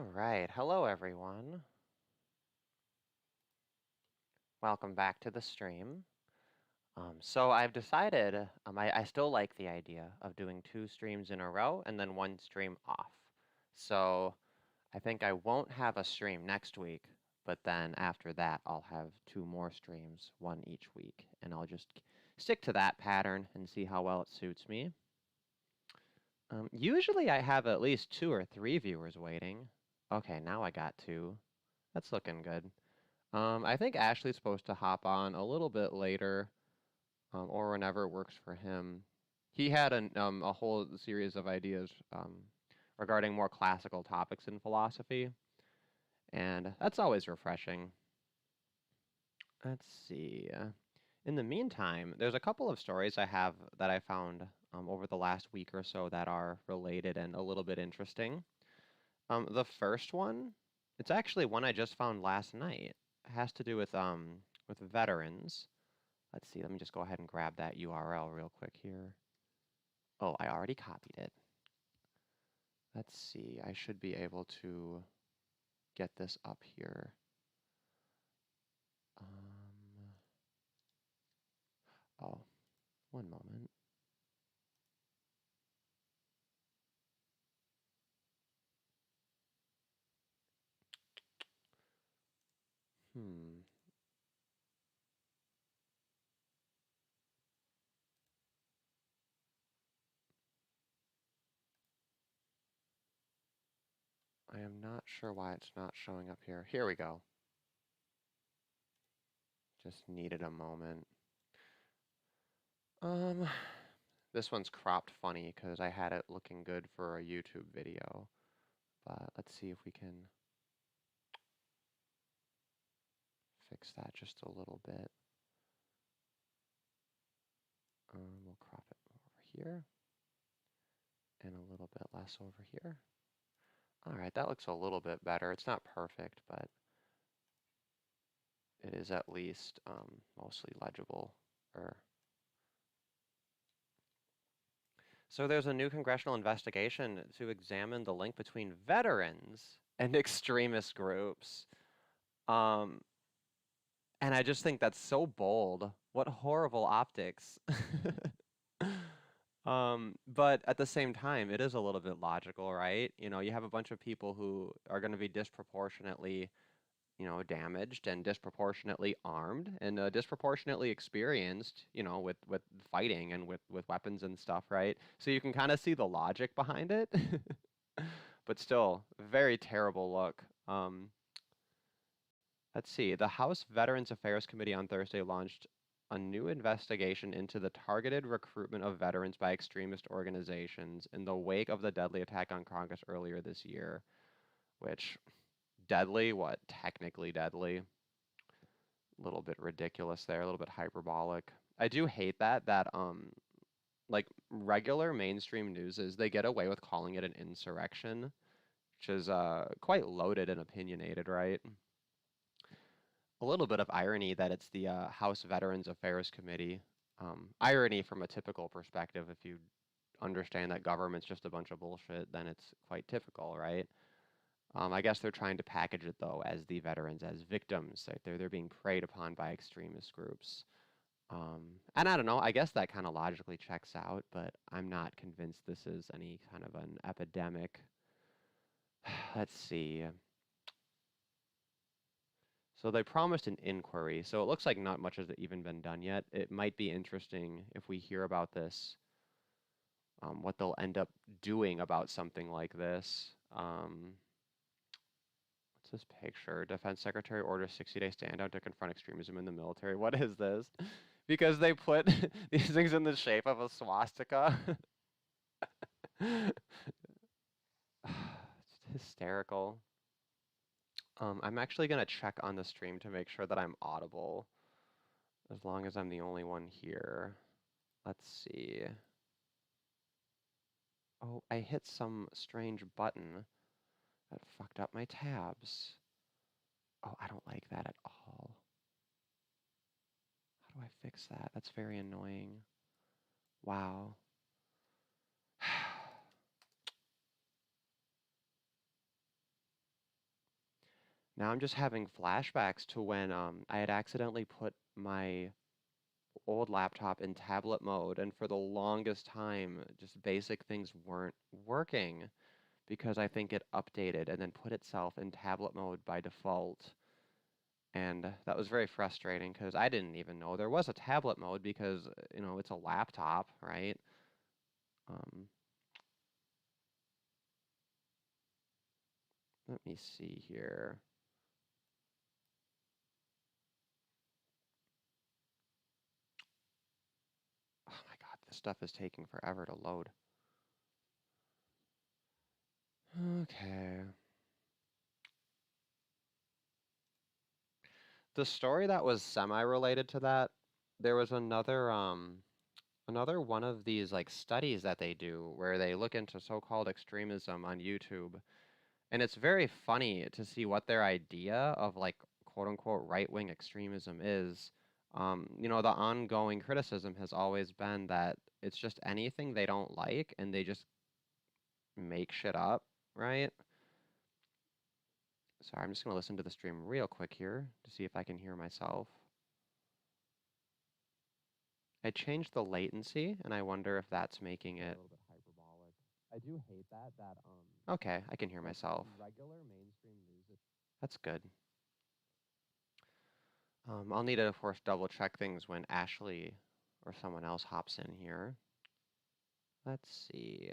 All right, hello everyone. Welcome back to the stream. So I've decided, I still like the idea of doing 2 streams in a row and then 1 stream off. So I think I won't have a stream next week, but then after that I'll have 2 more streams, 1 each week, and I'll just stick to that pattern and see how well it suits me. Usually I have at least 2 or 3 viewers waiting. Okay, now I got 2. That's looking good. I think Ashley's supposed to hop on a little bit later, or whenever works for him. He had a whole series of ideas regarding more classical topics in philosophy, and that's always refreshing. Let's see. In the meantime, there's a couple of stories I have that I found over the last week or so that are related and a little bit interesting. The first one, it's actually one I just found last night. It has to do with veterans. Let's see, let me just go ahead and grab that URL real quick here. Oh, I already copied it. Let's see, I should be able to get this up here. Oh, one moment. I am not sure why it's not showing up here. Here we go. Just needed a moment. This one's cropped funny because I had it looking good for a YouTube video. But let's see if we can fix that just a little bit. We'll crop it over here and a little bit less over here. All right, that looks a little bit better. It's not perfect, but it is at least mostly legible. So there's a new congressional investigation to examine the link between veterans and extremist groups. And I just think that's so bold. What horrible optics. But at the same time, it is a little bit logical, right? You know, you have a bunch of people who are going to be disproportionately, damaged and disproportionately armed and disproportionately experienced, with fighting and with weapons and stuff, right? So you can kind of see the logic behind it, but still, very terrible look. Let's see. The House Veterans Affairs Committee on Thursday launched a new investigation into the targeted recruitment of veterans by extremist organizations in the wake of the deadly attack on Congress earlier this year, which, deadly? What? Technically deadly. A little bit ridiculous there, a little bit hyperbolic. I do hate that like regular mainstream news they get away with calling it an insurrection, which is quite loaded and opinionated, right? A little bit of irony that it's the House Veterans Affairs Committee. Irony from a typical perspective. If you understand that government's just a bunch of bullshit, then it's quite typical, right? I guess they're trying to package it, though, as the veterans, as victims. Right? They're being preyed upon by extremist groups. And I don't know, I guess that kind of logically checks out, but I'm not convinced this is any kind of an epidemic. Let's see. So they promised an inquiry. So it looks like not much has even been done yet. It might be interesting if we hear about this, what they'll end up doing about something like this. What's this picture? Defense Secretary orders 60-day stand-down to confront extremism in the military. What is this? Because they put these things in the shape of a swastika. It's hysterical. I'm actually going to check on the stream to make sure that I'm audible, as long as I'm the only one here. Let's see. Oh, I hit some strange button that fucked up my tabs. Oh, I don't like that at all. How do I fix that? That's very annoying. Wow. Now I'm just having flashbacks to when I had accidentally put my old laptop in tablet mode, and for the longest time, just basic things weren't working because I think it updated and then put itself in tablet mode by default. And that was very frustrating because I didn't even know there was a tablet mode because, it's a laptop, right? Um, Let me see here. Oh my God, this stuff is taking forever to load. Okay. The story that was semi-related to that, there was another one of these like studies that they do where they look into so-called extremism on YouTube. And it's very funny to see what their idea of like quote unquote right-wing extremism is. The ongoing criticism has always been that it's just anything they don't like and they just make shit up, right? Sorry, I'm just going to listen to the stream real quick here to see if I can hear myself. I changed the latency, and I wonder if that's making it a little bit hyperbolic. I do hate that okay, I can hear myself. Regular mainstream news. That's good. I'll need to, of course, double check things when Ashley or someone else hops in here. Let's see.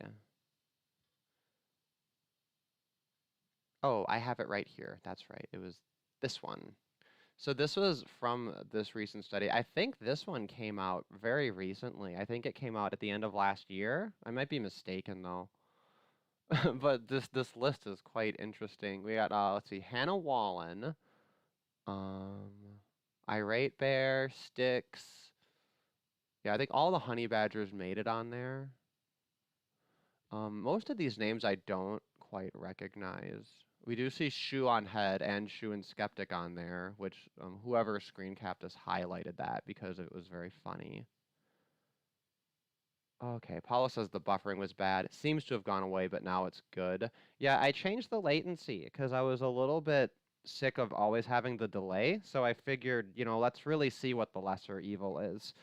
Oh, I have it right here. That's right. It was this one. So this was from this recent study. I think this one came out very recently. I think it came out at the end of last year. I might be mistaken though. But this list is quite interesting. We got let's see, Hannah Wallen, um, Irate Bear, Styx. Yeah, I think all the honey badgers made it on there. Most of these names I don't quite recognize. We do see Shoe on Head and Shoe and Skeptic on there, which whoever screen capped us highlighted that because it was very funny. Okay, Paula says the buffering was bad. It seems to have gone away, but now it's good. Yeah, I changed the latency because I was a little bit sick of always having the delay. So I figured, let's really see what the lesser evil is.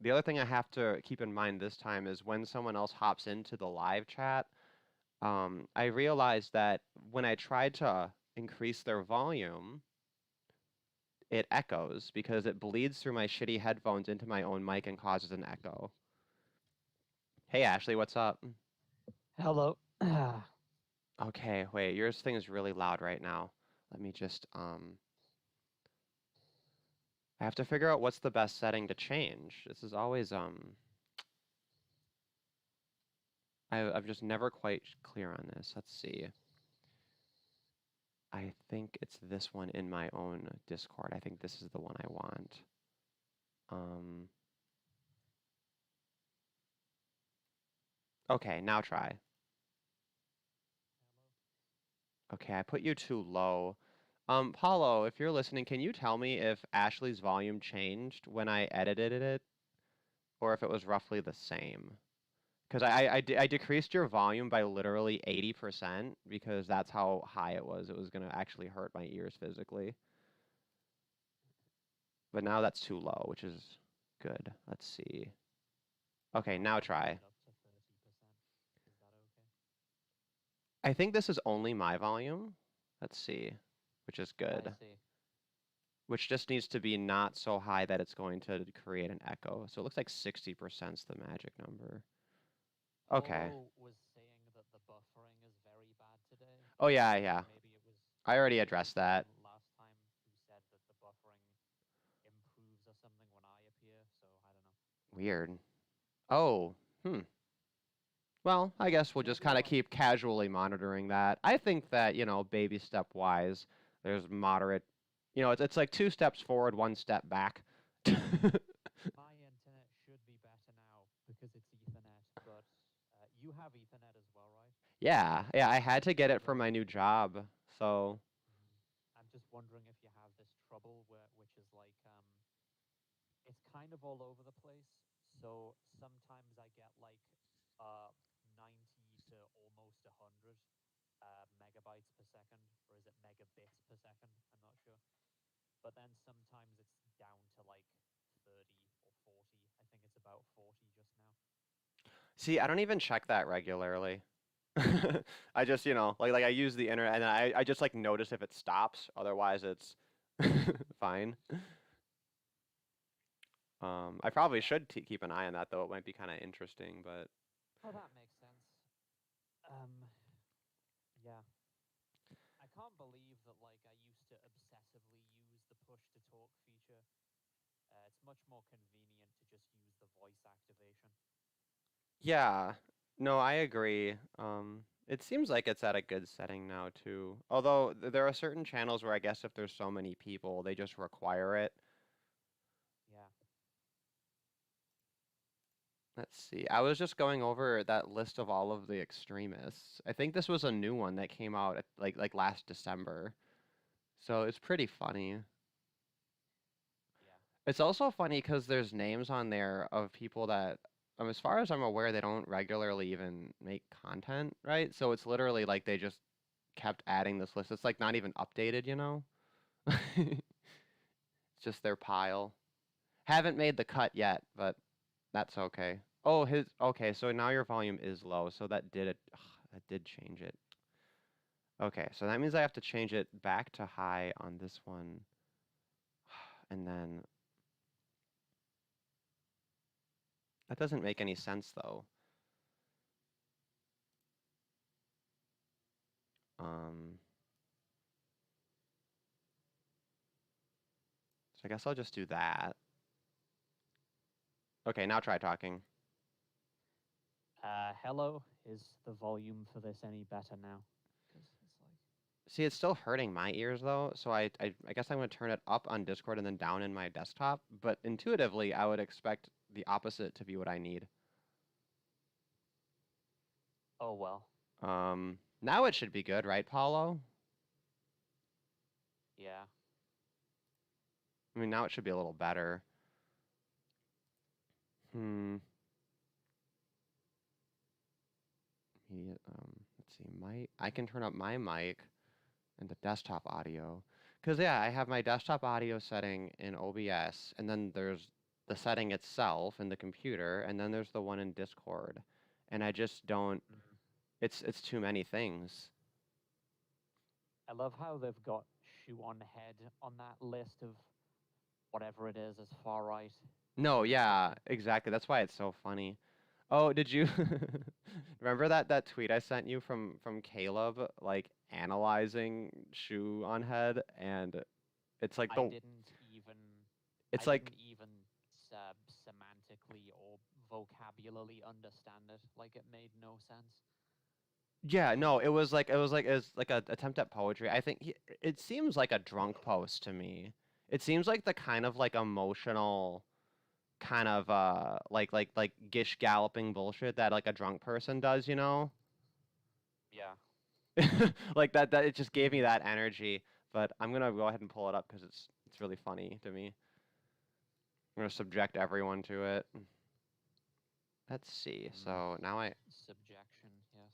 The other thing I have to keep in mind this time is when someone else hops into the live chat, I realized that when I tried to increase their volume, it echoes because it bleeds through my shitty headphones into my own mic and causes an echo. Hey, Ashley, what's up? Hello. Okay, wait, yours thing is really loud right now. Let me just, I have to figure out what's the best setting to change. This is always, I'm just never quite clear on this. Let's see. I think it's this one in my own Discord. I think this is the one I want. Okay, now try. Okay, I put you too low. Paulo, if you're listening, can you tell me if Ashley's volume changed when I edited it, or if it was roughly the same? Because I decreased your volume by literally 80% because that's how high it was. It was going to actually hurt my ears physically. But now that's too low, which is good. Let's see. Okay, now try. I think this is only my volume. Let's see, which is good. I see. Which just needs to be not so high that it's going to create an echo. So it looks like 60% is the magic number. Okay. Paulo was saying that the buffering is very bad today. Oh yeah, yeah. Maybe it was. I already addressed that. Last time who said that the buffering improves or something when I appear. So I don't know. Weird. Oh, Well, I guess we'll just kind of keep casually monitoring that. I think that, baby step wise, there's moderate, it's like 2 steps forward, 1 step back. My internet should be better now because it's Ethernet, but you have Ethernet as well, right? Yeah, I had to get it for my new job. So, I'm just wondering if you have this trouble which is like it's kind of all over the place. So sometimes I get like 90 to almost 100, megabytes per second, or is it megabits per second? I'm not sure. But then sometimes it's down to like 30 or 40. I think it's about 40 just now. See, I don't even check that regularly. I just, like I use the internet and I just like notice if it stops. Otherwise, it's fine. I probably should keep an eye on that, though. It might be kind of interesting, but Oh, that makes sense. Yeah. I can't believe that like I used to obsessively use the push to talk feature. It's much more convenient to just use the voice activation. yeah, no, I agree. It seems like it's at a good setting now too. Although there are certain channels where I guess if there's so many people, they just require it. Yeah. Let's see. I was just going over that list of all of the extremists. I think this was a new one that came out at, like last December. So it's pretty funny. Yeah. It's also funny because there's names on there of people that, as far as I'm aware, they don't regularly even make content, right? So it's literally like they just kept adding this list. It's like not even updated, you know? It's just their pile. Haven't made the cut yet, but that's okay. Oh, okay, so now your volume is low, so that did it. Ugh, that did change it. Okay, so that means I have to change it back to high on this one. And then that doesn't make any sense though. So I guess I'll just do that. Okay, now try talking. Hello. Is the volume for this any better now? 'Cause it's like See, it's still hurting my ears though, so I guess I'm going to turn it up on Discord and then down in my desktop, but intuitively I would expect the opposite to be what I need. oh well. Now it should be good, right, Paulo? Yeah. I mean, now it should be a little better. Let's see, I can turn up my mic and the desktop audio. Because, yeah, I have my desktop audio setting in OBS, and then there's the setting itself in the computer, and then there's the one in Discord. And I just don't, it's too many things. I love how they've got ⴅᴀᴇᴍ on that list of whatever it is as far right. No, yeah, exactly. That's why it's so funny. Oh, did you remember that tweet I sent you from Caleb, like analyzing ⴅᴀᴇᴍ, and it's like I didn't even it's like semantically or vocabulally understand it. Like it made no sense. yeah, no, it was like a attempt at poetry. I think it seems like a drunk post to me. It seems like the kind of like emotional kind of like gish galloping bullshit that like a drunk person does, you know? Yeah. Like that it just gave me that energy. But I'm gonna go ahead and pull it up because it's really funny to me. I'm gonna subject everyone to it. Let's see. So now Subjection, yes.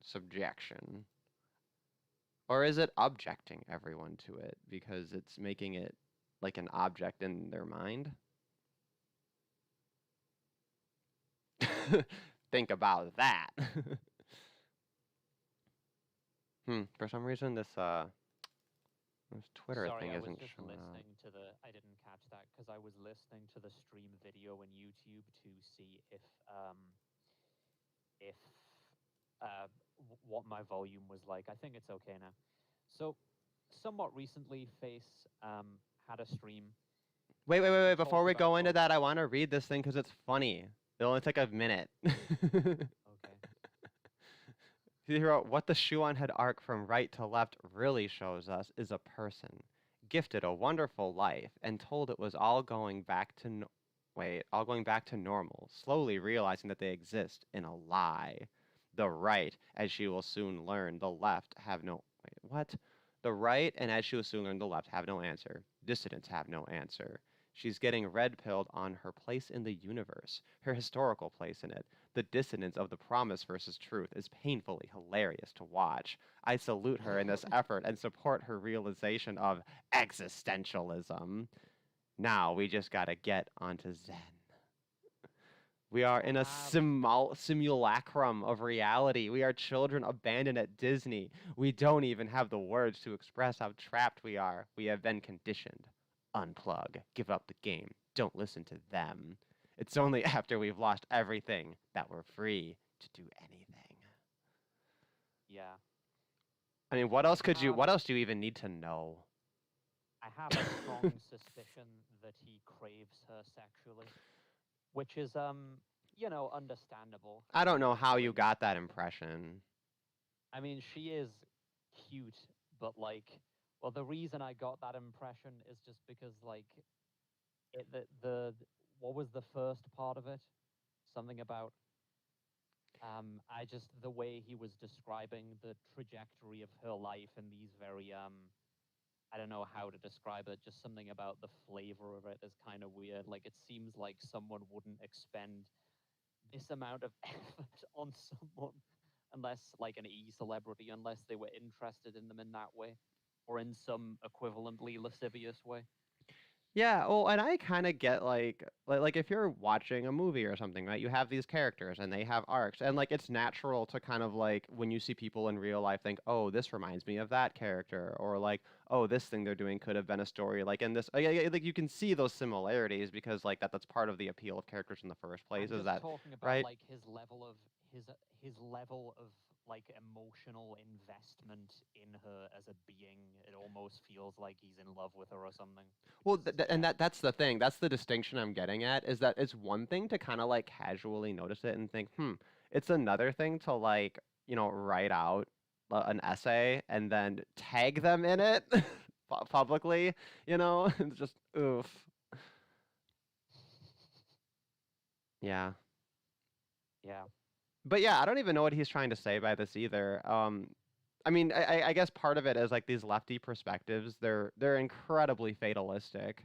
subjection. Or is it objecting everyone to it because it's making it like an object in their mind? Think about that. For some reason this Twitter Sorry, thing I was isn't just showing up. listening to I didn't catch that because I was listening to the stream video in YouTube to see if what my volume was like. I think it's okay now. So, somewhat recently, Face had a stream. Wait. Before we go into that, I want to read this thing because it's funny. It'll only take a minute. Okay. He wrote, what the ⴅᴀᴇᴍ arc from right to left really shows us is a person gifted a wonderful life and told it was all going back to all going back to normal, slowly realizing that they exist in a lie. The right, as she will soon learn, the left have no what? The right, and as she will soon learn, the left have no answer. Dissidents have no answer. She's getting red-pilled on her place in the universe, her historical place in it. The dissonance of the promise versus truth is painfully hilarious to watch. I salute her in this effort and support her realization of existentialism. Now we just gotta get onto Zen. We are in a simulacrum of reality. We are children abandoned at Disney. We don't even have the words to express how trapped we are. We have been conditioned. Unplug. Give up the game. Don't listen to them. It's only after we've lost everything that we're free to do anything. Yeah. I mean, what else do you even need to know? I have a strong suspicion that he craves her sexually, which is, understandable. I don't know how you got that impression. I mean, she is cute, but well, the reason I got that impression is just because what was the first part of it? Something about the way he was describing the trajectory of her life in these very I don't know how to describe it, just something about the flavor of it is kind of weird. Like, it seems like someone wouldn't expend this amount of effort on someone unless, like, an e-celebrity, unless they were interested in them in that way or in some equivalently lascivious way. Yeah, well, and I kind of get like if you're watching a movie or something, right? You have these characters and they have arcs, and like it's natural to kind of like when you see people in real life think, "Oh, this reminds me of that character," or like, "Oh, this thing they're doing could have been a story like in this." Like you can see those similarities because like that's part of the appeal of characters in the first place. I'm Is just that talking about right? like his level of like emotional investment in her as a being. It almost feels like he's in love with her or something. Well, and that's the thing. That's the distinction I'm getting at is that it's one thing to kind of like casually notice it and think, It's another thing to like, write out an essay and then tag them in it publicly, It's just oof. Yeah. Yeah. But yeah, I don't even know what he's trying to say by this either. I mean, I guess part of it is like these lefty perspectives. They're incredibly fatalistic,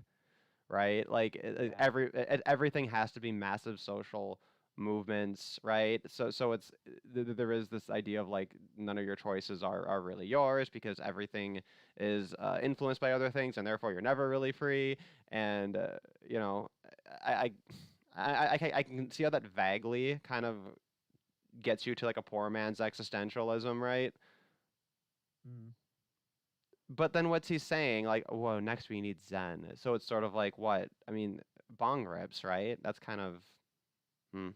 right? Like Yeah. everything has to be massive social movements, right? So there is this idea of like none of your choices are really yours because everything is influenced by other things, and therefore you're never really free. And you know, I I can see how that vaguely kind of gets you to like a poor man's existentialism, right? Mm. But then what's he saying? Like, whoa, next we need Zen. So it's sort of like what? I mean, bong rips, right? That's kind of hmm.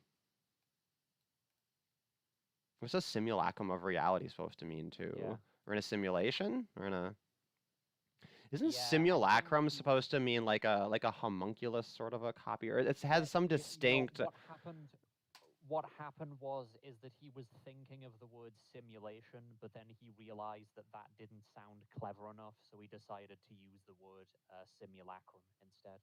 What's a simulacrum of reality supposed to mean too? Yeah. We're in a simulation? We're in a Isn't Yeah. I think simulacrum supposed to mean like a homunculus sort of a copy? Or it has some distinct what happened is that he was thinking of the word simulation, but then he realized that that didn't sound clever enough, so he decided to use the word simulacrum instead.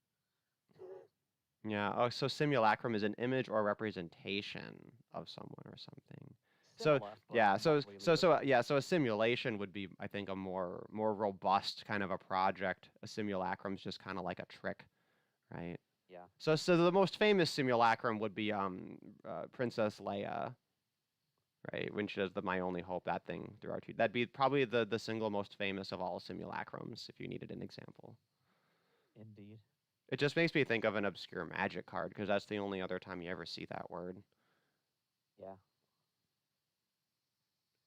Yeah. Oh, so simulacrum is an image or representation of someone or something. So Similar, but yeah, not really the same. yeah, so a simulation would be, I think, a more robust kind of a project. A simulacrum is just kind of like a trick, right? Yeah. So the most famous simulacrum would be Princess Leia, right? When she does the "My Only Hope," that thing through R2. That'd be probably the single most famous of all simulacrums, if you needed an example. Indeed. It just makes me think of an obscure magic card because that's the only other time you ever see that word. Yeah.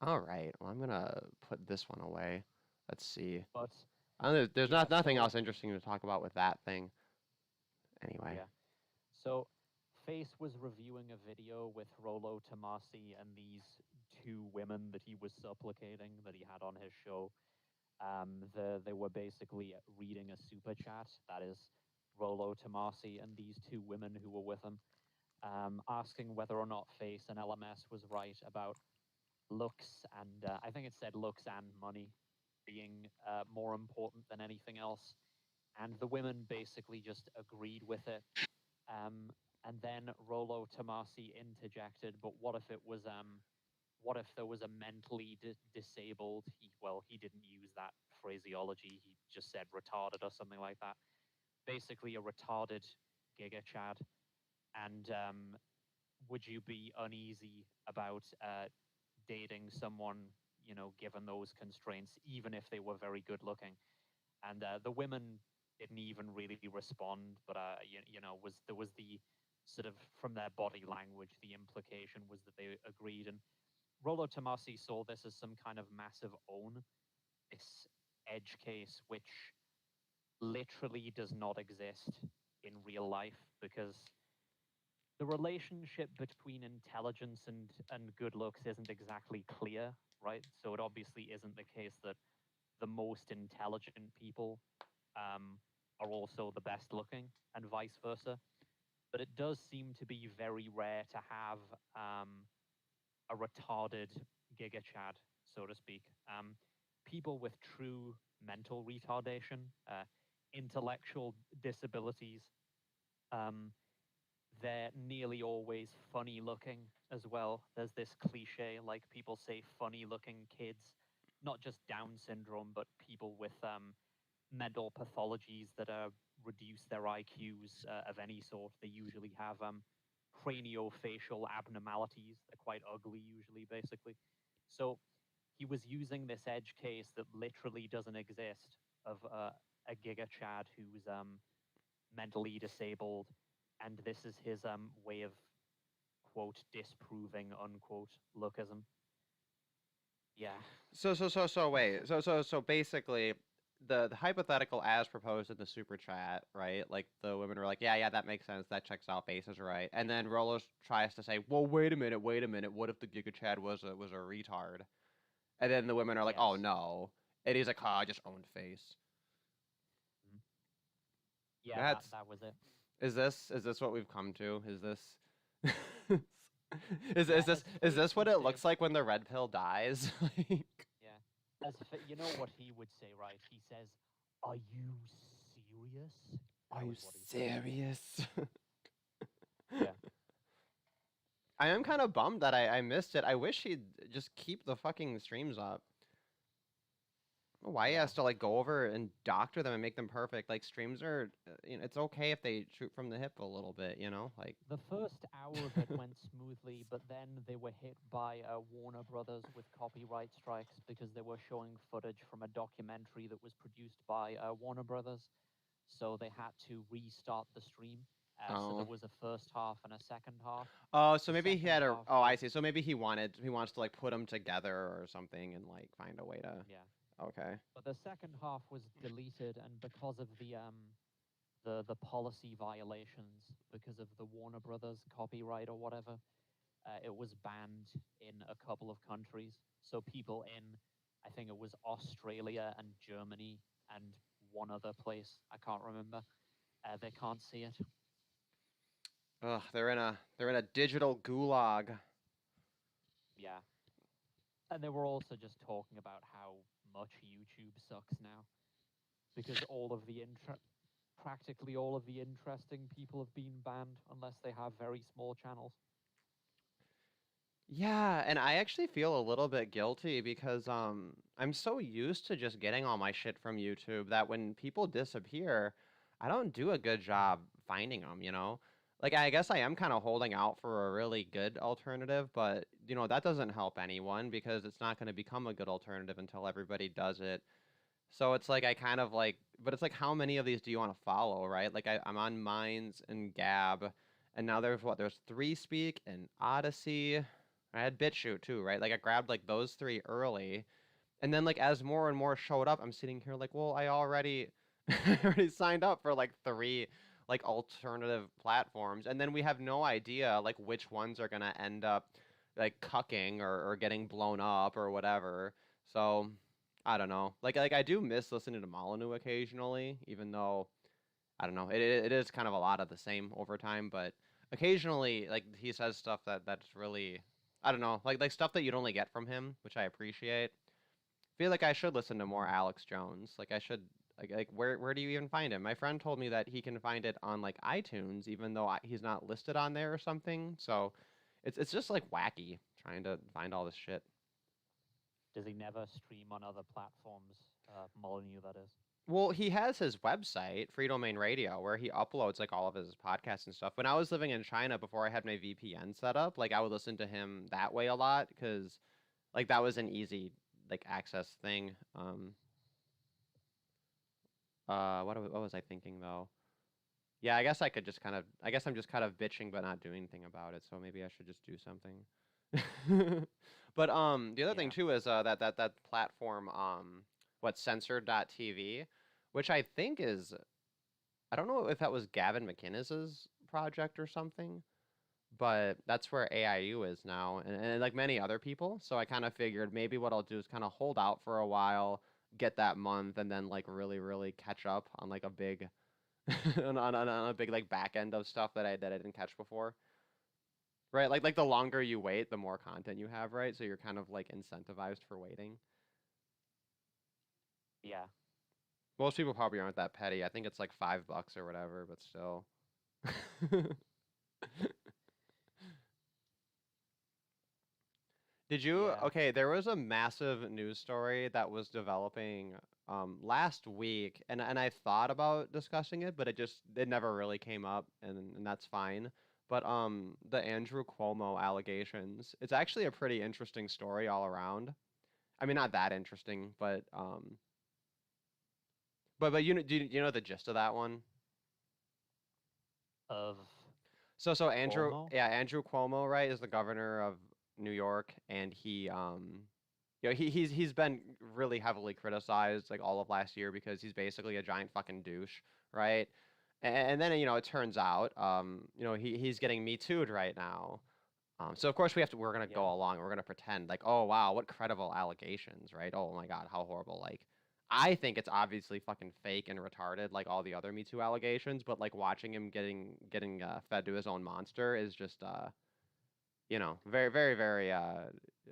All right. Well, I'm gonna put this one away. Let's see. But There's yeah, nothing so else interesting to talk about with that thing. Anyway. yeah. So Face was reviewing a video with Rollo Tomasi and these two women that he was supplicating that he had on his show. They were basically reading a super chat. That is Rollo Tomasi and these two women who were with him, asking whether or not Face and LMS was right about looks and I think it said looks and money being more important than anything else. And the women basically just agreed with it. And then Rollo Tomasi interjected, but what if what if there was a mentally disabled? He didn't use that phraseology. He just said retarded or something like that. basically a retarded Giga Chad? And would you be uneasy about dating someone, given those constraints, even if they were very good looking? And the women didn't even really respond, but there was the sort of, from their body language, the implication was that they agreed. And Rollo Tomasi saw this as some kind of massive own, this edge case, which literally does not exist in real life, because the relationship between intelligence and good looks isn't exactly clear, right? So it obviously isn't the case that the most intelligent people are also the best looking, and vice versa. But it does seem to be very rare to have a retarded Giga Chad, so to speak. People with true mental retardation, intellectual disabilities, um, they're nearly always funny looking as well. There's this cliche, like people say funny looking kids, not just Down syndrome, but people with mental pathologies that reduce their IQs of any sort. They usually have craniofacial abnormalities. They're quite ugly, usually, basically. So he was using this edge case that literally doesn't exist of a Giga Chad who's mentally disabled, and this is his way of, quote, disproving, unquote, lookism. Yeah. So wait. So basically, the hypothetical as proposed in the super chat, right? Like the women were like, yeah, that makes sense. That checks out. Bases right. And then Rolo tries to say, well, wait a minute. What if the Giga Chad was a retard? And then the women are like, Yes. oh no. And he's like, oh, I just owned face. Mhm. Yeah, That's that was it. is this what we've come to? Is this is Yeah, is this as is Face this what would it say, looks like when the red pill dies? Like, yeah, you know what he would say, right? He says, "Are you serious?" are That you was what he said. serious? Yeah. I am kind of bummed that I missed it. I wish he'd just keep the fucking streams up. I don't know why he Yeah. has to like go over and doctor them and make them perfect. Like streams are, it's okay if they shoot from the hip a little bit, like. The first hour of it went smoothly, but then they were hit by Warner Brothers with copyright strikes because they were showing footage from a documentary that was produced by Warner Brothers. So they had to restart the stream. So there Oh. was a first half and a second half. Oh, so The maybe he second had a. half Oh, I was, see. So maybe he wants to like put them together or something and like find a way to. yeah. Okay. But the second half was deleted, and because of the policy violations, because of the Warner Brothers copyright or whatever, it was banned in a couple of countries. So people in, I think it was Australia and Germany and one other place, I can't remember, they can't see it. Ugh, they're in a digital gulag. Yeah. And they were also just talking about how much YouTube sucks now, because practically all of the interesting people have been banned unless they have very small channels. Yeah, and I actually feel a little bit guilty because I'm so used to just getting all my shit from YouTube that when people disappear, I don't do a good job finding them. Like I guess I am kind of holding out for a really good alternative, but that doesn't help anyone because it's not going to become a good alternative until everybody does it. So it's like I kind of like, but it's like how many of these do you want to follow, right? Like I'm on Minds and Gab, and now there's Three Speak and Odyssey. I had BitChute too, right? Like I grabbed like those three early, and then like as more and more showed up, I'm sitting here like, well, I already I already signed up for like three like alternative platforms, and then we have no idea like which ones are gonna end up like cucking or getting blown up or whatever. So I don't know. Like I do miss listening to Molyneux occasionally, even though I don't know. It is kind of a lot of the same over time, but occasionally like he says stuff that's really I don't know, like stuff that you'd only get from him, which I appreciate. Feel like I should listen to more Mm. Alex Jones. Like I should like where do you even find him? My friend told me that he can find it on like iTunes, even though he's not listed on there or something. So it's just like wacky trying to find all this shit. Does he never stream on other platforms? Molyneux, that is. Well, he has his website, Free Domain Radio, where he uploads like all of his podcasts and stuff. When I was living in China before I had my VPN set up, like I would listen to him that way a lot because like that was an easy like access thing. What was I thinking though? Yeah, I guess I could just kind of I guess I'm just kind of bitching but not doing anything about it, so maybe I should just do something. But the other thing Yeah. too is that platform what censored.tv, which I think is I don't know if that was Gavin McInnes's project or something, but that's where AIU is now, and like many other people. So I kind of figured maybe what I'll do is kind of hold out for a while, get that month, and then like really catch up on like a big on a big like back end of stuff that I didn't catch before. Right? Like the longer you wait, the more content you have, right? So you're kind of like incentivized for waiting. Yeah. Most people probably aren't that petty. I think it's like $5 or whatever, but still. Did you? Yeah. Okay, there was a massive news story that was developing last week, and I thought about discussing it, but it never really came up, and that's fine. But the Andrew Cuomo allegations, it's actually a pretty interesting story all around. I mean, not that interesting, but you know the gist of that one? Of So Andrew, Cuomo. yeah, Andrew Cuomo, right, is the governor of New York, and he he's been really heavily criticized like all of last year because he's basically a giant fucking douche, right? And then it turns out he's getting Me Too'd right now. So of course we're gonna Yeah. go along. We're gonna pretend like, oh wow, what credible allegations, right? Oh my god, how horrible. Like, I think it's obviously fucking fake and retarded, like all the other Me Too allegations. But like watching him getting fed to his own monster is just very very.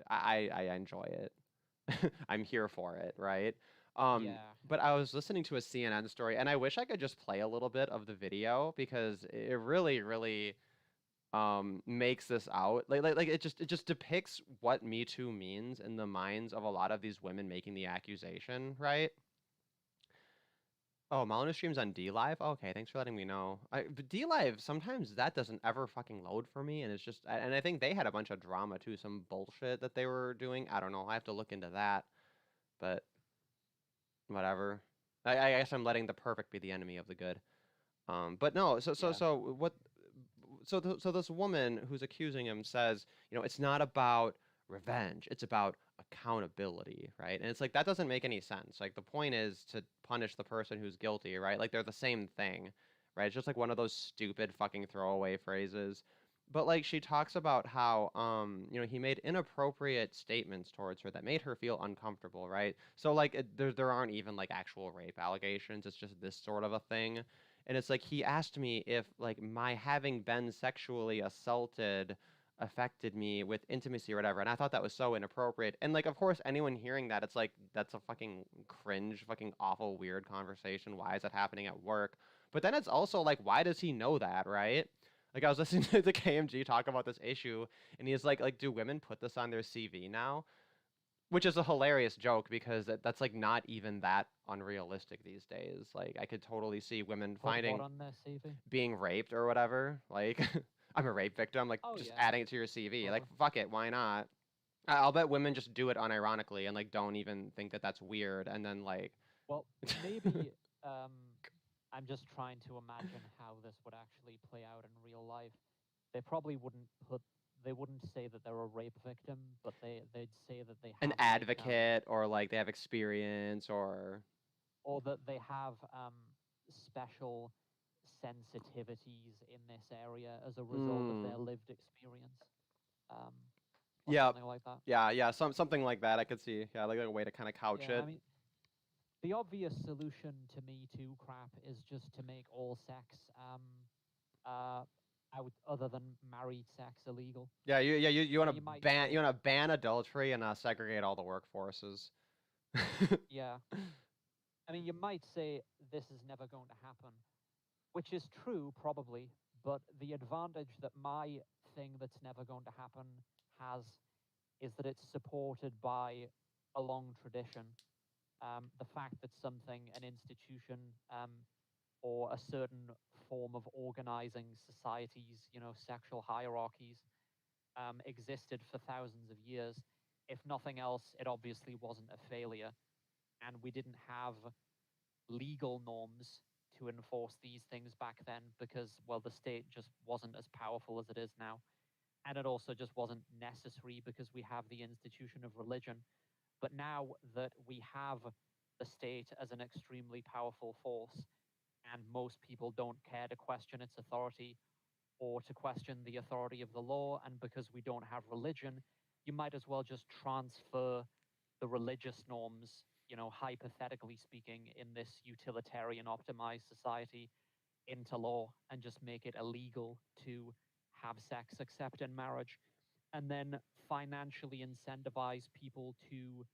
I enjoy it. I'm here for it, right? Yeah. But I was listening to a CNN story, and I wish I could just play a little bit of the video because it really makes this out like it just depicts what Me Too means in the minds of a lot of these women making the accusation, right? Oh, Molyneux streams on D Live. Okay, thanks for letting me know. But D Live sometimes that doesn't ever fucking load for me, and it's just and I think they had a bunch of drama too, some bullshit that they were doing. I don't know. I have to look into that, but whatever. I guess I'm letting the perfect be the enemy of the good. But no, so so Yeah. so what? So this woman who's accusing him says, it's not about revenge, it's about accountability, right? And it's like that doesn't make any sense. Like the point is to punish the person who's guilty, right? Like they're the same thing, right? It's just like one of those stupid fucking throwaway phrases. But like she talks about how he made inappropriate statements towards her that made her feel uncomfortable, right? So like there aren't even like actual rape allegations. It's just this sort of a thing. And it's like he asked me if like my having been sexually assaulted affected me with intimacy or whatever, and I thought that was so inappropriate. And like of course anyone hearing that, it's like that's a fucking cringe, fucking awful weird conversation. Why is that happening at work? But then it's also like, why does he know that, right? Like I was listening to the KMG talk about this issue, and he's like, do women put this on their CV now? Which is a hilarious joke because that's like not even that unrealistic these days. Like I could totally see women Put what finding on their CV? being raped or whatever. Like I'm a rape victim. Like Oh just yeah. adding it to your CV. Like Well, fuck it, why not? I'll bet women just do it unironically and like don't even think that that's weird. And then like, well, maybe um, I'm just trying to imagine how this would actually play out in real life. They probably they wouldn't say that they're a rape victim, but they'd say that they an have advocate or like they have experience or that they have special sensitivities in this area as a result of mm, their lived experience, um, or yeah, something like that. yeah, something like that. I could see. Yeah, like a way to kind of couch Yeah, I it. mean, the obvious solution to Me Too crap is just to make all sex uh, out other than married sex illegal. You Yeah, want to you might ban say, adultery and segregate all the workforces. yeah. I mean, you might say this is never going to happen, which is true, probably, but the advantage that my thing that's never going to happen has is that it's supported by a long tradition. The fact that something, an institution, or a certain form of organizing societies, sexual hierarchies, existed for thousands of years. If nothing else, it obviously wasn't a failure, and we didn't have legal norms to enforce these things back then because, well, the state just wasn't as powerful as it is now. And it also just wasn't necessary because we have the institution of religion. But now that we have the state as an extremely powerful force, and most people don't care to question its authority or to question the authority of the law, and because we don't have religion, you might as well just transfer the religious norms, hypothetically speaking, in this utilitarian optimized society into law and just make it illegal to have sex except in marriage, and then financially incentivize people to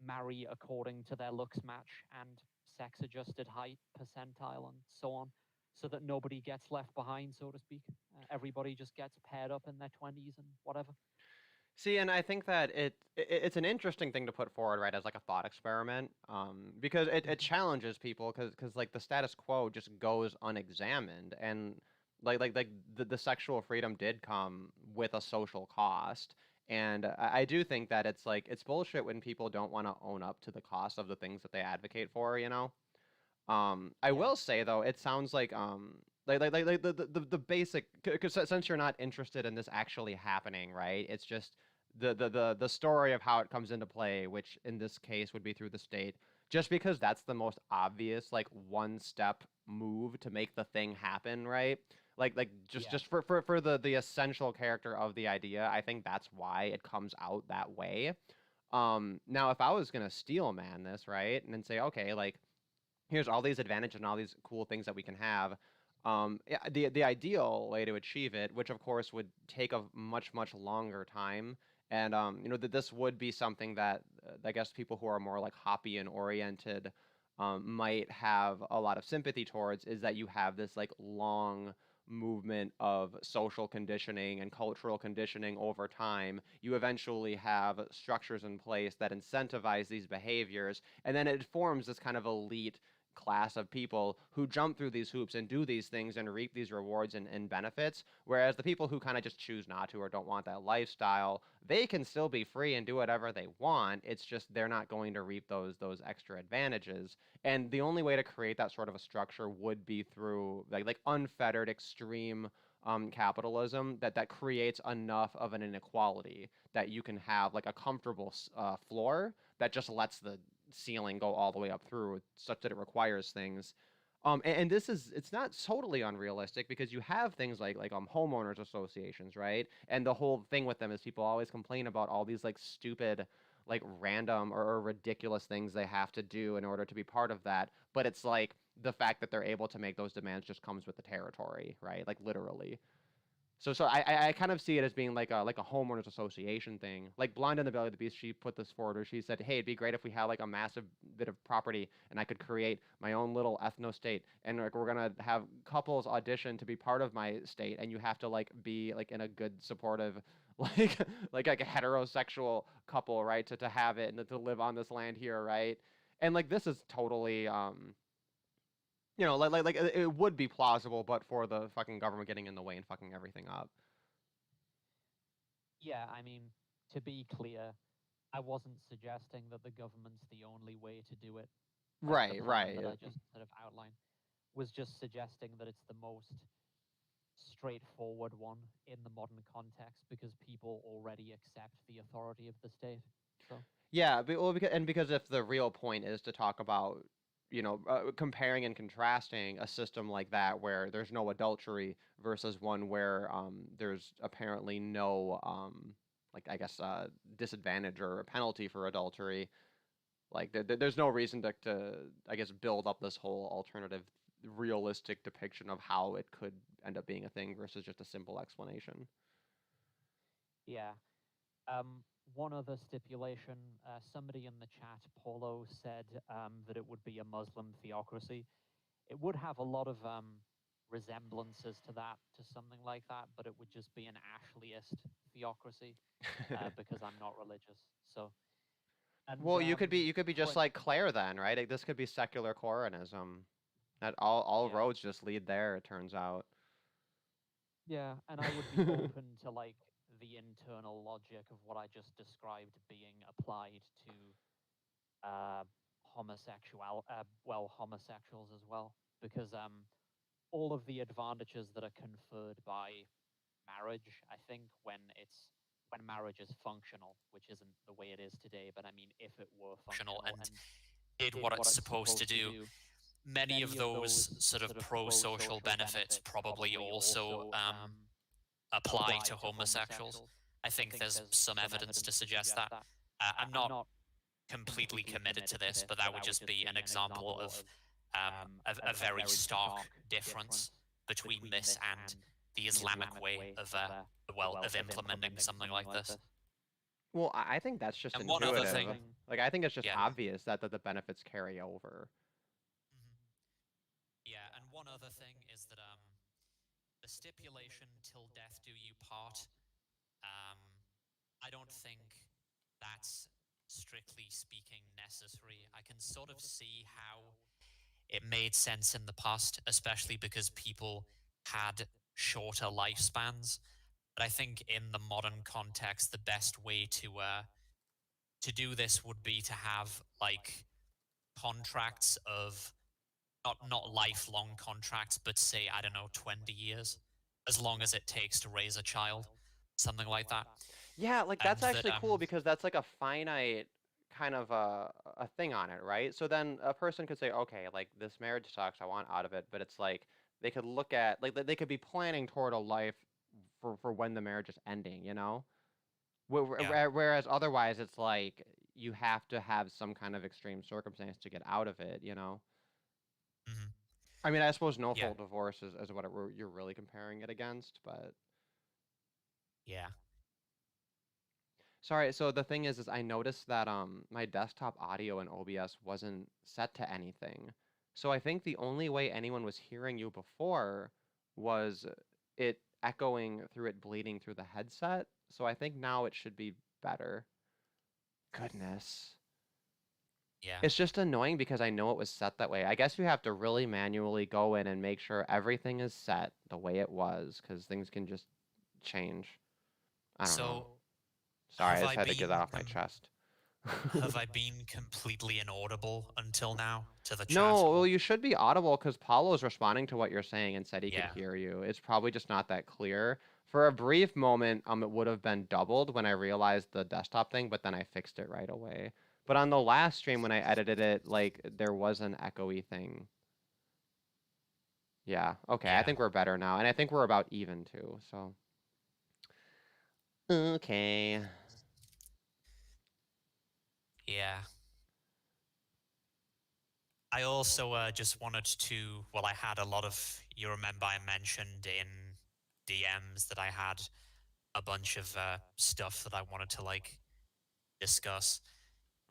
marry according to their looks match and sex adjusted height percentile and so on, so that nobody gets left behind, so to speak. Everybody just gets paired up in their 20s and whatever. See, and I think that it's an interesting thing to put forward, right, as like a thought experiment, because it Mhm. challenges people, because like the status quo just goes unexamined, and like the sexual freedom did come with a social cost, and I do think that it's bullshit when people don't want to own up to the cost of the things that they advocate for, you know. I Yeah. will say though, it sounds like the basic, because since you're not interested in this actually happening, right? It's just the story of how it comes into play, which in this case would be through the state. Just because that's the most obvious, like one step move to make the thing happen, right? Like just Yeah. just for the essential character of the idea, I think that's why it comes out that way. Now if I was gonna steel man this, right, and then say, okay, like here's all these advantages and all these cool things that we can have. Yeah, the ideal way to achieve it, which of course would take a much longer time, and that this would be something that I guess people who are more like Hoppian oriented might have a lot of sympathy towards, is that you have this like long movement of social conditioning and cultural conditioning over time. You eventually have structures in place that incentivize these behaviors, and then it forms this kind of elite class of people who jump through these hoops and do these things and reap these rewards and benefits. Whereas the people who kind of just choose not to or don't want that lifestyle, they can still be free and do whatever they want. It's just they're not going to reap those extra advantages. And the only way to create that sort of a structure would be through like unfettered extreme capitalism that creates enough of an inequality that you can have like a comfortable floor that just lets the ceiling go all the way up through, such that it requires things. And this is, it's not totally unrealistic, because you have things like homeowners associations, right? And the whole thing with them is people always complain about all these like stupid, like random or ridiculous things they have to do in order to be part of that. But it's like the fact that they're able to make those demands just comes with the territory, right? Like literally. So I kind of see it as being like a homeowners association thing. Like Blonde and the Belly of the Beast, she put this forward, where she said, "Hey, it'd be great if we had like a massive bit of property, and I could create my own little ethno state, and like we're gonna have couples audition to be part of my state, and you have to like be like in a good supportive." Like like a heterosexual couple, right, to have it and to live on this land here, right? And like this is totally like it would be plausible, but for the fucking government getting in the way and fucking everything up. Yeah, I mean, to be clear, I wasn't suggesting that the government's the only way to do it. Like the Right, plan right. that I just sort of outlined was just suggesting that it's the most straightforward one in the modern context because people already accept the authority of the state. So, Yeah, well, because if the real point is to talk about, comparing and contrasting a system like that where there's no adultery versus one where there's apparently no like I guess disadvantage or penalty for adultery, like there's no reason to I guess build up this whole alternative realistic depiction of how it could end up being a thing versus just a simple explanation. yeah. Um, One other stipulation, somebody in the chat, Paulo, said that it would be a Muslim theocracy. It would have a lot of resemblances to that, to something like that, but it would just be an Ashleyist theocracy because I'm not religious. So, And Well, you could be for just like Claire then, right? Like, this could be secular Coranism. That all yeah, roads just lead there, it turns out. yeah, and I would be open to like the internal logic of what I just described being applied to uh, homosexuals as well, because all of the advantages that are conferred by marriage, I think, when marriage is functional, which isn't the way it is today, but I mean, if it were functional and did did what what it's it's supposed to supposed to do, do, many of many of those those sort of sort of pro-social pro-social benefits benefits probably probably also also apply apply to to homosexuals. homosexuals. I I think think there's there's some some evidence to evidence to suggest suggest that. that. I'm I'm not not completely completely committed to committed to this, this, but but that would that would just just be be an an example example of of a a very very stark stark difference difference between between this this and and the the Islamic Islamic way way of of of implementing something like like this. this. Well, I think that's just And one And other another intuitive. thing, thing, Like, I think it's just yeah. obvious that the benefits carry over. Mhm. Yeah, and one other thing is that the stipulation "till death do you part," um, I don't think that's strictly speaking necessary. I can sort of see how it made sense in the past, especially because people had shorter lifespans. But I think in the modern context, the best way to do this would be to have like contracts of not lifelong contracts, but say, I don't know, 20 years, as long as it takes to raise a child, something like that. Yeah, like And that's that actually cool because that's like a finite kind of a thing on it, right? So then a person could say, okay, like this marriage sucks, I want out of it, but it's like they could look at like they could be planning toward a life for when the marriage is ending, you know? yeah. Whereas otherwise it's like you have to have some kind of extreme circumstance to get out of it, you know? Mhm. I mean, I suppose no Yeah. fault divorce is what you're really comparing it against, but Yeah. sorry, so the thing is I noticed that my desktop audio in OBS wasn't set to anything. So I think the only way anyone was hearing you before was it echoing through it bleeding through the headset. So I think now it should be better. Goodness. Yeah. It's just annoying because I know it was set that way. I guess you have to really manually go in and make sure everything is set the way it was, because things can just change. I don't know. So Sorry, have I just I had to get that been off my chest. have I been completely inaudible until now to the chat? No, well, Or you should be audible because Paulo's responding to what you're saying and said he could yeah. hear you. It's probably just not that clear. For a brief moment, it would have been doubled when I realized the desktop thing, but then I fixed it right away. But on the last stream when I edited it, like there was an echoey thing. Yeah, okay, I Yeah. think we're better now, and I think we're about even too, so. Okay. Yeah. I also just wanted to, well, I had a lot of, you remember I mentioned in DMs that I had a bunch of stuff that I wanted to like discuss.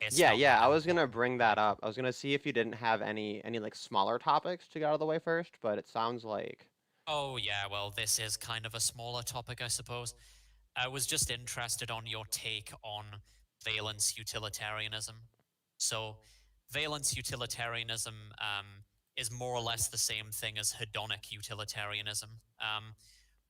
It's Yeah, not yeah, that I was gonna important, bring but I that could. up. I was gonna see if you didn't have any like smaller topics to get out of the way first, but it sounds like. Oh, yeah, well, this is kind of a smaller topic, I suppose. I was just interested on your take on valence utilitarianism. So, valence utilitarianism is more or less the same thing as hedonic utilitarianism.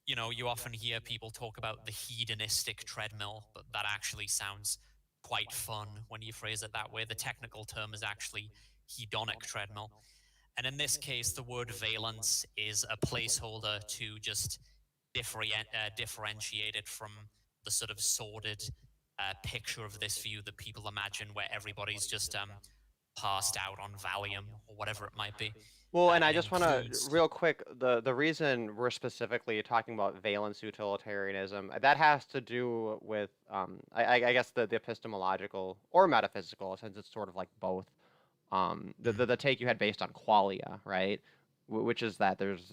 You often hear people talk about the hedonistic treadmill, but that actually sounds quite fun when you phrase it that way. The technical term is actually hedonic treadmill. And in this case, the word valence is a placeholder to just differentiate it from the sort of sordid picture of this view that people imagine where everybody's just passed out on Valium or whatever it might be. Well, and I It just want to includes. real quick the reason we're specifically talking about valence utilitarianism that has to do with I guess the epistemological or metaphysical since it's sort of like both the take you had based on qualia, right? Which is that there's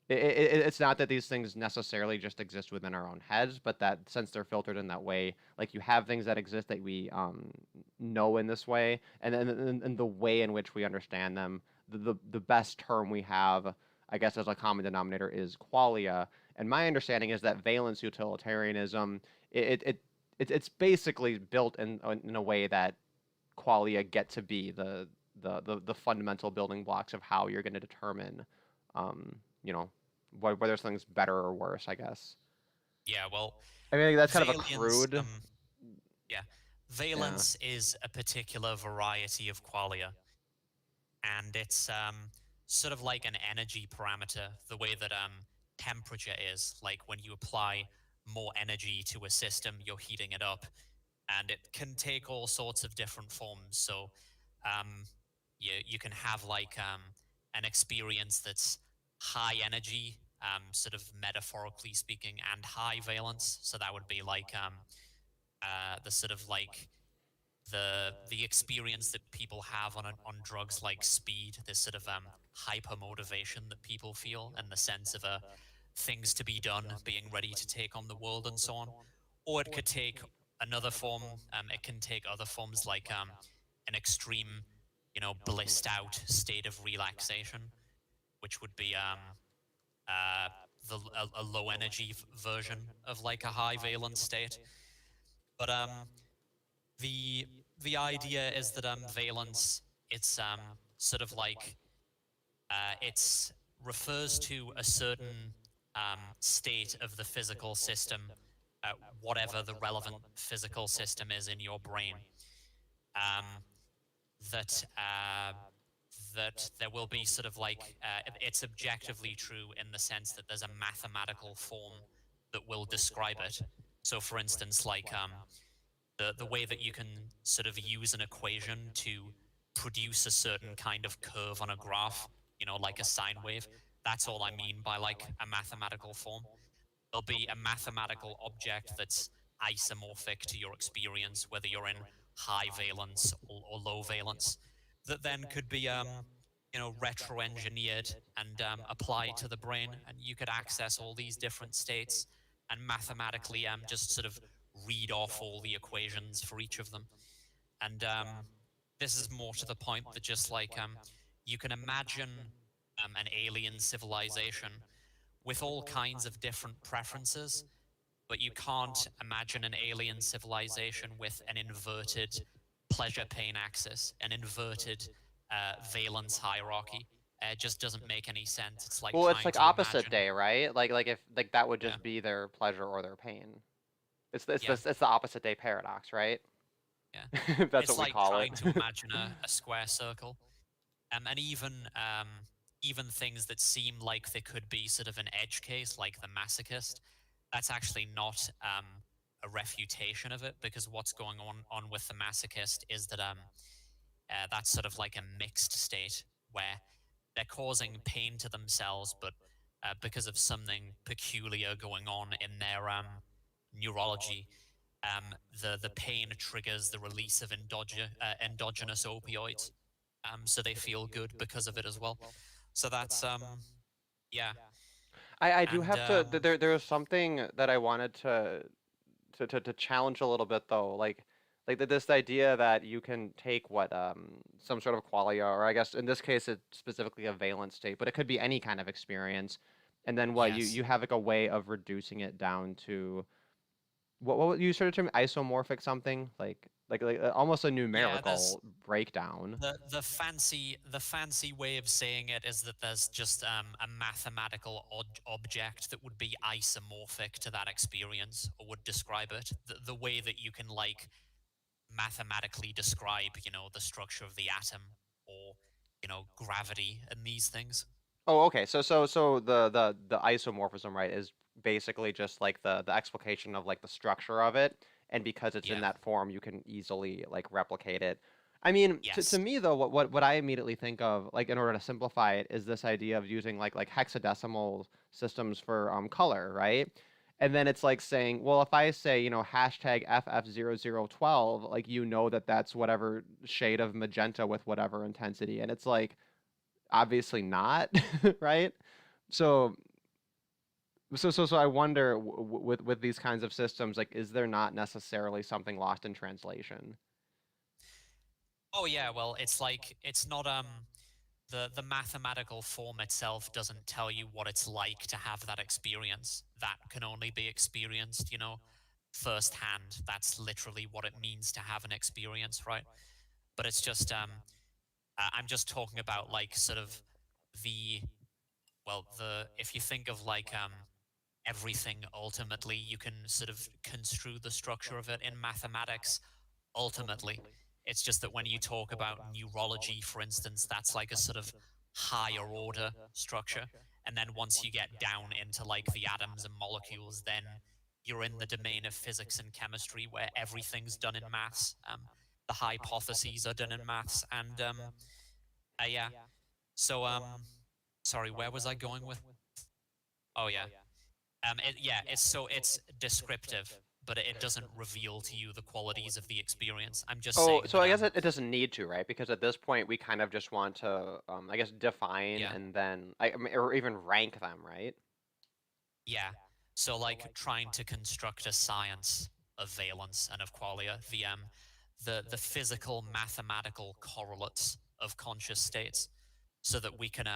it's not that these things necessarily just exist within our own heads, but that since they're filtered in that way, like you have things that exist that we know in this way, and then and the way in which we understand them, the best term we have, I guess, as a common denominator is qualia. And my understanding is that valence utilitarianism, it it's basically built in a way that qualia get to be the fundamental building blocks of how you're going to determine, you know, whether something's better or worse, I guess. Yeah, well, I mean, that's kind of a Valence, crude. yeah, Yeah. Valence is a particular variety of qualia, and it's sort of like an energy parameter, the way that temperature is. Like when you apply more energy to a system, you're heating it up, and it can take all sorts of different forms. So um, you can have like an experience that's high energy, sort of metaphorically speaking, and high valence. So that would be like the sort of like the experience that people have on drugs like speed, this sort of hyper motivation that people feel, and the sense of things to be done, being ready to take on the world, and so on. Or it could take another form. It can take other forms like an extreme, blissed out state of relaxation, which would be a low energy version of like a high valence state. But the the idea is that valence, it's sort of like it's refers to a certain state of the physical system, whatever the relevant physical system is in your brain. Um, that that there will be sort of like it's objectively true in the sense that there's a mathematical form that will describe it. So, for instance, like the way that you can sort of use an equation to produce a certain kind of curve on a graph, like a sine wave. That's all I mean by like a mathematical form. There'll be a mathematical object that's isomorphic to your experience, whether you're in high valence or low valence, that then could be retro-engineered and applied to the brain, and you could access all these different states and mathematically just sort of read off all the equations for each of them. And this is more to the point that just like you can imagine an alien civilization with all kinds of different preferences, but you can't imagine an alien civilization with an inverted pleasure pain axis, an inverted valence hierarchy. It just doesn't make any sense. It's like Well, it's trying like to opposite imagine. day, right? Like if like that would Yeah, just be their pleasure or their pain. yeah, It's the opposite day paradox, right? yeah. That's It's what we like call it. trying to imagine a square circle. And even things that seem like they could be sort of an edge case, like the masochist, that's actually not a refutation of it, because what's going on with the masochist is that that's sort of like a mixed state where they're causing pain to themselves, but because of something peculiar going on in their neurology, the pain triggers the release of endogenous opioids, so they feel good because of it as well. So that's yeah, I do and have to. There's something that I wanted to challenge a little bit though, like this idea that you can take what some sort of qualia, or I guess in this case it's specifically a valence state, but it could be any kind of experience, and then what yes, you have like a way of reducing it down to what you sort of term isomorphic something like almost a yeah. There's numerical breakdown. the fancy way of saying it is that there's just a mathematical object that would be isomorphic to that experience, or would describe it the way that you can like mathematically describe, the structure of the atom, or gravity and these things. Oh, okay. So the isomorphism, right, is basically just like the explication of like the structure of it, and because it's in Yeah. that form, you can easily like replicate it. I mean, to Yes. me though, what I immediately think of, like in order to simplify it, is this idea of using like hexadecimal systems for color, right? And then it's like saying, well, if I say, hashtag FF0012, like that that's whatever shade of magenta with whatever intensity, and it's like obviously not, right? So so I wonder with these kinds of systems, like, is there not necessarily something lost in translation? Oh yeah, well, it's like it's not the mathematical form itself doesn't tell you what it's like to have that experience. That can only be experienced, firsthand. That's literally what it means to have an experience, right? But it's just I'm just talking about like sort of the the if you think of like everything ultimately, you can sort of construe the structure of it in mathematics ultimately. It's just that when you talk about neurology, for instance, that's like a sort of higher order structure. And then once you get down into like the atoms and molecules, then you're in the domain of physics and chemistry where everything's done in maths. The hypotheses are done in maths. And yeah. So, sorry, where was I going with? Oh, yeah. It's descriptive, but it doesn't reveal to you the qualities of the experience. I'm just Oh, saying so that I guess it doesn't need to, right? Because at this point, we kind of just want to, I guess, define yeah, and then, I mean, or even rank them, right? yeah. So like trying to construct a science of valence and of qualia, the physical mathematical correlates of conscious states, so that we can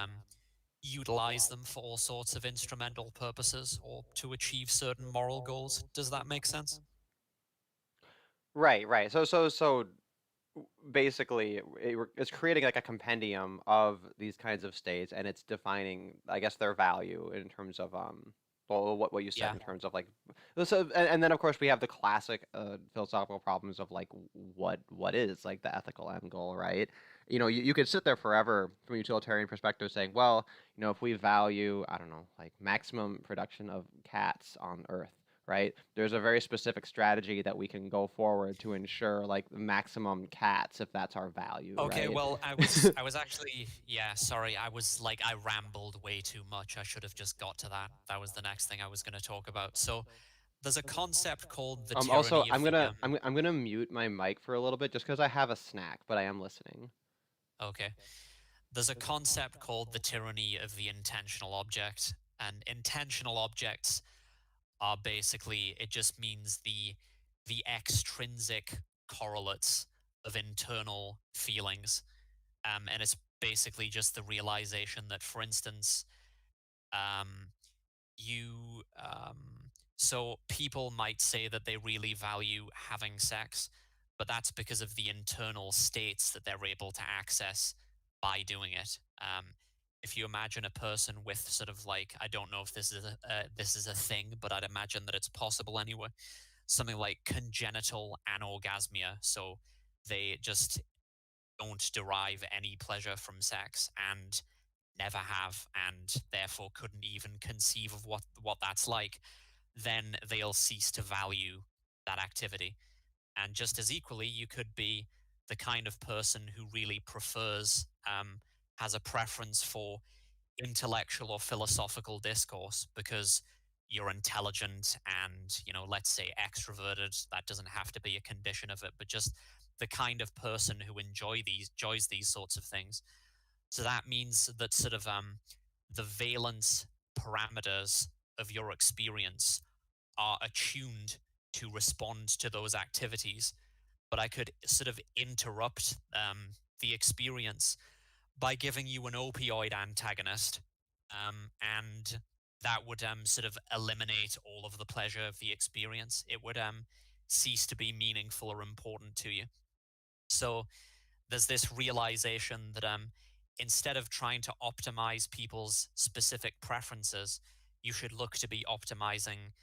utilize them for all sorts of instrumental purposes or to achieve certain moral goals. Does that make sense? Right, right. So basically, it's creating like a compendium of these kinds of states, and it's defining, I guess, their value in terms of well, what you said Yeah. in terms of like, so, and then of course we have the classic philosophical problems of like what is like the ethical end goal, right? You could sit there forever from a utilitarian perspective saying, well, if we value, I don't know, like maximum production of cats on Earth, right? There's a very specific strategy that we can go forward to ensure like maximum cats if that's our value, Okay, right? well, I was actually, yeah, sorry. I rambled way too much. I should have just got to that. That was the next thing I was going to talk about. So, there's a concept called the Also, tyranny of I'm the gonna I'm gonna mute my mic for a little bit just because I have a snack, but I am listening. okay. There's a concept called the tyranny of the intentional object, and intentional objects are basically, it just means the extrinsic correlates of internal feelings. And it's basically just the realization that, for instance, um, you so people might say that they really value having sex, but that's because of the internal states that they're able to access by doing it. If you imagine a person with sort of like, I don't know if this is a thing, but I'd imagine that it's possible anyway, something like congenital anorgasmia. So they just don't derive any pleasure from sex and never have, and therefore couldn't even conceive of what that's like, then they'll cease to value that activity. And just as equally, you could be the kind of person who really prefers, has a preference for intellectual or philosophical discourse because you're intelligent and, let's say extroverted. That doesn't have to be a condition of it, but just the kind of person who enjoys these sorts of things. So that means that sort of the valence parameters of your experience are attuned to respond to those activities. But I could sort of interrupt the experience by giving you an opioid antagonist, and that would sort of eliminate all of the pleasure of the experience. It would cease to be meaningful or important to you. So there's this realization that instead of trying to optimize people's specific preferences, you should look to be optimizing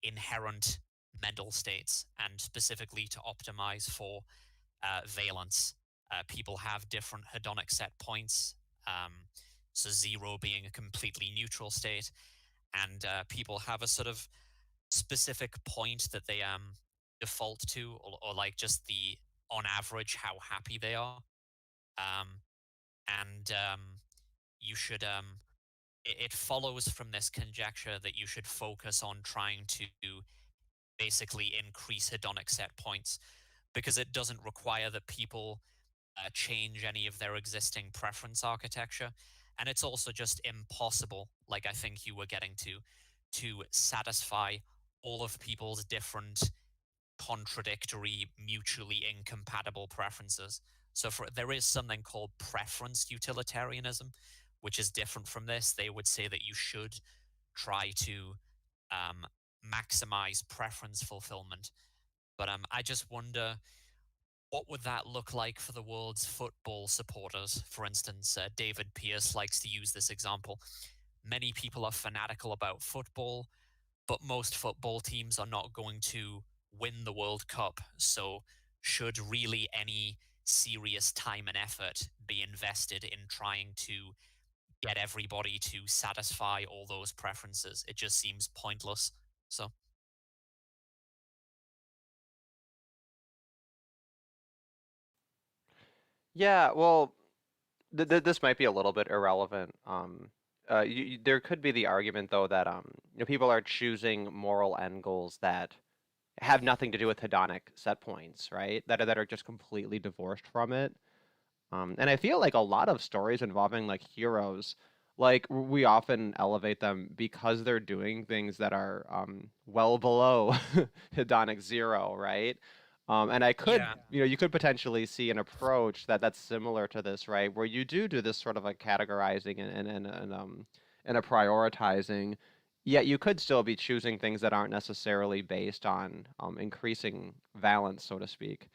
inherent mental states, and specifically to optimize for valence. People have different hedonic set points, so zero being a completely neutral state, and people have a sort of specific point that they default to, or like just the on average how happy they are. Um, and you should it follows from this conjecture that you should focus on trying to basically increase hedonic set points, because it doesn't require that people change any of their existing preference architecture. And it's also just impossible, like I think you were getting to satisfy all of people's different contradictory, mutually incompatible preferences. So there is something called preference utilitarianism, which is different from this. They would say that you should try to maximize preference fulfillment. But I just wonder, what would that look like for the world's football supporters? For instance, David Pierce likes to use this example. Many people are fanatical about football, but most football teams are not going to win the World Cup. So, should really any serious time and effort be invested in trying to get everybody to satisfy all those preferences? It just seems pointless. So, Yeah, well, this might be a little bit irrelevant. There could be the argument though that people are choosing moral end goals that have nothing to do with hedonic set points, right? That are just completely divorced from it. And I feel like a lot of stories involving like heroes, like we often elevate them because they're doing things that are well below hedonic zero, right? And I could, yeah. you could potentially see an approach that's similar to this, right? Where you do this sort of a categorizing and a prioritizing, yet you could still be choosing things that aren't necessarily based on increasing valence, so to speak.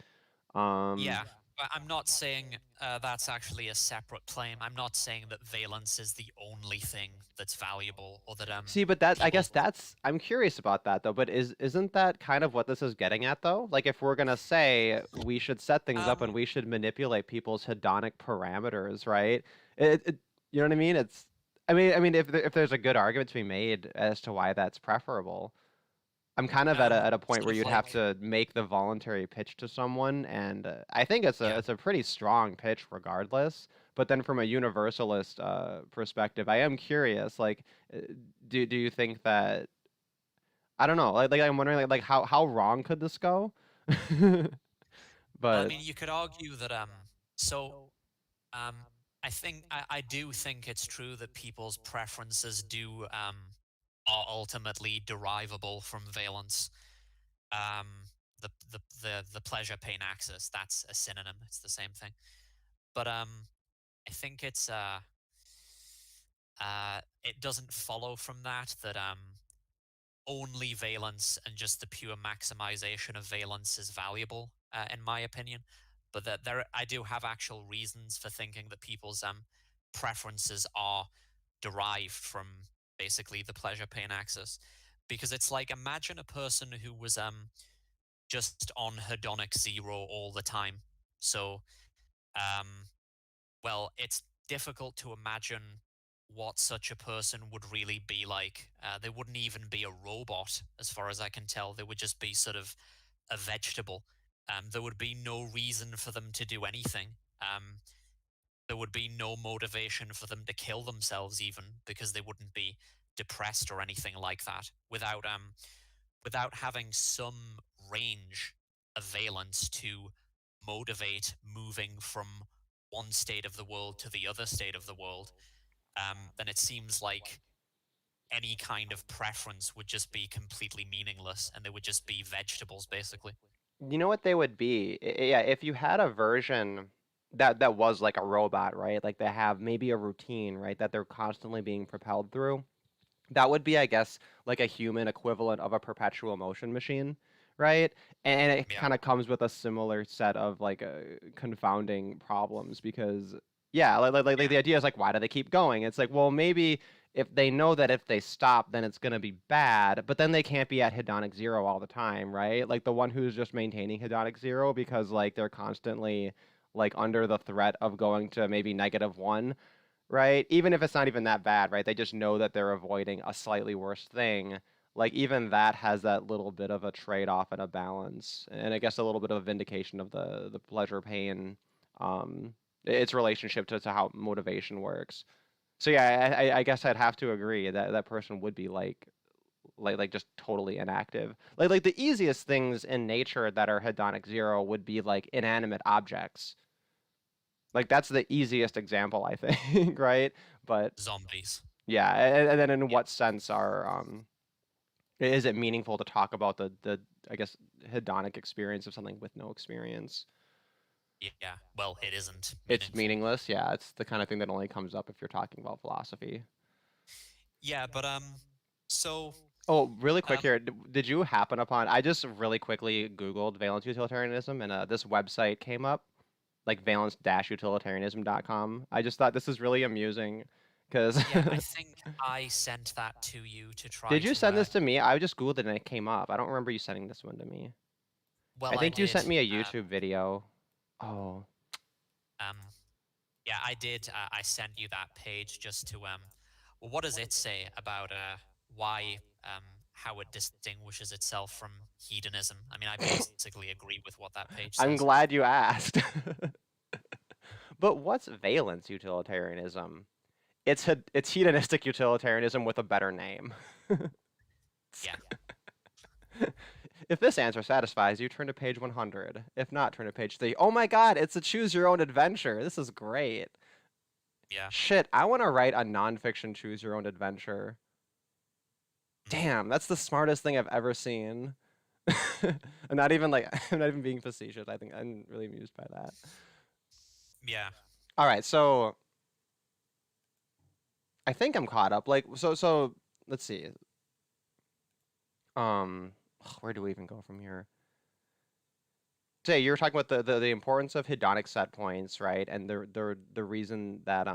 Um, Yeah, but I'm not saying that's actually a separate claim. I'm not saying that valence is the only thing that's valuable, or that See, but that I guess people's I'm curious about that though, but isn't that kind of what this is getting at though? Like if we're gonna say we should set things up and um we should manipulate people's hedonic parameters, right? You know what I mean? I mean if there's a good argument to be made as to why that's preferable, I'm kind of at a point sort where of you'd have like, to make the voluntary pitch to someone, and I think yeah. it's a pretty strong pitch regardless. But then from a universalist perspective, I am curious, like, uh, do you think that I don't know, like I'm wondering like how wrong could this go? Well, I But mean, you could argue that so um I do think it's true that people's preferences do are ultimately derivable from valence. Um the pleasure pain axis, that's a synonym. It's the same thing. But I think it doesn't follow from that that only valence and just the pure maximization of valence is valuable, in my opinion. But that I do have actual reasons for thinking that people's preferences are derived from basically the pleasure pain axis, because it's like, imagine a person who was just on hedonic zero all the time. So um well, it's difficult to imagine what such a person would really be like. They wouldn't even be a robot, as far as I can tell. They would just be sort of a vegetable. There would be no reason for them to do anything. Um, there would be no motivation for them to kill themselves, even, because they wouldn't be depressed or anything like that. Without having some range of valence to motivate moving from one state of the world to the other state of the world, then it seems like any kind of preference would just be completely meaningless, and they would just be vegetables, basically. you know what they would be? Yeah, if you had a version that was like a robot, right? Like they have maybe a routine, right, that they're constantly being propelled through. That would be, I guess, like a human equivalent of a perpetual motion machine, right? And it Yeah. kind of comes with a similar set of like confounding problems because, yeah, like the idea is like, why do they keep going? It's like, well, maybe if they know that if they stop, then it's going to be bad, but then they can't be at hedonic zero all the time, right? Like the one who's just maintaining hedonic zero because like they're constantly like under the threat of going to maybe -1, right? Even if it's not even that bad, right? They just know that they're avoiding a slightly worse thing. Like even that has that little bit of a trade-off and a balance, and I guess a little bit of a vindication of the pleasure pain, um, its relationship to how motivation works. So yeah, I guess I'd have to agree that that person would be like just totally inactive. Like the easiest things in nature that are hedonic zero would be like inanimate objects, like that's the easiest example, I think, right? But Zombies. yeah, and then in Yeah. what sense are is it meaningful to talk about the I guess hedonic experience of something with no experience? Yeah. Well, it isn't It's meaningful. meaningless. Yeah, it's the kind of thing that only comes up if you're talking about philosophy. Yeah, but so Oh, really quick Um, here. Did you happen upon? I just really quickly Googled Valence Utilitarianism, and this website came up, like valence-utilitarianism.com. I just thought this is really amusing, because yeah, I think I sent that to you to try did you to. send this to me? I just Googled it and it came up. I don't remember you sending this one to me. I Well, I think you did. sent me a YouTube video. Oh, Um, yeah, I did. I sent you that page just to. Well, what does it say about why how it distinguishes itself from hedonism? I mean, I basically agree with what that page I'm says. glad you asked. But what's valence utilitarianism? It's hedonistic utilitarianism with a better name. Yeah, If this answer satisfies you, turn to page 100. If not, turn to page 3. Oh my god, it's a choose your own adventure. This is great. yeah. Shit, I want to write a nonfiction choose your own adventure. Mm, Damn, that's the smartest thing I've ever seen. I'm not even like I'm not even being facetious. I think I'm really amused by that. yeah. All right, so I think I'm caught up. Like so let's see. Where do we even go from here? Say you were talking about the importance of hedonic set points, right? And the reason that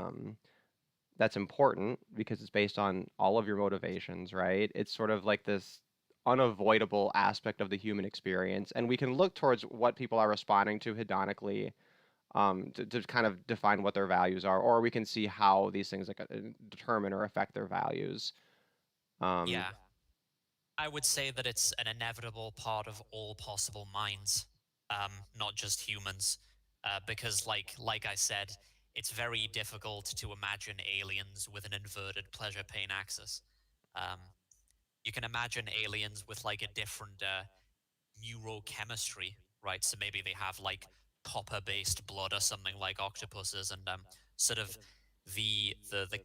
that's important because it's based on all of your motivations, right? It's sort of like this unavoidable aspect of the human experience, and we can look towards what people are responding to hedonically to kind of define what their values are, or we can see how these things like determine or affect their values. Um, Yeah. I would say that it's an inevitable part of all possible minds, not just humans, because, like I said, it's very difficult to imagine aliens with an inverted pleasure-pain axis. Um, you can imagine aliens with like a different neurochemistry, right? So maybe they have like copper-based blood or something like octopuses, and sort of the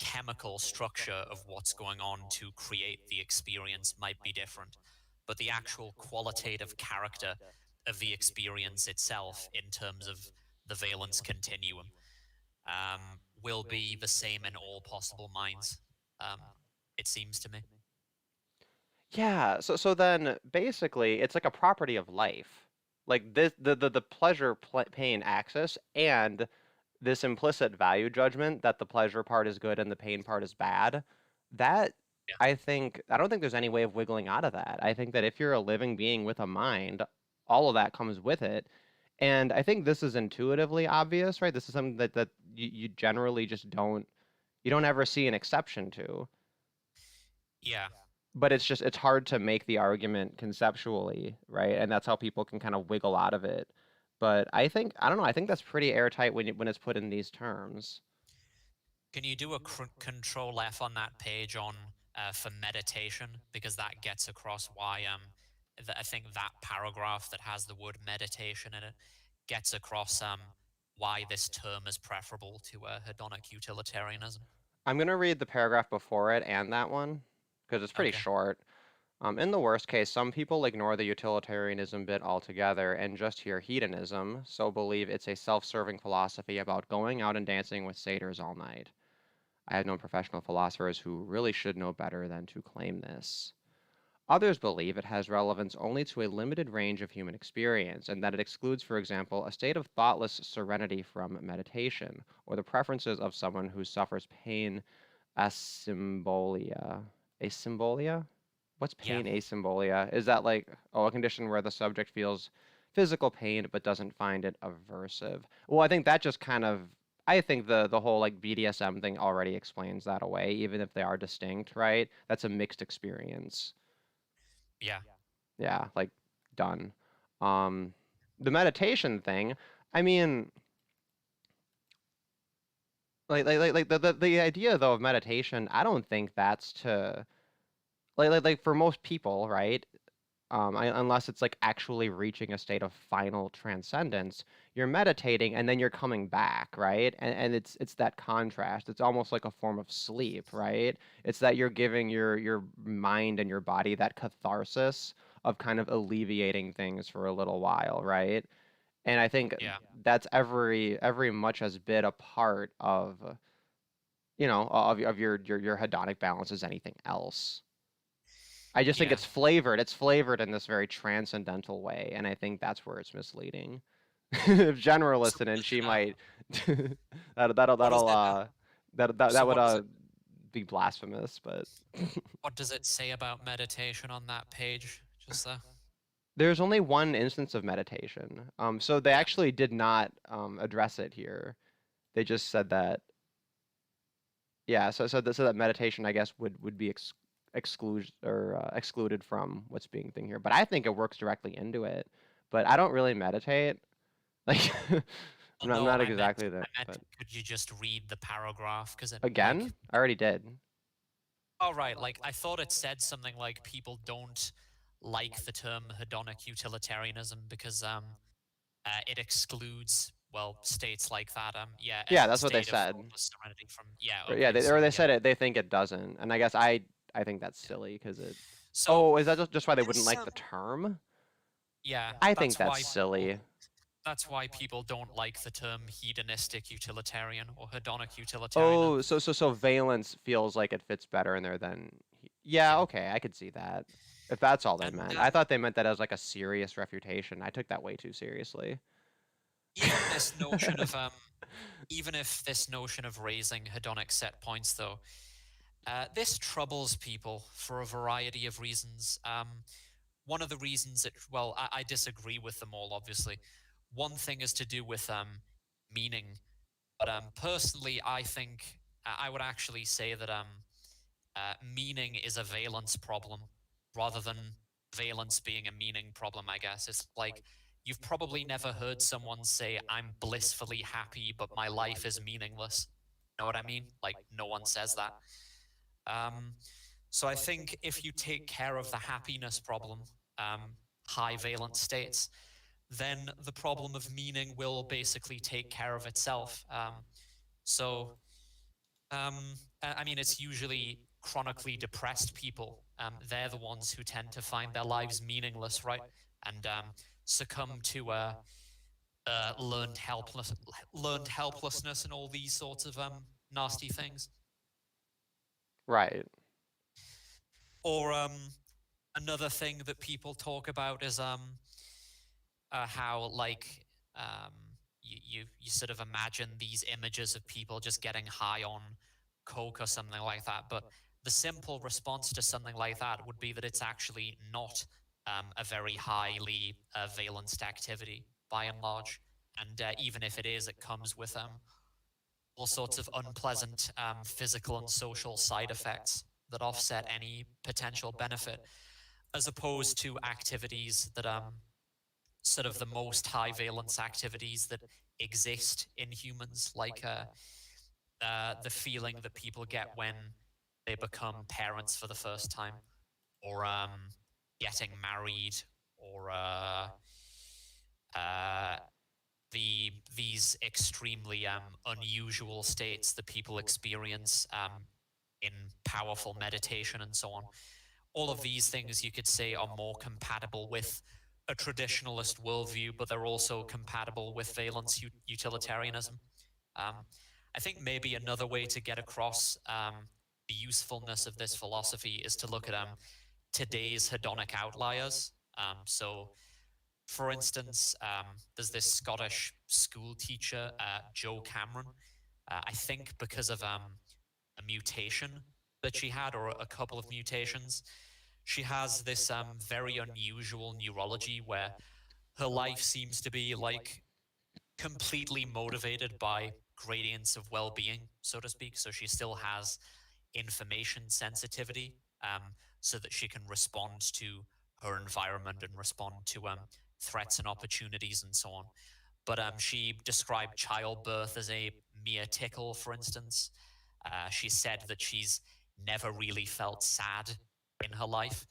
chemical structure of what's going on to create the experience might be different, but the actual qualitative character of the experience itself, in terms of the valence continuum, will be the same in all possible minds. Um, it seems to me. yeah, so then basically it's like a property of life. Like this the pleasure pain axis and this implicit value judgment that the pleasure part is good and the pain part is bad, that Yeah. I don't think there's any way of wiggling out of that. I think that if you're a living being with a mind, all of that comes with it. And I think this is intuitively obvious, right? This is something that you generally just you don't ever see an exception to. Yeah. But it's just it's hard to make the argument conceptually, right? And that's how people can kind of wiggle out of it. But I don't know, I think that's pretty airtight when it's put in these terms. Can you do a control F on that page on for meditation, because that gets across why I think that paragraph that has the word meditation in it gets across why this term is preferable to hedonic utilitarianism. I'm going to read the paragraph before it and that one because it's pretty Okay. short. In the worst case, some people ignore the utilitarianism bit altogether and just hear hedonism, so believe it's a self-serving philosophy about going out and dancing with satyrs all night. I have known professional philosophers who really should know better than to claim this. Others believe it has relevance only to a limited range of human experience, and that it excludes, for example, a state of thoughtless serenity from meditation, or the preferences of someone who suffers pain asymbolia. Asymbolia? What's Yeah. pain asymbolia? Is that like, oh, a condition where the subject feels physical pain but doesn't find it aversive? Well, I think that just kind of, I think the whole like BDSM thing already explains that away, even if they are distinct, right? That's a mixed experience. Yeah. Yeah, like done. Um, the meditation thing, I mean, like the idea though of meditation, I don't think that's to like for most people, right? Unless it's like actually reaching a state of final transcendence, you're meditating and then you're coming back, right? And it's that contrast. It's almost like a form of sleep, right? It's that you're giving your mind and your body that catharsis of kind of alleviating things for a little while, right? And I think Yeah. that's every much as bit a part of of your hedonic balance as anything else. I just think Yeah. it's flavored. It's flavored in this very transcendental way, and I think that's where it's misleading. If Jen were So listening, what she is it, might that'll what is it, that so would what does it be blasphemous, but what does it say about meditation on that page? Just there. there's only one instance of meditation. So they Yeah. actually did not address it here. They just said that, yeah. So that meditation, I guess, would be excluded from what's being thing here. But I think it works directly into it. But I don't really meditate. Like, Oh I'm no, not exactly I that. meant But could you just read the paragraph? Because it like again, I already did. oh right, like I thought it said something like people don't like the term hedonic utilitarianism because it excludes well states like that yeah Yeah, a that's what they state of said. thoughtless serenity from yeah Or yeah, okay so they yeah said it. They think it doesn't, and I guess I think that's yeah. silly because it. So Oh, is that just why they wouldn't this like the term? yeah I think that's people silly. that's why people don't like the term hedonistic utilitarian or hedonic utilitarian. Oh, so Valence feels like it fits better in there than. Yeah, Yeah. okay, I could see that. If that's all they And meant, I thought they meant that as like a serious refutation. I took that way too seriously. even this notion of even if this notion of raising hedonic set points though this troubles people for a variety of reasons. One of the reasons that, well, I disagree with them all, obviously. One thing is to do with meaning, but personally, I think I would actually say that meaning is a valence problem rather than valence being a meaning problem, I guess. It's like you've probably never heard someone say, I'm blissfully happy, but my life is meaningless. Know what I mean? Like, no one says that. So I think if you take care of the happiness problem, high valence states, then the problem of meaning will basically take care of itself. I mean, it's usually chronically depressed people. They're the ones who tend to find their lives meaningless, right? And succumb to learned helplessness and all these sorts of nasty things. Right. Or another thing that people talk about is how like you sort of imagine these images of people just getting high on coke or something like that, but the simple response to something like that would be that it's actually not a very highly valenced activity by and large, and even if it is, it comes with all sorts of unpleasant physical and social side effects that offset any potential benefit, as opposed to activities that sort of the most high valence activities that exist in humans, like the feeling that people get when they become parents for the first time, or getting married, or these extremely unusual states that people experience in powerful meditation and so on. All of these things you could say are more compatible with a traditionalist worldview, but they're also compatible with valence utilitarianism. I think maybe another way to get across the usefulness of this philosophy is to look at today's hedonic outliers. So, for instance, there's this Scottish school teacher, Jo Cameron. I think because of a mutation that she had, or a couple of mutations, she has this very unusual neurology where her life seems to be like completely motivated by gradients of well-being, so to speak. So she still has information sensitivity, so that she can respond to her environment and respond to threats and opportunities and so on. But she described childbirth as a mere tickle, for instance. She said that she's never really felt sad in her life.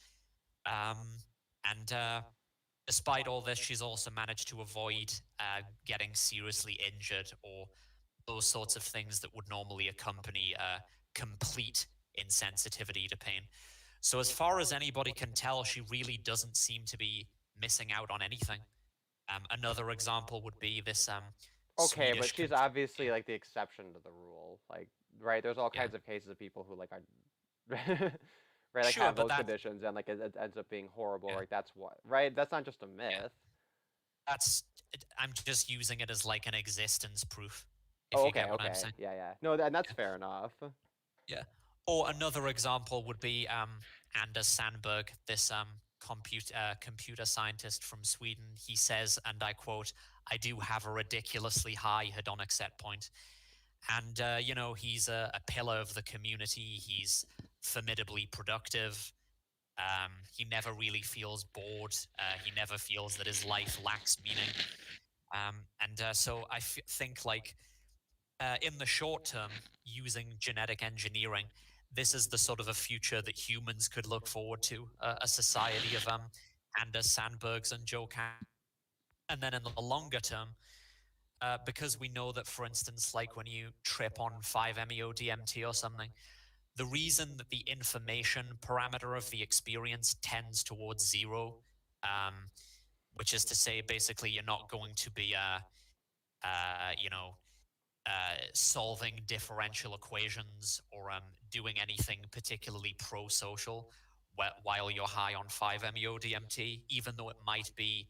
And despite all this, she's also managed to avoid getting seriously injured or those sorts of things that would normally accompany complete insensitivity to pain. So as far as anybody can tell, she really doesn't seem to be missing out on anything. Another example would be this Okay, but Swedish. she's obviously like the exception to the rule. Like, right? There's all Yeah. kinds of cases of people who like are right? Like Sure, have but those conditions and like it ends up being horrible. yeah, Like that's what, right? That's not just a yeah, myth. I'm just using it as like an existence proof, if Oh, you okay, get what I'm okay, saying. yeah, yeah. No, and that's Yeah. fair enough. Yeah. Or another example would be Anders Sandberg, this computer scientist from Sweden. He says, and I quote, "I do have a ridiculously high hedonic set point." And, he's a pillar of the community. He's formidably productive. He never really feels bored. He never feels that his life lacks meaning. So I think, like, in the short term, using genetic engineering, this is the sort of a future that humans could look forward to, a society of Anders Sandbergs and Joe Can. And then in the longer term, because we know that, for instance, like when you trip on 5-MeO-DMT or something, the reason that the information parameter of the experience tends towards zero, um, which is to say, basically, you're not going to be, solving differential equations or doing anything particularly pro-social while you're high on 5-MeO-DMT, even though it might be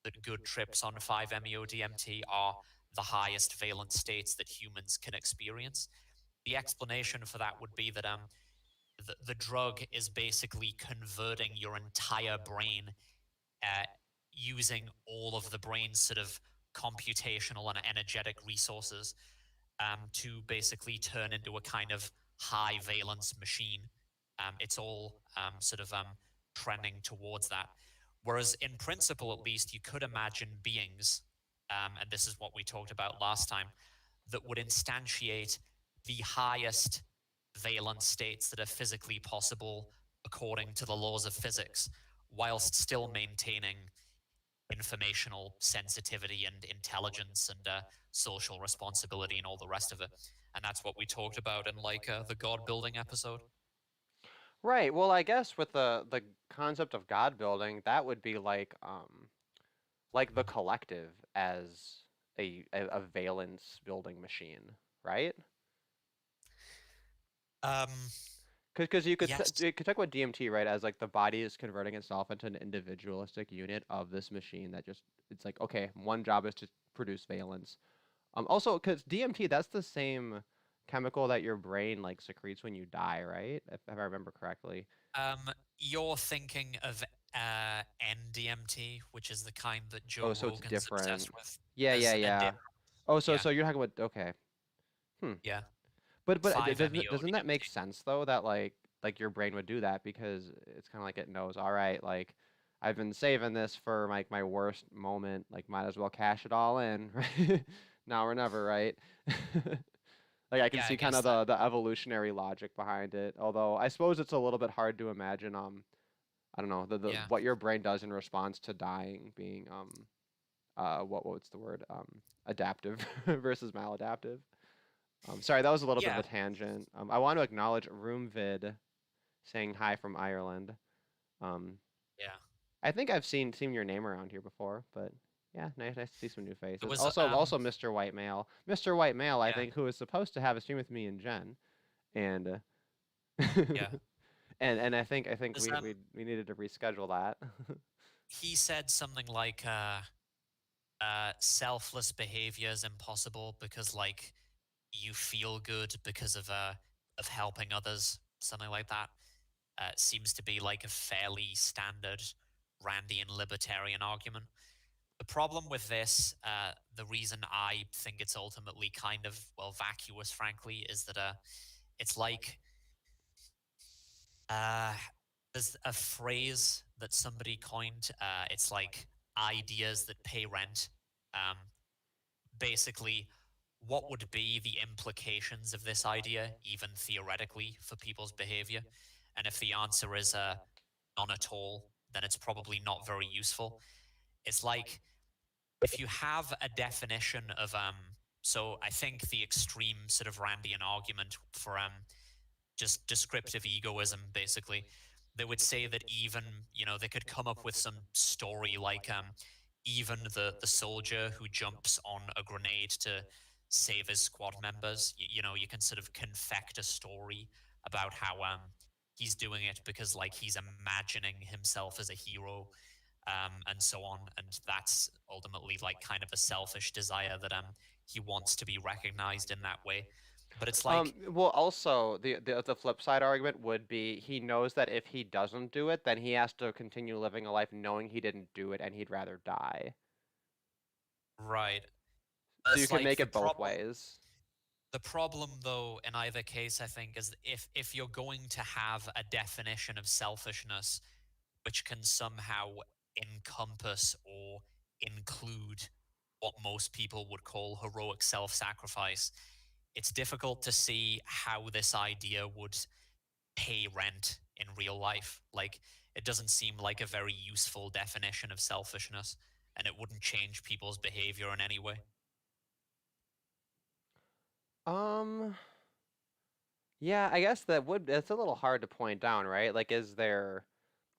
that good trips on 5-MeO-DMT are the highest valence states that humans can experience. The explanation for that would be that the drug is basically converting your entire brain, uh, using all of the brain's sort of computational and energetic resources, to basically turn into a kind of high valence machine. It's all trending towards that. Whereas, in principle, at least, you could imagine beings, and this is what we talked about last time, that would instantiate the highest valence states that are physically possible according to the laws of physics, whilst still maintaining informational sensitivity and intelligence and social responsibility and all the rest of it. And that's what we talked about in like the God building episode. Right. Well, I guess with the concept of God building, that would be like the collective as a valence building machine, right? Um, Because yes. you could talk about DMT, right, as like the body is converting itself into an individualistic unit of this machine that just it's like, okay, one job is to produce valence. Also, because DMT, that's the same chemical that your brain like secretes when you die, right? If I remember correctly. You're thinking of NDMT, which is the kind that Oh, Joe so it's Rogan's different. obsessed with. Yeah, yeah, There's a yeah. different, Oh, so yeah, so you're talking about okay. Hmm. yeah, But five doesn't that make MEO sense though that like your brain would do that because it's kind of like it knows, all right, like I've been saving this for like my worst moment, like might as well cash it all in, right? Now or never, right? Like I can Yeah, I see kind guess of that. the evolutionary logic behind it. Although I suppose it's a little bit hard to imagine I don't know, the Yeah, what your brain does in response to dying being what's the word? Adaptive versus maladaptive. Sorry, that was a little bit of yeah, a tangent. I want to acknowledge Roomvid saying hi from Ireland. Um, yeah. I think I've seen your name around here before, but yeah, nice to see some new There faces. was Also Mr. White Male. Mr. White Male, I yeah, think, who was supposed to have a stream with me and Jen. And yeah. and I think There's we needed to reschedule that. he said something like selfless behavior is impossible because like you feel good because of helping others, something like that. Seems to be like a fairly standard Randian libertarian argument. The problem with this, the reason I think it's ultimately kind of, well, vacuous, frankly, is that it's like uh, there's a phrase that somebody coined. It's like ideas that pay rent. Um, Basically, what would be the implications of this idea, even theoretically, for people's behavior? And if the answer is none at all, then it's probably not very useful. It's like if you have a definition of so I think the extreme sort of Randian argument for just descriptive egoism, basically, they would say that even, they could come up with some story like even the soldier who jumps on a grenade to save his squad members, you can sort of confect a story about how he's doing it because like he's imagining himself as a hero, and so on, and that's ultimately like kind of a selfish desire that he wants to be recognized in that way. But it's like, Well, also the flip side argument would be he knows that if he doesn't do it, then he has to continue living a life knowing he didn't do it, and he'd rather die. right. So you It's can like make it both ways. the problem, though, in either case, I think, is if you're going to have a definition of selfishness which can somehow encompass or include what most people would call heroic self-sacrifice, it's difficult to see how this idea would pay rent in real life. Like, it doesn't seem like a very useful definition of selfishness, and it wouldn't change people's behavior in any way. Um, yeah, I guess that's a little hard to point down, right? Like, is there,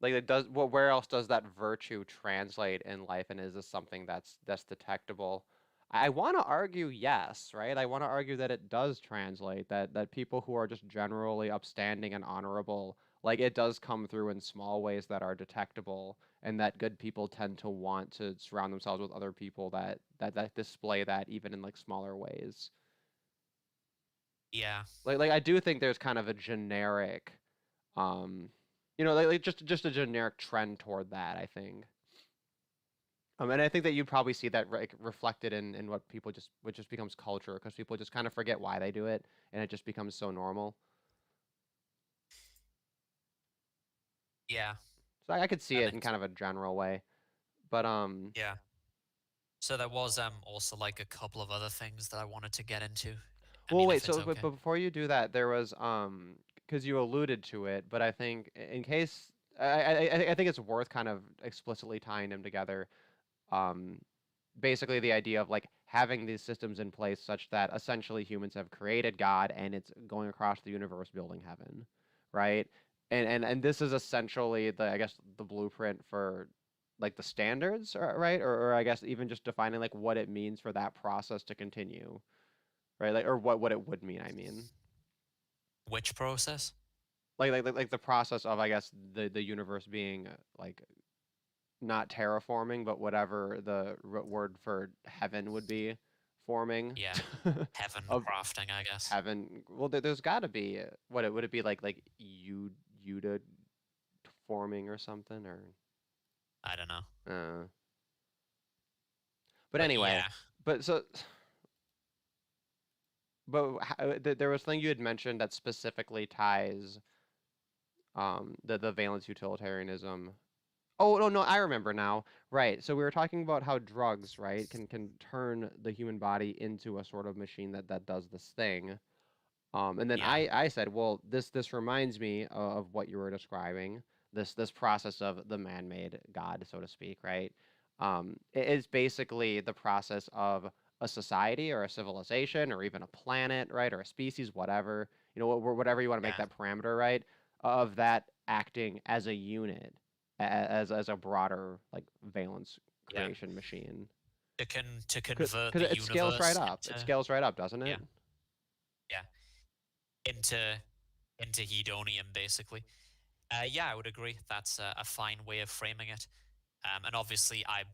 like, it does, well, where else does that virtue translate in life, and is this something that's detectable? I want to argue yes, right? I want to argue that it does translate, that people who are just generally upstanding and honorable, like, it does come through in small ways that are detectable, and that good people tend to want to surround themselves with other people that display that even in like smaller ways. Yeah. Like I do think there's kind of a generic, um, like just a generic trend toward that, I think. And I think that you probably see that reflected in what what just becomes culture, because people just kind of forget why they do it, and it just becomes so normal. Yeah. So I could see That it in makes kind of a general way, but Yeah. So there was also like a couple of other things that I wanted to get into. I well, mean, wait. if it's So, but okay. before you do that, there was because you alluded to it, but I think in case I think it's worth kind of explicitly tying them together. Um, Basically the idea of like having these systems in place such that essentially humans have created God and it's going across the universe building heaven, right? And this is essentially the, I guess, the blueprint for like the standards, right? Or I guess even just defining like what it means for that process to continue, right? Like, or what it would mean, I mean. Which process? Like the process of, I guess, the universe being like not terraforming, but whatever the word for heaven would be, forming Yeah. Heaven of crafting, I guess. heaven. Well, there's got to be what it would it be like Yuda forming or something or I don't know. uh. But But anyway, yeah. but so but there was something you had mentioned that specifically ties the Valence Utilitarianism. Oh, no, no, I remember now. Right. So we were talking about how drugs, right, can turn the human body into a sort of machine that does this thing. And then Yeah. I said, well, this reminds me of what you were describing, this process of the man-made God, so to speak, right? It is basically the process of a society or a civilization or even a planet, right, or a species, whatever, whatever you want to make Yeah. that parameter, right, of that acting as a unit, as a broader like valence Yeah. creation machine. To convert Because the it scales right universe up. It into, scales right up, doesn't yeah, it? yeah, into hedonium, basically. Yeah, I would agree. That's a fine way of framing it. And obviously, I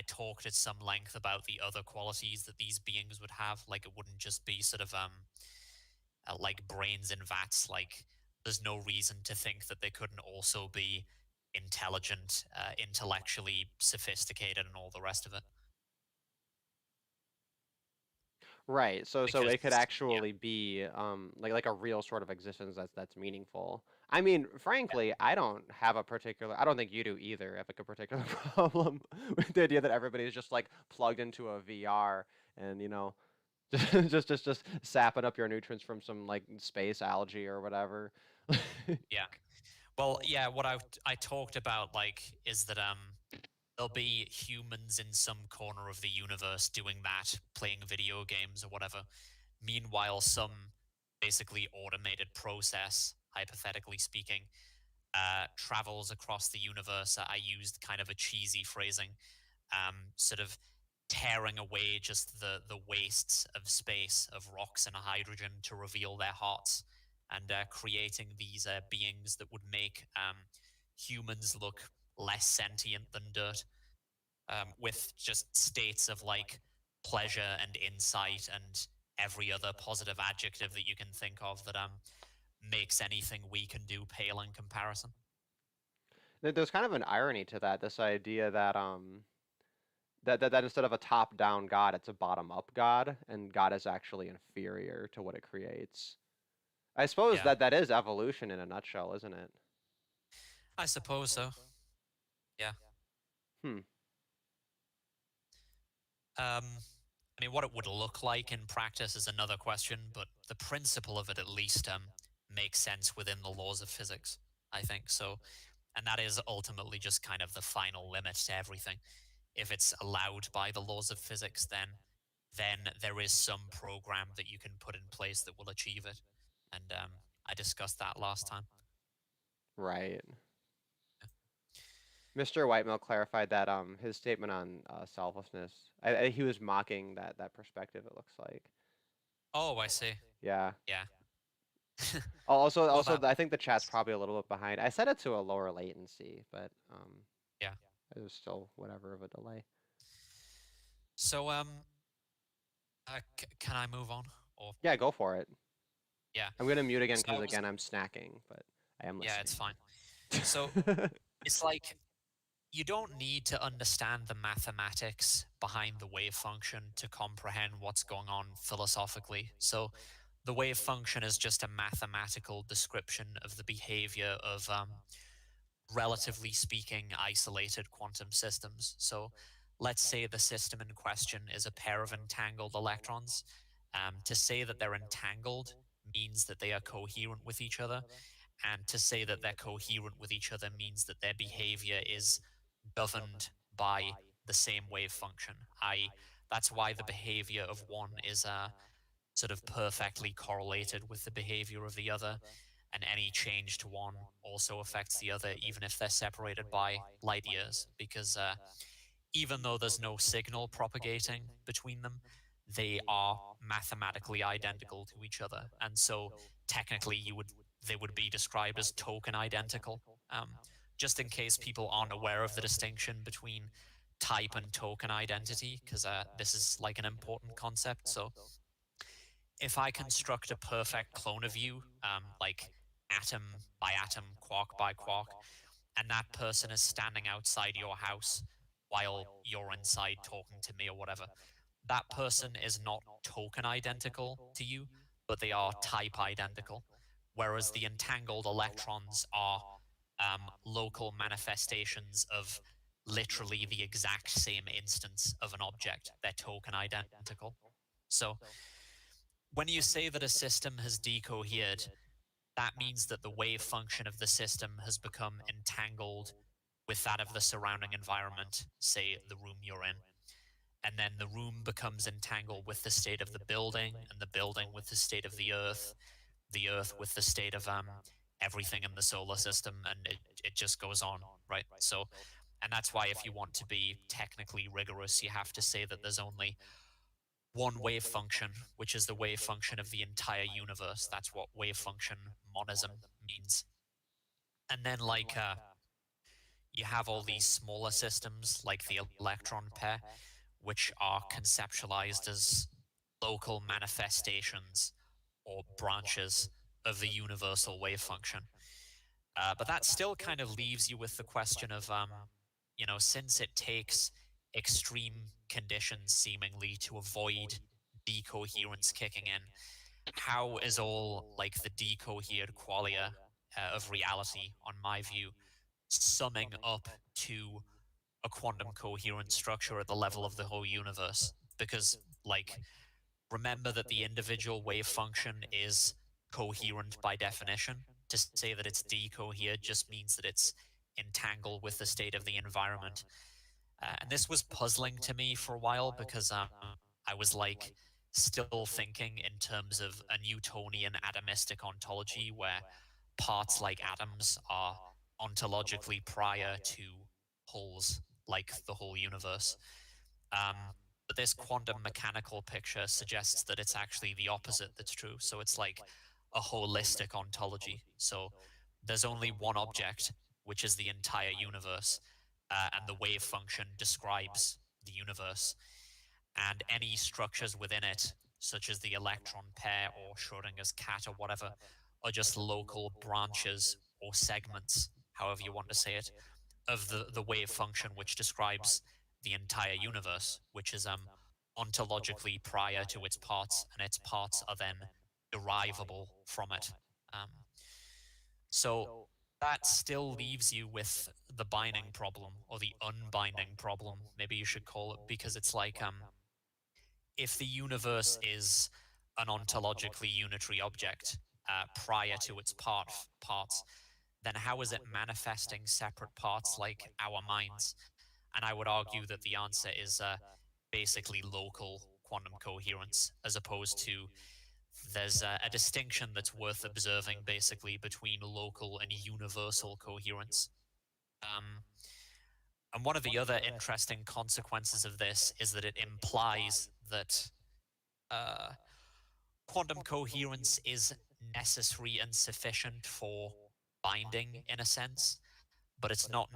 talked at some length about the other qualities that these beings would have. Like, it wouldn't just be sort of like brains in vats. Like, there's no reason to think that they couldn't also be intelligent, intellectually sophisticated, and all the rest of it. Right. So Because it could yeah, actually be like a real sort of existence that's meaningful. I mean, yeah, frankly, I don't think you do either, have like a particular problem with the idea that everybody is just like plugged into a VR and just sapping up your nutrients from some like space algae or whatever. yeah. Well, yeah. What I talked about like is that there'll be humans in some corner of the universe doing that, playing video games or whatever. Meanwhile, some basically automated process, hypothetically speaking, travels across the universe. I used kind of a cheesy phrasing, sort of tearing away just the wastes of space, of rocks and hydrogen to reveal their hearts. and creating these beings that would make humans look less sentient than dirt, with just states of like pleasure and insight and every other positive adjective that you can think of that makes anything we can do pale in comparison. There's kind of an irony to that, this idea that that instead of a top-down God, it's a bottom-up God, and God is actually inferior to what it creates. I suppose Yeah, that is evolution in a nutshell, isn't it? I suppose so. Yeah. Hmm. I mean, what it would look like in practice is another question, but the principle of it at least makes sense within the laws of physics, I think. So, and that is ultimately just kind of the final limit to everything. If it's allowed by the laws of physics, then there is some program that you can put in place that will achieve it. And I discussed that last time. Right. Mr. Whitemill clarified that his statement on selflessness, he was mocking that perspective, it looks like. Oh, I see. Yeah. Yeah. Well, Also, I think the chat's probably a little bit behind. I set it to a lower latency, but yeah. it was still whatever of a delay. So, can I move on? Or Yeah, go for it. yeah. I'm gonna mute again So because again I'm snacking, but I am listening. yeah, it's fine. So it's like you don't need to understand the mathematics behind the wave function to comprehend what's going on philosophically. So the wave function is just a mathematical description of the behavior of relatively speaking, isolated quantum systems. So let's say the system in question is a pair of entangled electrons. To say that they're entangled means that they are coherent with each other. And to say that they're coherent with each other means that their behavior is governed by the same wave function. That's why the behavior of one is sort of perfectly correlated with the behavior of the other, and any change to one also affects the other, even if they're separated by light years, because even though there's no signal propagating between them, they are mathematically identical to each other. And so technically they would be described as token identical. Just in case people aren't aware of the distinction between type and token identity, because this is like an important concept. So if I construct a perfect clone of you, like atom by atom, quark by quark, and that person is standing outside your house while you're inside talking to me or whatever, that person is not token identical to you, but they are type identical. Whereas the entangled electrons are local manifestations of literally the exact same instance of an object. They're token identical. So when you say that a system has decohered, that means that the wave function of the system has become entangled with that of the surrounding environment, say the room you're in. And then the room becomes entangled with the state of the building, and the building with the state of the earth with the state of everything in the solar system, and it just goes on, right? So, and that's why if you want to be technically rigorous, you have to say that there's only one wave function, which is the wave function of the entire universe. That's what wave function monism means. And then, like, you have all these smaller systems, like the electron pair, which are conceptualized as local manifestations or branches of the universal wave function. But that still kind of leaves you with the question of, since it takes extreme conditions seemingly to avoid decoherence kicking in, how is all like the decohered qualia of reality, on my view, summing up to a quantum coherent structure at the level of the whole universe? Because, like, remember that the individual wave function is coherent by definition. To say that it's decohered just means that it's entangled with the state of the environment. And this was puzzling to me for a while because I was like still thinking in terms of a Newtonian atomistic ontology where parts like atoms are ontologically prior to wholes, like the whole universe. Um, but this quantum mechanical picture suggests that it's actually the opposite that's true. So it's like a holistic ontology. So there's only one object, which is the entire universe, and the wave function describes the universe. And any structures within it, such as the electron pair or Schrodinger's cat or whatever, are just local branches or segments, however you want to say it, of the wave function which describes the entire universe, which is ontologically prior to its parts, and its parts are then derivable from it. Um, so that still leaves you with the binding problem, or the unbinding problem, maybe you should call it, because it's like if the universe is an ontologically unitary object prior to its parts, then how is it manifesting separate parts like our minds? And I would argue that the answer is basically local quantum coherence, as opposed to there's a distinction that's worth observing basically between local and universal coherence. And one of the other interesting consequences of this is that it implies that quantum coherence is necessary and sufficient for binding in a sense, but it's not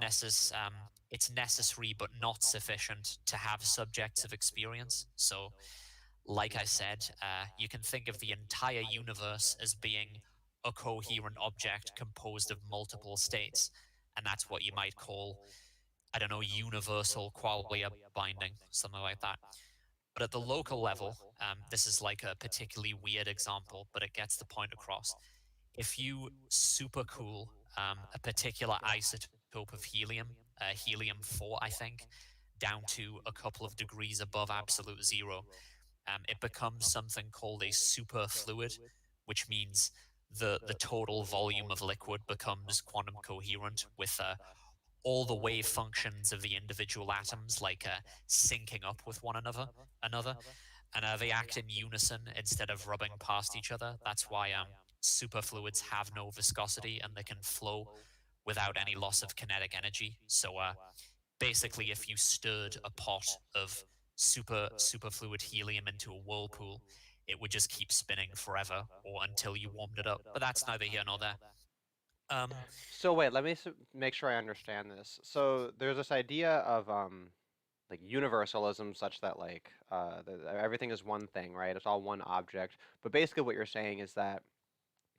it's necessary but not sufficient to have subjects of experience. So, like I said, you can think of the entire universe as being a coherent object composed of multiple states, and that's what you might call, I don't know, universal qualia binding, something like that. But at the local level, this is like a particularly weird example, but it gets the point across. If you supercool a particular isotope of helium, helium-4, I think, down to a couple of degrees above absolute zero, it becomes something called a superfluid, which means the total volume of liquid becomes quantum coherent with all the wave functions of the individual atoms like syncing up with one another, and they act in unison instead of rubbing past each other. That's why superfluids have no viscosity and they can flow without any loss of kinetic energy. So basically, if you stirred a pot of superfluid helium into a whirlpool, it would just keep spinning forever or until you warmed it up. But that's neither here nor there. So wait, let me make sure I understand this. So there's this idea of like universalism, such that like everything is one thing, right? It's all one object. But basically, what you're saying is that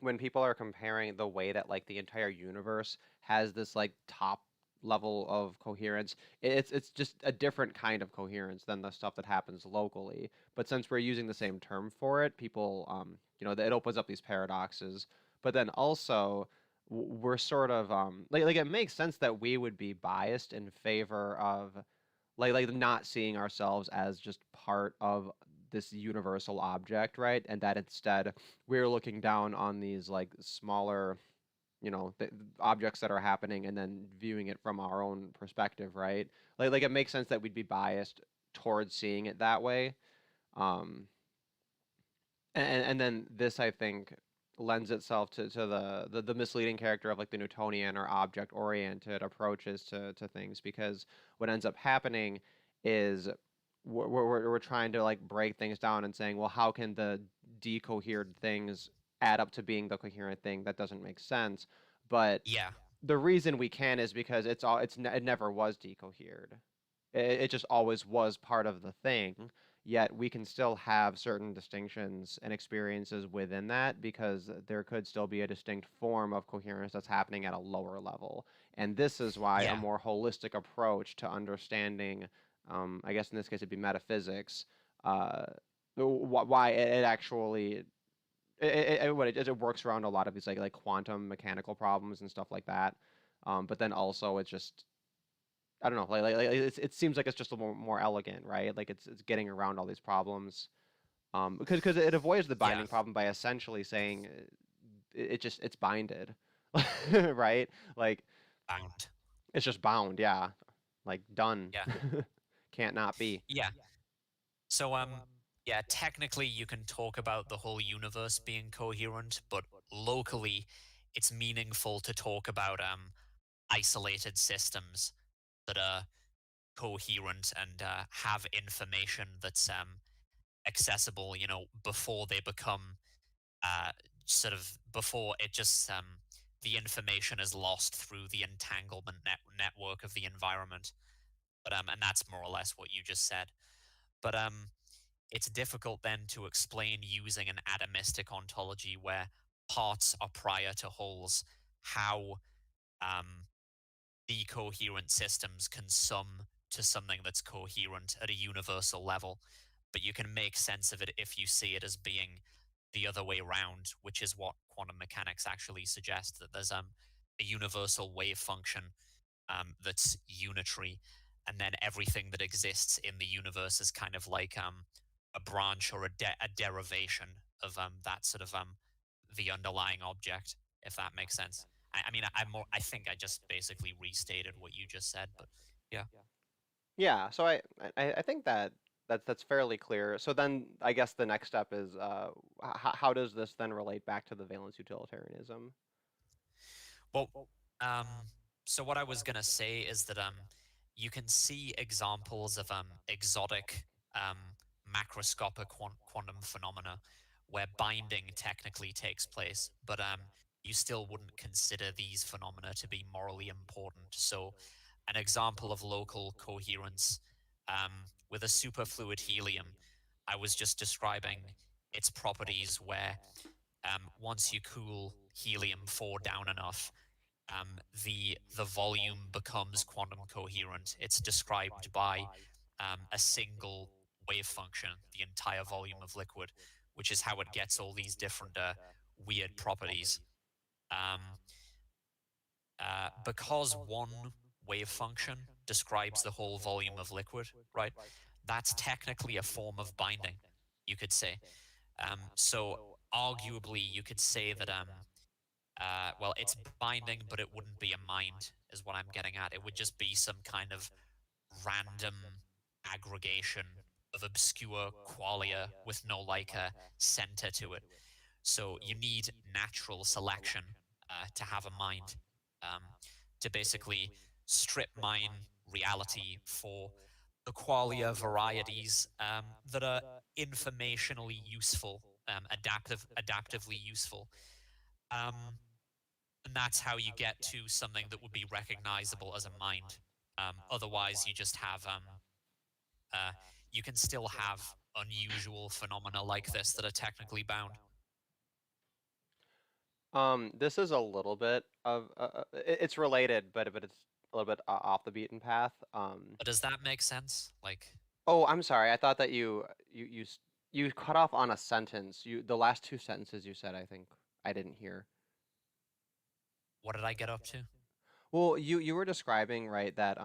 when people are comparing the way that like the entire universe has this like top level of coherence, it's just a different kind of coherence than the stuff that happens locally. But since we're using the same term for it, people it opens up these paradoxes. But then also we're sort of like it makes sense that we would be biased in favor of like not seeing ourselves as just part of this universal object, right? And that instead we're looking down on these like smaller, objects that are happening and then viewing it from our own perspective, right? Like it makes sense that we'd be biased towards seeing it that way. Um, and then this, I think, lends itself to the misleading character of like the Newtonian or object-oriented approaches to things, because what ends up happening is we're trying to like break things down and saying, well, how can the decohered things add up to being the coherent thing? That doesn't make sense. But Yeah. the reason we can is because it never was decohered. It just always was part of the thing, yet we can still have certain distinctions and experiences within that, because there could still be a distinct form of coherence that's happening at a lower level. And this is why a more holistic approach to understanding, I guess in this case it'd be metaphysics, why it actually it works around a lot of these like quantum mechanical problems and stuff like that. But then also it's just, I don't know, like it seems like it's just a little more elegant, right? Like it's getting around all these problems, because it avoids the binding problem by essentially saying it's binded, right? Like bound. It's just bound, yeah, like done. Yeah. Can't not be. Yeah. So yeah, technically you can talk about the whole universe being coherent, but locally it's meaningful to talk about isolated systems that are coherent and have information that's accessible, before they become sort of before it just the information is lost through the entanglement network of the environment. But and that's more or less what you just said. But it's difficult then to explain using an atomistic ontology where parts are prior to wholes how um, decoherent systems can sum to something that's coherent at a universal level. But you can make sense of it if you see it as being the other way around, which is what quantum mechanics actually suggests, that there's a universal wave function that's unitary, and then everything that exists in the universe is kind of like a branch or a derivation of that sort of the underlying object, if that makes sense. I mean, I think I just basically restated what you just said, but yeah. Yeah, so I think that that's fairly clear. So then I guess the next step is how does this then relate back to the valence utilitarianism? Well, um, so what I was gonna say is that you can see examples of exotic um, macroscopic quantum phenomena where binding technically takes place, but you still wouldn't consider these phenomena to be morally important. So, an example of local coherence with a superfluid helium, I was just describing its properties where once you cool helium-4 down enough, the volume becomes quantum coherent. It's described by a single wave function, the entire volume of liquid, which is how it gets all these different weird properties. Um, because one wave function describes the whole volume of liquid, right? That's technically a form of binding, you could say. So arguably, you could say that well, it's binding, but it wouldn't be a mind, is what I'm getting at. It would just be some kind of random aggregation of obscure qualia with no like a center to it. So you need natural selection to have a mind, um, to basically strip mine reality for the qualia varieties that are informationally useful, adaptively useful. Um, and that's how you get to something that would be recognizable as a mind. Otherwise, you just have uh, you can still have unusual phenomena like this that are technically bound. This is a little bit of it's related, but it's a little bit off the beaten path. But does that make sense? Like, Oh, I'm sorry. I thought that you cut off on a sentence. The last two sentences you said, I think I didn't hear. what did I get up to? Well, you were describing, right, that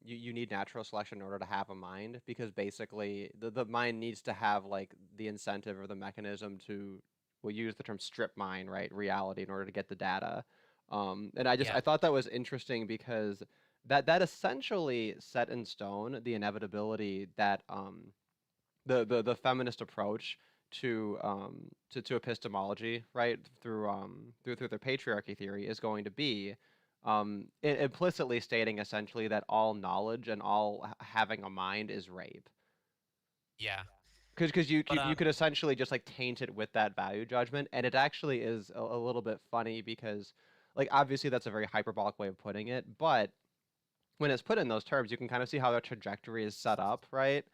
you need natural selection in order to have a mind because basically the mind needs to have like the incentive or the mechanism to we'll use the term strip mine, right, reality in order to get the data. And Yeah, I thought that was interesting because that essentially set in stone the inevitability that the feminist approach to epistemology, right, through their patriarchy theory is going to be implicitly stating essentially that all knowledge and all having a mind is rape. yeah. Because But you could essentially just like taint it with that value judgment, and it actually is a little bit funny because like obviously that's a very hyperbolic way of putting it, but when it's put in those terms, you can kind of see how the trajectory is set up, right?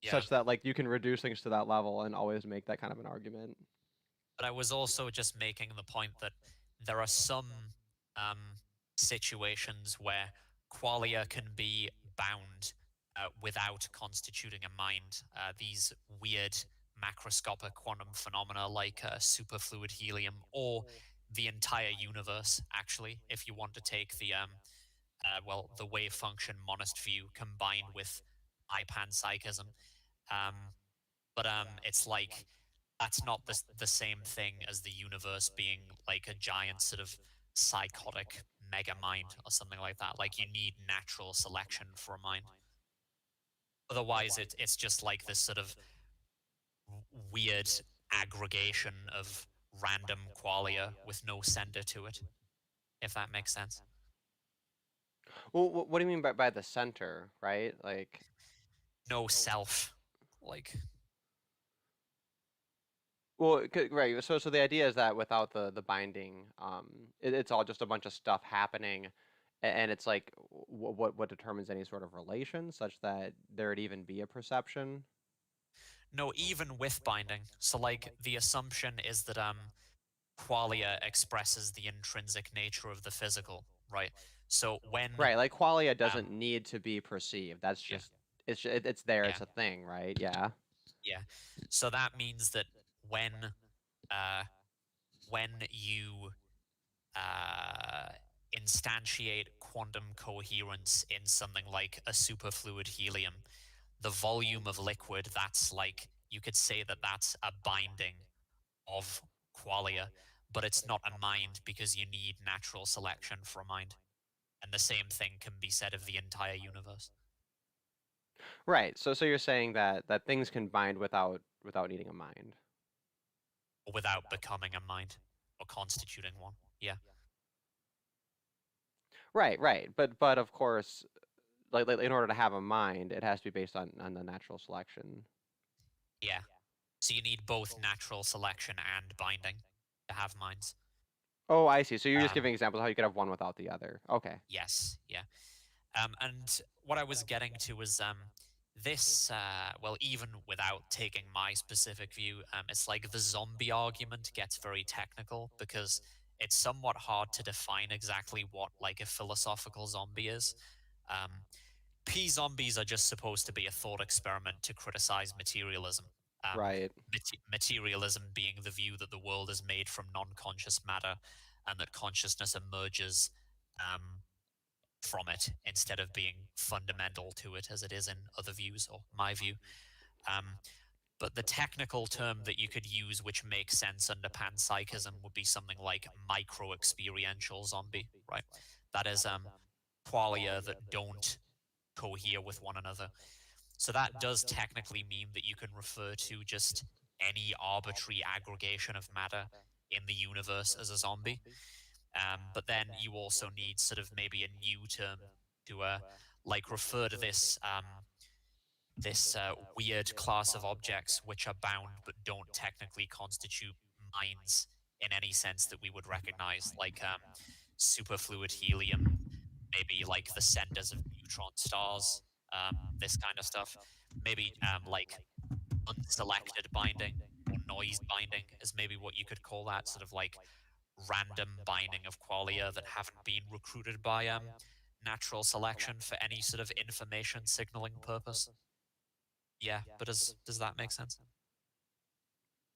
yeah. Such that like you can reduce things to that level and always make that kind of an argument. But I was also just making the point that there are some um, situations where qualia can be bound without constituting a mind. These weird macroscopic quantum phenomena like superfluid helium or the entire universe, actually, if you want to take the well, the wave function monist view combined with panpsychism. Um, but it's like that's not the same thing as the universe being like a giant sort of psychotic mega mind or something like that. Like you need natural selection for a mind. Otherwise, it's just like this sort of weird aggregation of random qualia with no center to it, if that makes sense. Well, what do you mean by the center, right? Like, No self. Like, Well, right. So the idea is that without the binding, it's all just a bunch of stuff happening, and it's like what determines any sort of relation such that there'd even be a perception. No, even with binding. So like the assumption is that qualia expresses the intrinsic nature of the physical, right? So when Right, like qualia doesn't need to be perceived. That's yeah, just it's there. yeah, It's a thing, right? Yeah. yeah. So that means that when uh when you uh instantiate quantum coherence in something like a superfluid helium, the volume of liquid, that's like, you could say that that's a binding of qualia, but it's not a mind because you need natural selection for a mind. And the same thing can be said of the entire universe Right. So you're saying that things can bind without needing a mind. without becoming a mind or constituting one. Yeah. Right, right. But of course, like in order to have a mind, it has to be based on the natural selection. Yeah. So you need both natural selection and binding to have minds. Oh, I see. So you're just Um, giving examples of how you could have one without the other. Okay. yes. Yeah. And what I was getting to was this, well, even without taking my specific view, it's like the zombie argument gets very technical because it's somewhat hard to define exactly what like a philosophical zombie is. Um, P-zombies are just supposed to be a thought experiment to criticize materialism. Right. Materialism being the view that the world is made from non-conscious matter and that consciousness emerges from it instead of being fundamental to it as it is in other views or my view. Um, but the technical term that you could use, which makes sense under panpsychism, would be something like micro-experiential zombie, right? That is qualia that don't cohere with one another. So that does technically mean that you can refer to just any arbitrary aggregation of matter in the universe as a zombie. But then you also need sort of maybe a new term to like refer to this weird class of objects which are bound but don't technically constitute minds in any sense that we would recognize, like superfluid helium, maybe like the centers of neutron stars, this kind of stuff. Maybe like unselected binding or noise binding is maybe what you could call that, sort of like random binding of qualia that haven't been recruited by natural selection for any sort of information signaling purpose. Yeah, but does that make sense?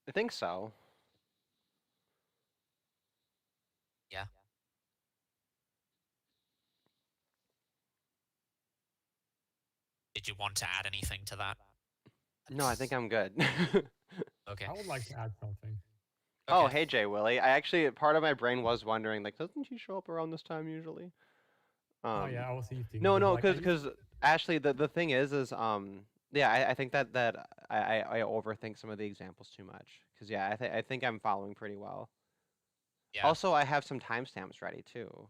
I think so. Yeah. Did you want to add anything to that? No, I think I'm good. Okay. I would like to add something. Oh, Okay. hey JWille. I actually part of my brain was wondering, like, doesn't she show up around this time usually? Oh yeah, I was eating. No, but, no, like, I because Ashley, the thing is yeah, I think that I overthink some of the examples too much. Because yeah, I think I'm following pretty well. Yeah. Also, I have some timestamps ready too.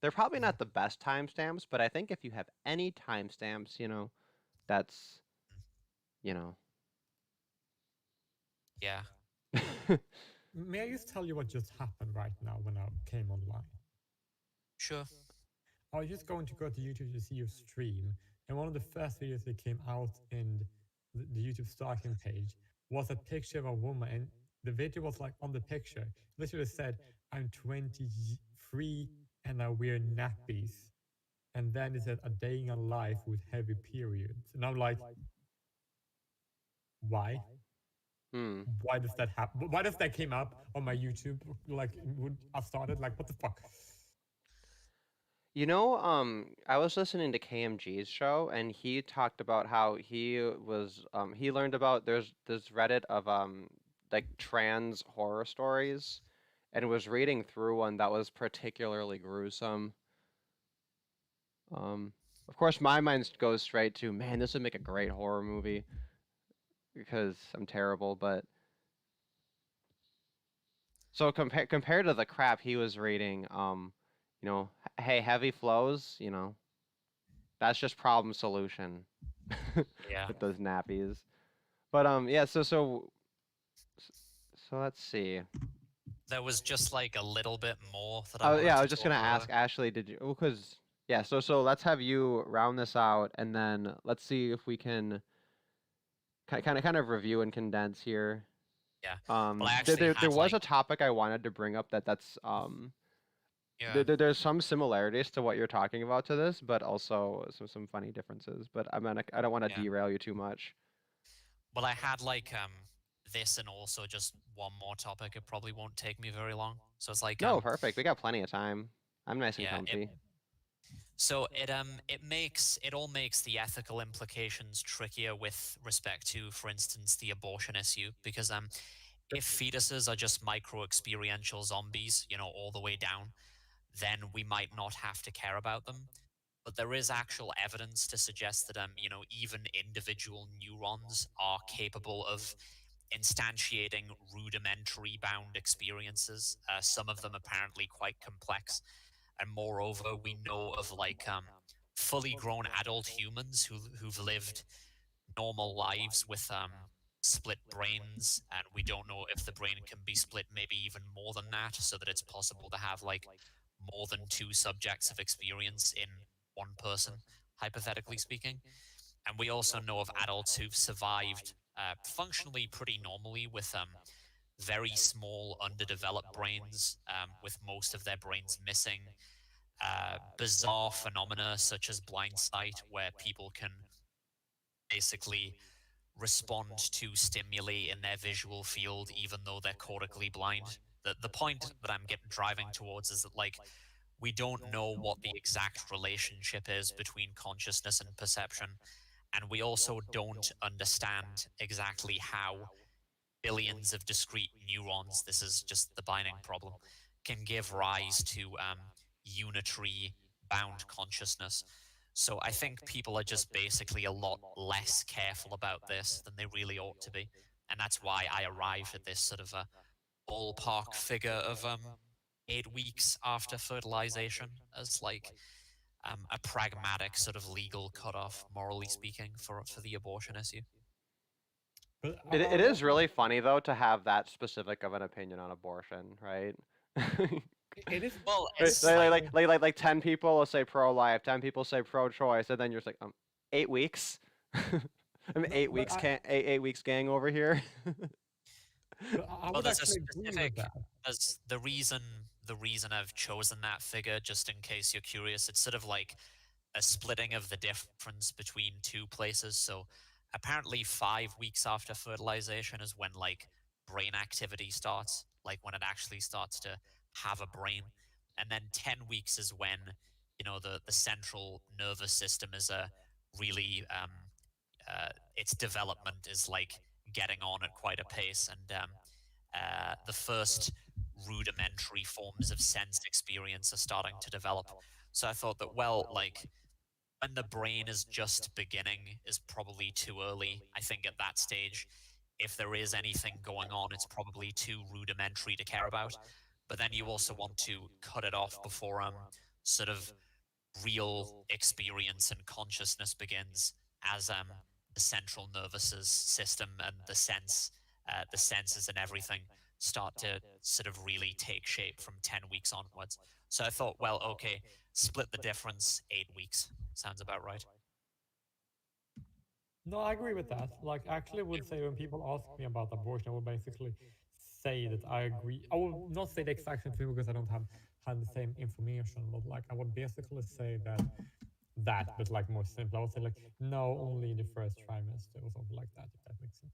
They're probably not the best timestamps, but I think if you have any timestamps, that's, you know. Yeah. May I just tell you what just happened right now when I came online? Sure. I was just going to go to YouTube to see your stream, and one of the first videos that came out in the YouTube starting page was a picture of a woman, and the video was like on the picture, literally said, "I'm 23 and I wear nappies," and then it said, "A day in a life with heavy periods," and I'm like, why? Hmm. Why does that happen? Why does that came up on my YouTube? Like, would I started like, what the fuck? I was listening to KMG's show, and he talked about how he learned about there's this Reddit of like trans horror stories, and was reading through one that was particularly gruesome. Of course, my mind goes straight to, man, this would make a great horror movie because I'm terrible, but so compared to the crap he was reading, hey, heavy flows, that's just problem solution Yeah. with those nappies. But yeah, so So let's see. There was just like a little bit more that I Oh wanted yeah, I to was just gonna talk ask over. Ashley, did you? Because yeah, so let's have you round this out, and then let's see if we can kind of review and condense here. Yeah. Well, I There actually there had was a like topic I wanted to bring up that's yeah. there's some similarities to what you're talking about to this, but also some funny differences. But I don't want to Yeah. derail you too much. Well, I had like this and also just one more topic. It probably won't take me very long. So it's like No, perfect. We got plenty of time. I'm nice and yeah, comfy. so it all makes the ethical implications trickier with respect to, for instance, the abortion issue, because if fetuses are just micro experiential zombies, all the way down, then we might not have to care about them. But there is actual evidence to suggest that even individual neurons are capable of instantiating rudimentary bound experiences. Some of them apparently quite complex, and moreover, we know of like fully grown adult humans who've lived normal lives with split brains, and we don't know if the brain can be split maybe even more than that, so that it's possible to have like more than two subjects of experience in one person, hypothetically speaking. And we also know of adults who've survived functionally pretty normally with very small, underdeveloped brains, with most of their brains missing. Bizarre phenomena such as blind sight, where people can basically respond to stimuli in their visual field even though they're cortically blind. The point that I'm driving towards is that like we don't know what the exact relationship is between consciousness and perception, and we also don't understand exactly how billions of discrete neurons, this is just the binding problem, can give rise to unitary bound consciousness. So I think people are just basically a lot less careful about this than they really ought to be. And that's why I arrived at this sort of a ballpark figure of 8 weeks after fertilization as like a pragmatic sort of legal cutoff, morally speaking, for the abortion issue. But It is really funny though to have that specific of an opinion on abortion, right? it is. Well, It it's is Like 10 people will say pro-life, 10 people say pro-choice, and then you're just like, 8 weeks. I'm No, 8 weeks, 8 weeks gang over here. but I well, would there's a actually agree with specific. that. There's the reason I've chosen that figure, just in case you're curious. It's sort of like a splitting of the difference between two places. So apparently 5 weeks after fertilization is when like brain activity starts, like when it actually starts to have a brain. And then 10 weeks is when, the central nervous system is a really, its development is like getting on at quite a pace. And the first rudimentary forms of sense experience are starting to develop. So I thought that, well, like when the brain is just beginning is probably too early. I think at that stage, if there is anything going on, it's probably too rudimentary to care about. But then you also want to cut it off before sort of real experience and consciousness begins, as the central nervous system and the senses and everything start to sort of really take shape from 10 weeks onwards. So I thought, well, okay, split the difference, 8 weeks. Sounds about right. No, I agree with that. Like, I actually would say when people ask me about abortion, I would basically say that I agree. I will not say the exact same thing because I don't have had the same information, but like I would basically say that, but like more simple. I would say like no, only in the first trimester or something like that, if that makes sense.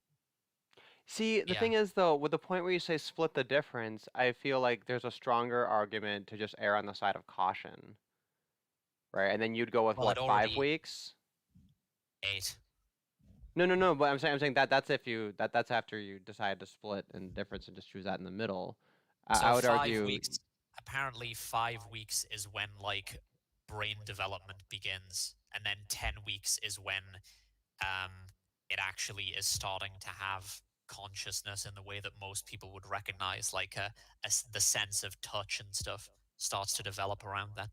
See, the Yeah. thing is though, with the point where you say split the difference, I feel like there's a stronger argument to just err on the side of caution, right? And then you'd go with Well, what, it 5 weeks? 8. No. But I'm saying that's if that's after you decide to split and difference and just choose that in the middle. So I would 5 weeks. Apparently, 5 weeks is when like brain development begins, and then 10 weeks is when um, it actually is starting to have consciousness in the way that most people would recognize, like the sense of touch and stuff starts to develop around that.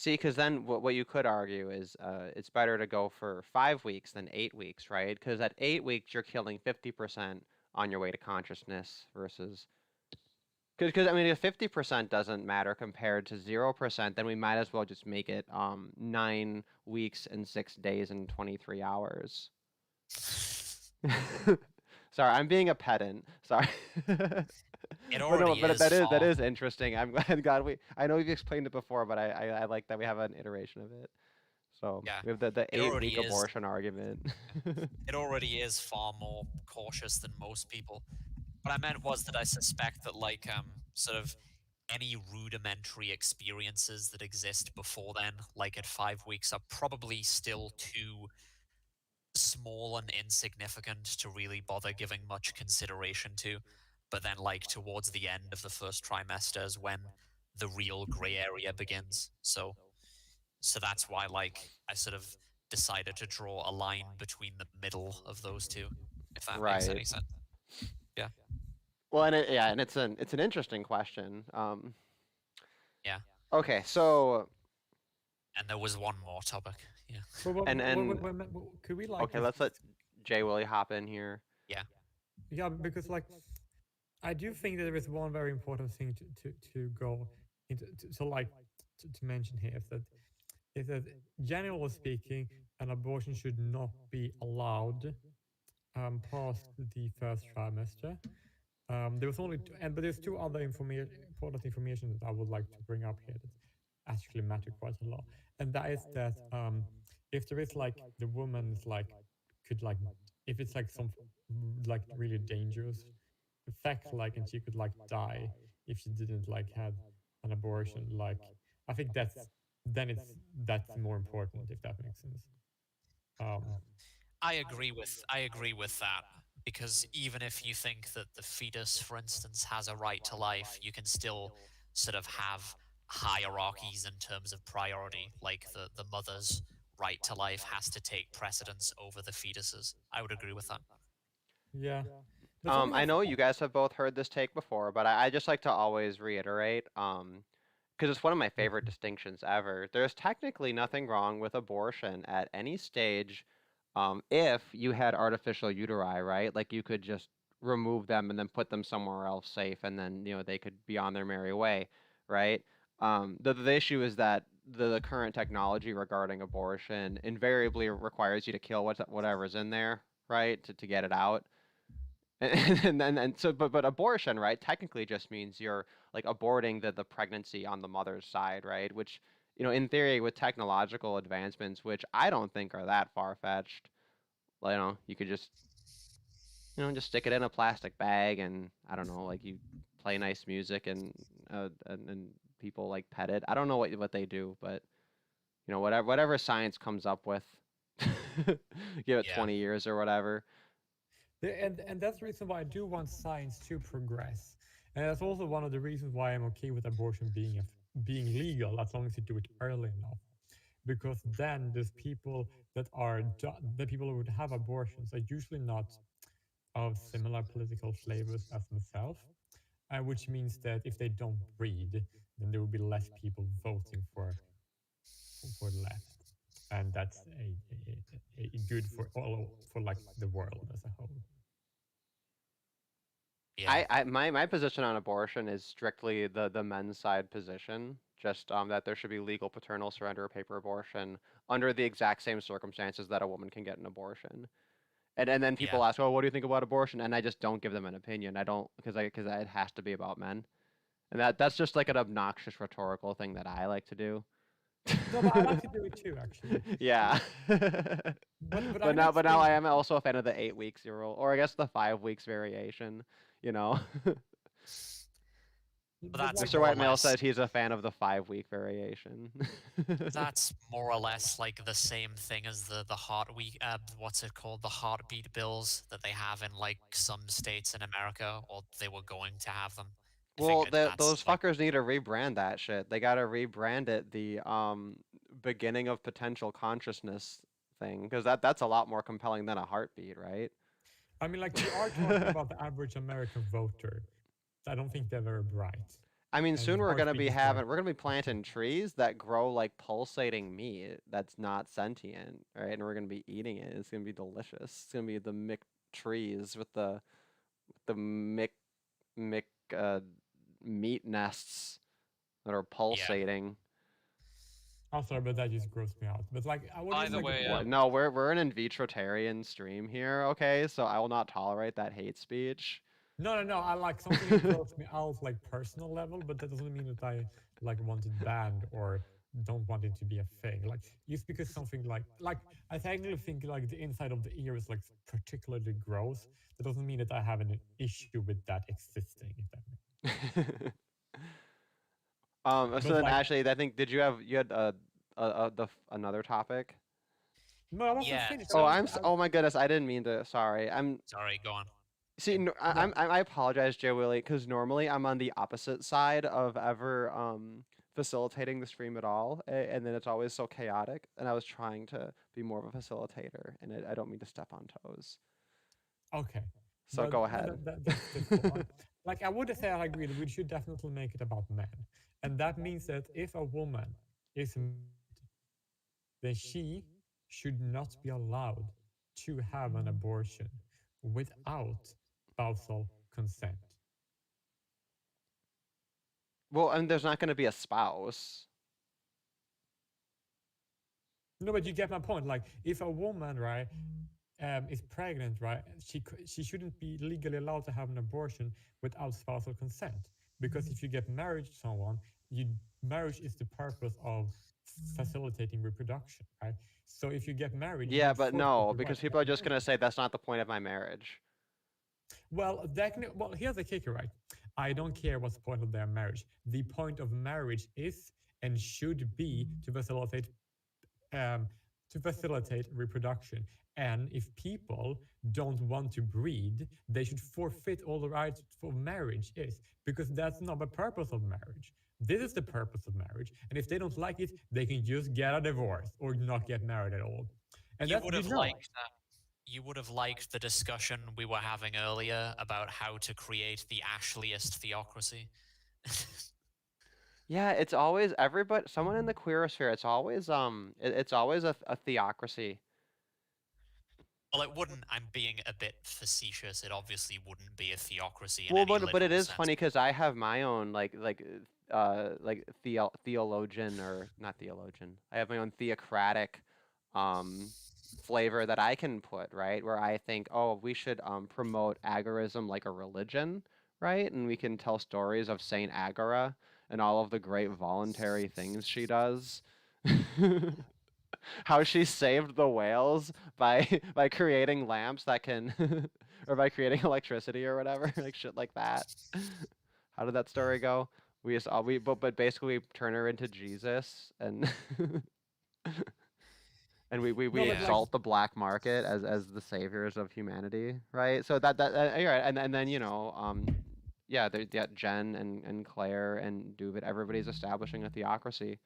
see, because then what you could argue is it's better to go for 5 weeks than 8 weeks, right? Because at 8 weeks you're killing 50% on your way to consciousness versus because I mean if 50% doesn't matter compared to 0%, then we might as well just make it 9 weeks and 6 days and 23 hours. Sorry, I'm being a pedant. Sorry. It already but is that far. is interesting. I'm glad I know we've explained it before, but I like that we have an iteration of it. So Yeah, we have the it 8-week already is. abortion argument. It already is far more cautious than most people. What I meant was that I suspect that, like, sort of any rudimentary experiences that exist before then, like at 5 weeks, are probably still too small and insignificant to really bother giving much consideration to. But then, like, towards the end of the first trimester is when the real gray area begins. So that's why, like, I sort of decided to draw a line between the middle of those two, if that makes Right. any sense. Yeah. Well, and it's an interesting question. Yeah. Okay, so And there was one more topic. Yeah. Could we like okay, let's let JWille hop in here. Yeah, because like I do think that there is one very important thing to go into to mention here is that generally speaking, an abortion should not be allowed past the first trimester. There was only but there's two other important information that I would like to bring up here that actually matter quite a lot, and that is that if there is like the woman's like could like if it's like some like really dangerous effect like and she could like die if she didn't like have an abortion, like I think that's more important, if that makes sense. I agree with that, because even if you think that the fetus, for instance, has a right to life, you can still sort of have hierarchies in terms of priority, like the mother's right to life has to take precedence over the fetuses. I would agree with that. Yeah. I know you guys have both heard this take before, but I just like to always reiterate, because it's one of my favorite distinctions ever. There's technically nothing wrong with abortion at any stage, if you had artificial uteri, right? Like you could just remove them and then put them somewhere else safe, and then they could be on their merry way, right? The issue is that the current technology regarding abortion invariably requires you to kill whatever's in there, right, to get it out. And so but abortion, right, technically just means you're like aborting the pregnancy on the mother's side, right? Which, in theory with technological advancements, which I don't think are that far-fetched, you could just just stick it in a plastic bag and I don't know, like you play nice music and people like pet it. I don't know what they do, but whatever science comes up with, give it 20 years or whatever. And that's the reason why I do want science to progress. And that's also one of the reasons why I'm okay with abortion being legal, as long as you do it early enough. Because then there's people that the people who would have abortions are usually not of similar political flavors as myself, which means that if they don't breed, then there will be less people voting for left, and that's a good for like the world as a whole. Yeah. My position on abortion is strictly the men's side position, just that there should be legal paternal surrender or paper abortion under the exact same circumstances that a woman can get an abortion. And then people ask, "Oh, what do you think about abortion?" And I just don't give them an opinion. I don't because it has to be about men, and that's just like an obnoxious rhetorical thing that I like to do. No, but I like to do it too, actually. Yeah. But now I am also a fan of the 8 weeks rule, or I guess the 5 weeks variation. But that's Mr. White Male says he's a fan of the 5-week variation. That's more or less like the same thing as the what's it called? The heartbeat bills that they have in like some states in America, or they were going to have them. Well, those fuckers need to rebrand that shit. They gotta rebrand it the beginning of potential consciousness thing, because that's a lot more compelling than a heartbeat, right? I mean, like, we are talking about the average American voter. I don't think they're very bright. I mean, soon we're gonna be planting trees that grow like pulsating meat that's not sentient, right? And we're gonna be eating it. It's gonna be delicious. It's gonna be the McTrees with the the meat nests that are pulsating. I'm sorry, but that just grossed me out. But like, I would By just the like way, to- No, we're an in vitrotarian stream here, okay? So I will not tolerate that hate speech. no. I like something that grossed me out like personal level, but that doesn't mean that I like want it banned or don't want it to be a thing. Like just because something like I technically think like the inside of the ear is like particularly gross, that doesn't mean that I have an issue with that existing. If that makes So But, then like- actually, I think you had another topic? no, I wasn't Yeah, finished. so- Oh my goodness, I didn't mean to. Sorry. Sorry, go on. See, I apologize, JWille, because normally I'm on the opposite side of ever facilitating the stream at all, and then it's always so chaotic. And I was trying to be more of a facilitator, and I don't mean to step on toes. Okay. So But go ahead. That's fine. Like I would say I agree that we should definitely make it about men. And that means that if a woman is married, then she should not be allowed to have an abortion without spousal consent. Well, and there's not going to be a spouse. No, but you get my point. Like if a woman, right, is pregnant, right, she shouldn't be legally allowed to have an abortion without spousal consent. Because if you get married to someone, marriage is the purpose of facilitating reproduction, right? So if you get married, Yeah, but no, because people are just going to say that's not the point of my marriage. Well, here's the kicker, right? I don't care what's the point of their marriage. The point of marriage is and should be to facilitate reproduction. And if people don't want to breed, they should forfeit all the rights for marriage is, because that's not the purpose of marriage. This is the purpose of marriage. And if they don't like it, they can just get a divorce or not get married at all. And You would have liked the discussion we were having earlier about how to create the Ashleyist theocracy. Yeah, it's always everybody. Someone in the queerosphere. It's always it's always a theocracy. Well, it wouldn't. I'm being a bit facetious. It obviously wouldn't be a theocracy. In Well, any but it literal is sense. funny because I have my own theologian, or not theologian. I have my own theocratic flavor that I can put, right? Where I think, oh, we should promote agorism like a religion, right? And we can tell stories of Saint Agora and all of the great voluntary things she does. How she saved the whales by creating lamps that can or by creating electricity or whatever, like shit like that. How did that story go? But basically we turn her into Jesus, and and we exalt the black market as the saviors of humanity, right? So you're right. And then yeah, Jen and Claire and Duvit, everybody's establishing a theocracy.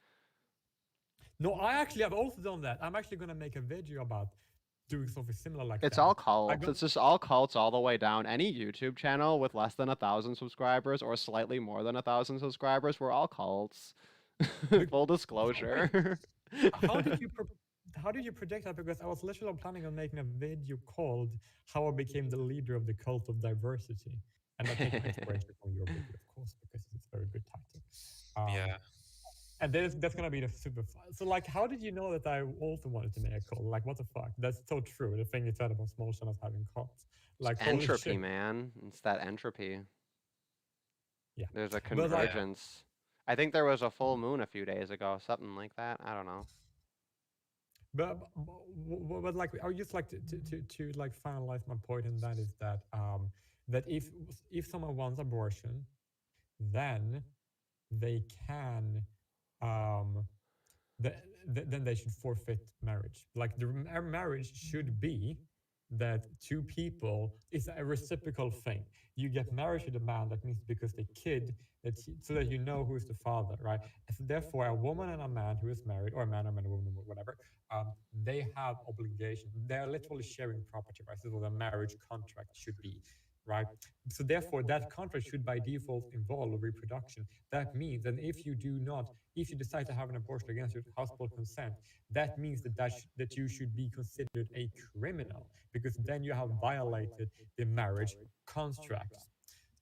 No, I actually have also done that. I'm actually going to make a video about doing something similar like It's that. all cults. It's just all cults all the way down. Any YouTube channel with less than 1,000 subscribers or slightly more than 1,000 subscribers, we're all cults. Full disclosure. How did you predict that? Because I was literally planning on making a video called "How I Became the Leader of the Cult of Diversity," and I take my inspiration from your video, of course, because it's a very good title. Yeah. And that's gonna be the super fun. So, like, how did you know that I also wanted to make a cult? Like, what the fuck? That's so true. The thing you said about small channels having cults, like Entropy, man. It's that entropy. Yeah. There's a convergence. I think there was a full moon a few days ago, something like that. I don't know. But like, I would just like to like finalize my point, and that is that that if someone wants abortion, then they can then they should forfeit marriage. Like the marriage should be that two people is a reciprocal thing. You get married to the man, that means because the kid so that you know who's the father, right? And so therefore, a woman and a man who is married, or a man and a woman, whatever, they have obligation. They are literally sharing property, right? So the marriage contract should be. right? So therefore, that contract should by default involve reproduction. That means that if you decide to have an abortion against your household consent, that means that you should be considered a criminal, because then you have violated the marriage construct.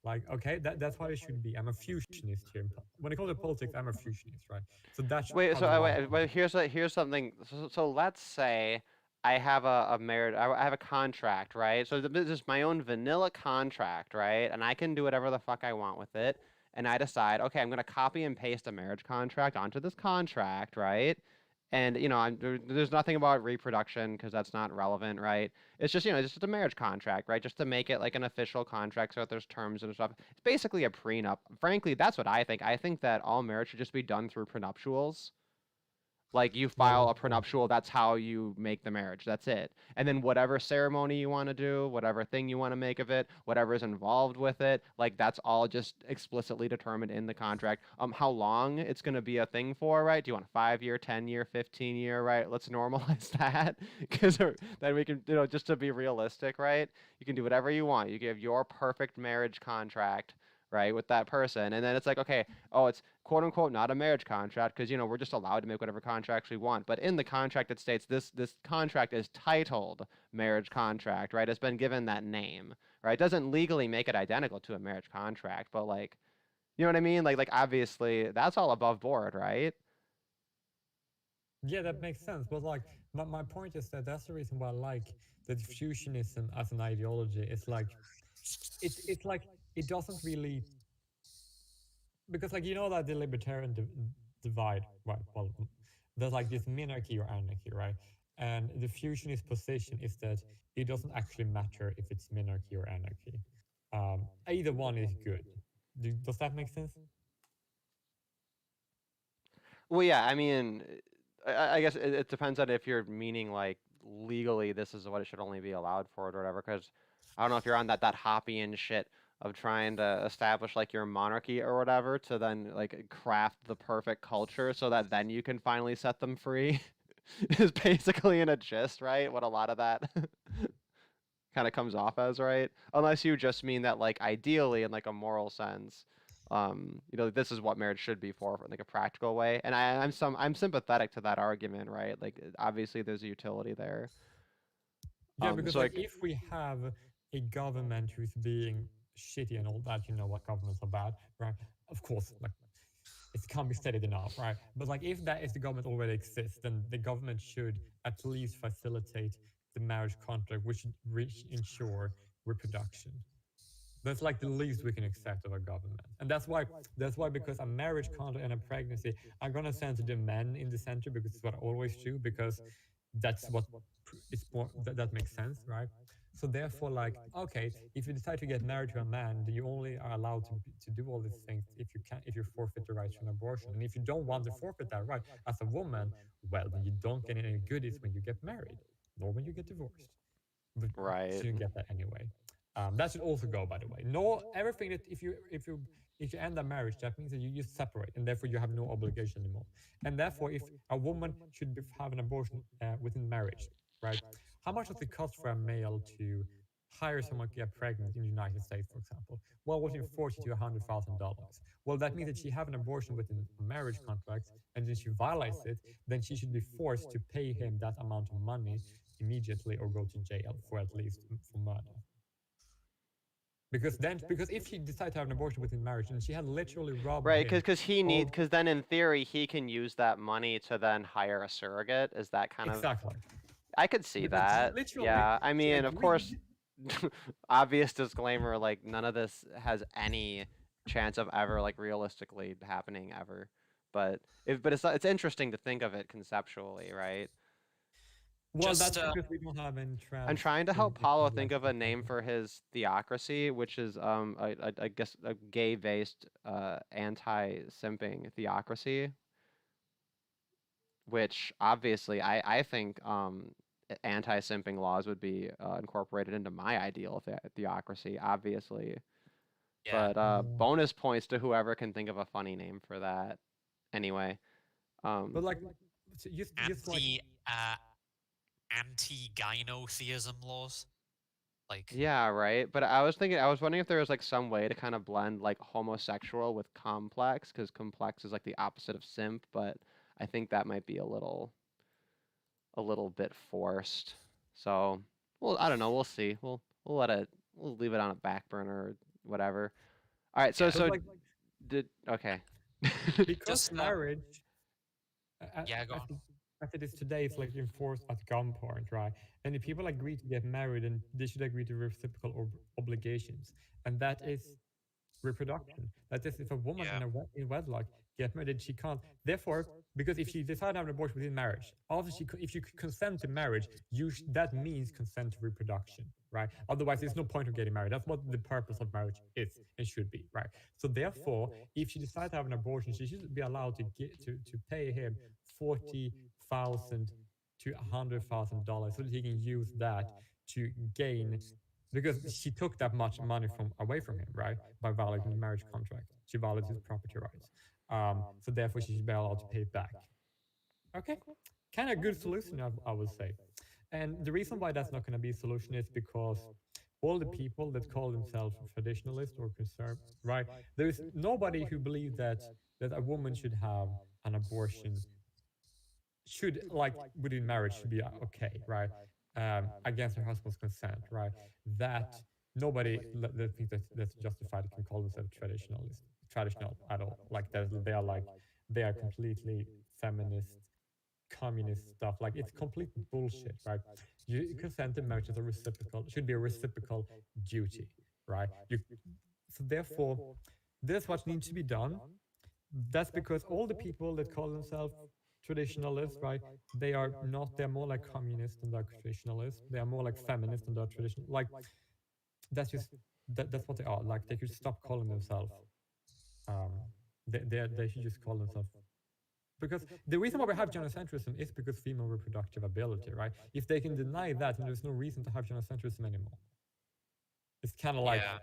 Like, okay, that's what it should be. I'm a fusionist here. When it comes to politics, I'm a fusionist, right? So that's Wait, how the line. wait, here's something. So let's say I have a marriage, I have a contract, right? So this is my own vanilla contract, right? And I can do whatever the fuck I want with it. And I decide, okay, I'm gonna copy and paste a marriage contract onto this contract, right? And there's nothing about reproduction because that's not relevant, right? It's just it's just a marriage contract, right? Just to make it like an official contract so that there's terms and stuff. It's basically a prenup. Frankly, that's what I think. I think that all marriage should just be done through prenuptials. Like you file a prenuptial, that's how you make the marriage. That's it. And then whatever ceremony you want to do, whatever thing you want to make of it, whatever is involved with it, like that's all just explicitly determined in the contract. How long it's going to be a thing for, right? Do you want a 5-year, 10-year, 15-year, right? Let's normalize that because then we can, just to be realistic, right? You can do whatever you want. You give your perfect marriage contract, right, with that person. And then it's like, okay, oh, it's quote unquote not a marriage contract because we're just allowed to make whatever contracts we want. But in the contract it states this contract is titled marriage contract, right? It's been given that name, right? It doesn't legally make it identical to a marriage contract, but like, you know what I mean? Like obviously that's all above board, right? Yeah, that makes sense. But like, my point is that that's the reason why I like that fusionism as an ideology. It's like, it's like it doesn't really, because like that the libertarian divide, right? Well, there's like this minarchy or anarchy, right? And the fusionist position is that it doesn't actually matter if it's minarchy or anarchy. Either one is good. Does that make sense? Well, yeah, I mean, I guess it depends on if you're meaning like legally this is what it should only be allowed for it or whatever. Because I don't know if you're on that Hoppian shit of trying to establish like your monarchy or whatever to then like craft the perfect culture so that then you can finally set them free. Is basically in a gist, right? What a lot of that kind of comes off as, right? Unless you just mean that like ideally in like a moral sense, this is what marriage should be for in like a practical way. And I'm sympathetic to that argument, right? Like obviously there's a utility there. Yeah, because so like if we have a government who's being shitty and all that, what governments are bad, right? Of course, like it can't be studied enough, right? But like if that is the government already exists, then the government should at least facilitate the marriage contract, which ensure reproduction. That's like the least we can expect of a government. And that's why because a marriage contract and a pregnancy, I'm gonna center the men in the center because it's what I always do, because that's what it's more that makes sense, right? So therefore, like, okay, if you decide to get married to a man, then you only are allowed to do all these things if you forfeit the right to an abortion. And if you don't want to forfeit that right as a woman, well, then you don't get any goodies when you get married, nor when you get divorced. But right. So you get that anyway. That should also go, by the way. No, everything that if you end a marriage, that means that you just separate, and therefore you have no obligation anymore. And therefore, if a woman should have an abortion within marriage, right? How much does it cost for a male to hire someone to get pregnant in the United States, for example? Well, within $40,000 to $100,000. Well, that means that she have an abortion within a marriage contract, and then she violates it, then she should be forced to pay him that amount of money immediately or go to jail for at least for murder. Because if he decides to have an abortion within marriage, and she had literally robbed right, him, because then in theory he can use that money to then hire a surrogate. Is that kind exactly? I could see that. Yeah, I mean, of course, obvious disclaimer, like none of this has any chance of ever like realistically happening ever. But it's interesting to think of it conceptually, right? Well, that's because we don't have any trans. I'm trying to help Paulo think of a name for his theocracy, which is I guess a gay-based anti-simping theocracy. Which obviously I think anti-simping laws would be incorporated into my ideal theocracy, obviously. Yeah. But bonus points to whoever can think of a funny name for that. Anyway. But like, anti-gynotheism laws. Like, Yeah, right. But I was wondering if there was like some way to kind of blend like homosexual with complex, because complex is like the opposite of simp, but I think that might be a little bit forced. So, well, I don't know. We'll see. We'll let it. We'll leave it on a back burner or whatever. All right. So yeah, But so like did okay. because just marriage, yeah, go as on. as it is today, it's like enforced at gunpoint, right? And if people agree to get married, then they should agree to reciprocal obligations, and that is reproduction. That is, if a woman Yeah, in wedlock get married, she can't. Therefore, because if she decides to have an abortion within marriage, obviously, if you consent to marriage, that means consent to reproduction, right? Otherwise, there's no point of getting married. That's what the purpose of marriage is and should be, right? So therefore, if she decides to have an abortion, she should be allowed to get to pay him $40,000 to $100,000 so that he can use that to gain, because she took that much money from away from him, right? By violating the marriage contract, she violated his property rights. So therefore, she should be allowed to pay it back. Okay, kind of a good solution, I would say. And the reason why that's not going to be a solution is because all the people that call themselves traditionalist or conservative, right? There is nobody who believes that a woman should have an abortion, should, like, within marriage, should be okay, right? Against her husband's consent, right? That nobody that thinks that's justified can call themselves traditional at all. Like they are completely feminist, communist stuff. Like, it's complete bullshit, right? You consent to marriage is a reciprocal, should be a reciprocal duty, right? So therefore, this what needs to be done. That's because all the people that call themselves traditionalists, right? They are not. They're more like communists than they're traditionalists. They are more like feminists than they're traditional. Like, that's just that's what they are. Like, they should stop calling themselves. Um, they should just call themselves. Because the reason why we have genocentrism is because female reproductive ability, right? If they can deny that, then there's no reason to have genocentrism anymore. It's kind of like, yeah,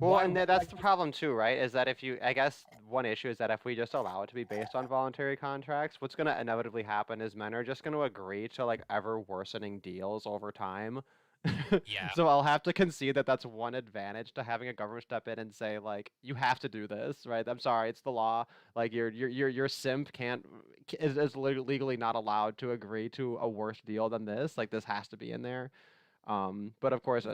Well, why and that's the problem too, right? Is that if you, I guess one issue is that if we just allow it to be based on voluntary contracts, what's going to inevitably happen is men are just going to agree to like ever worsening deals over time. yeah, So I'll have to concede that that's one advantage to having a government step in and say like, you have to do this, right? I'm sorry, it's the law. Like your simp can't is legally not allowed to agree to a worse deal than this. Like this has to be in there. But of course,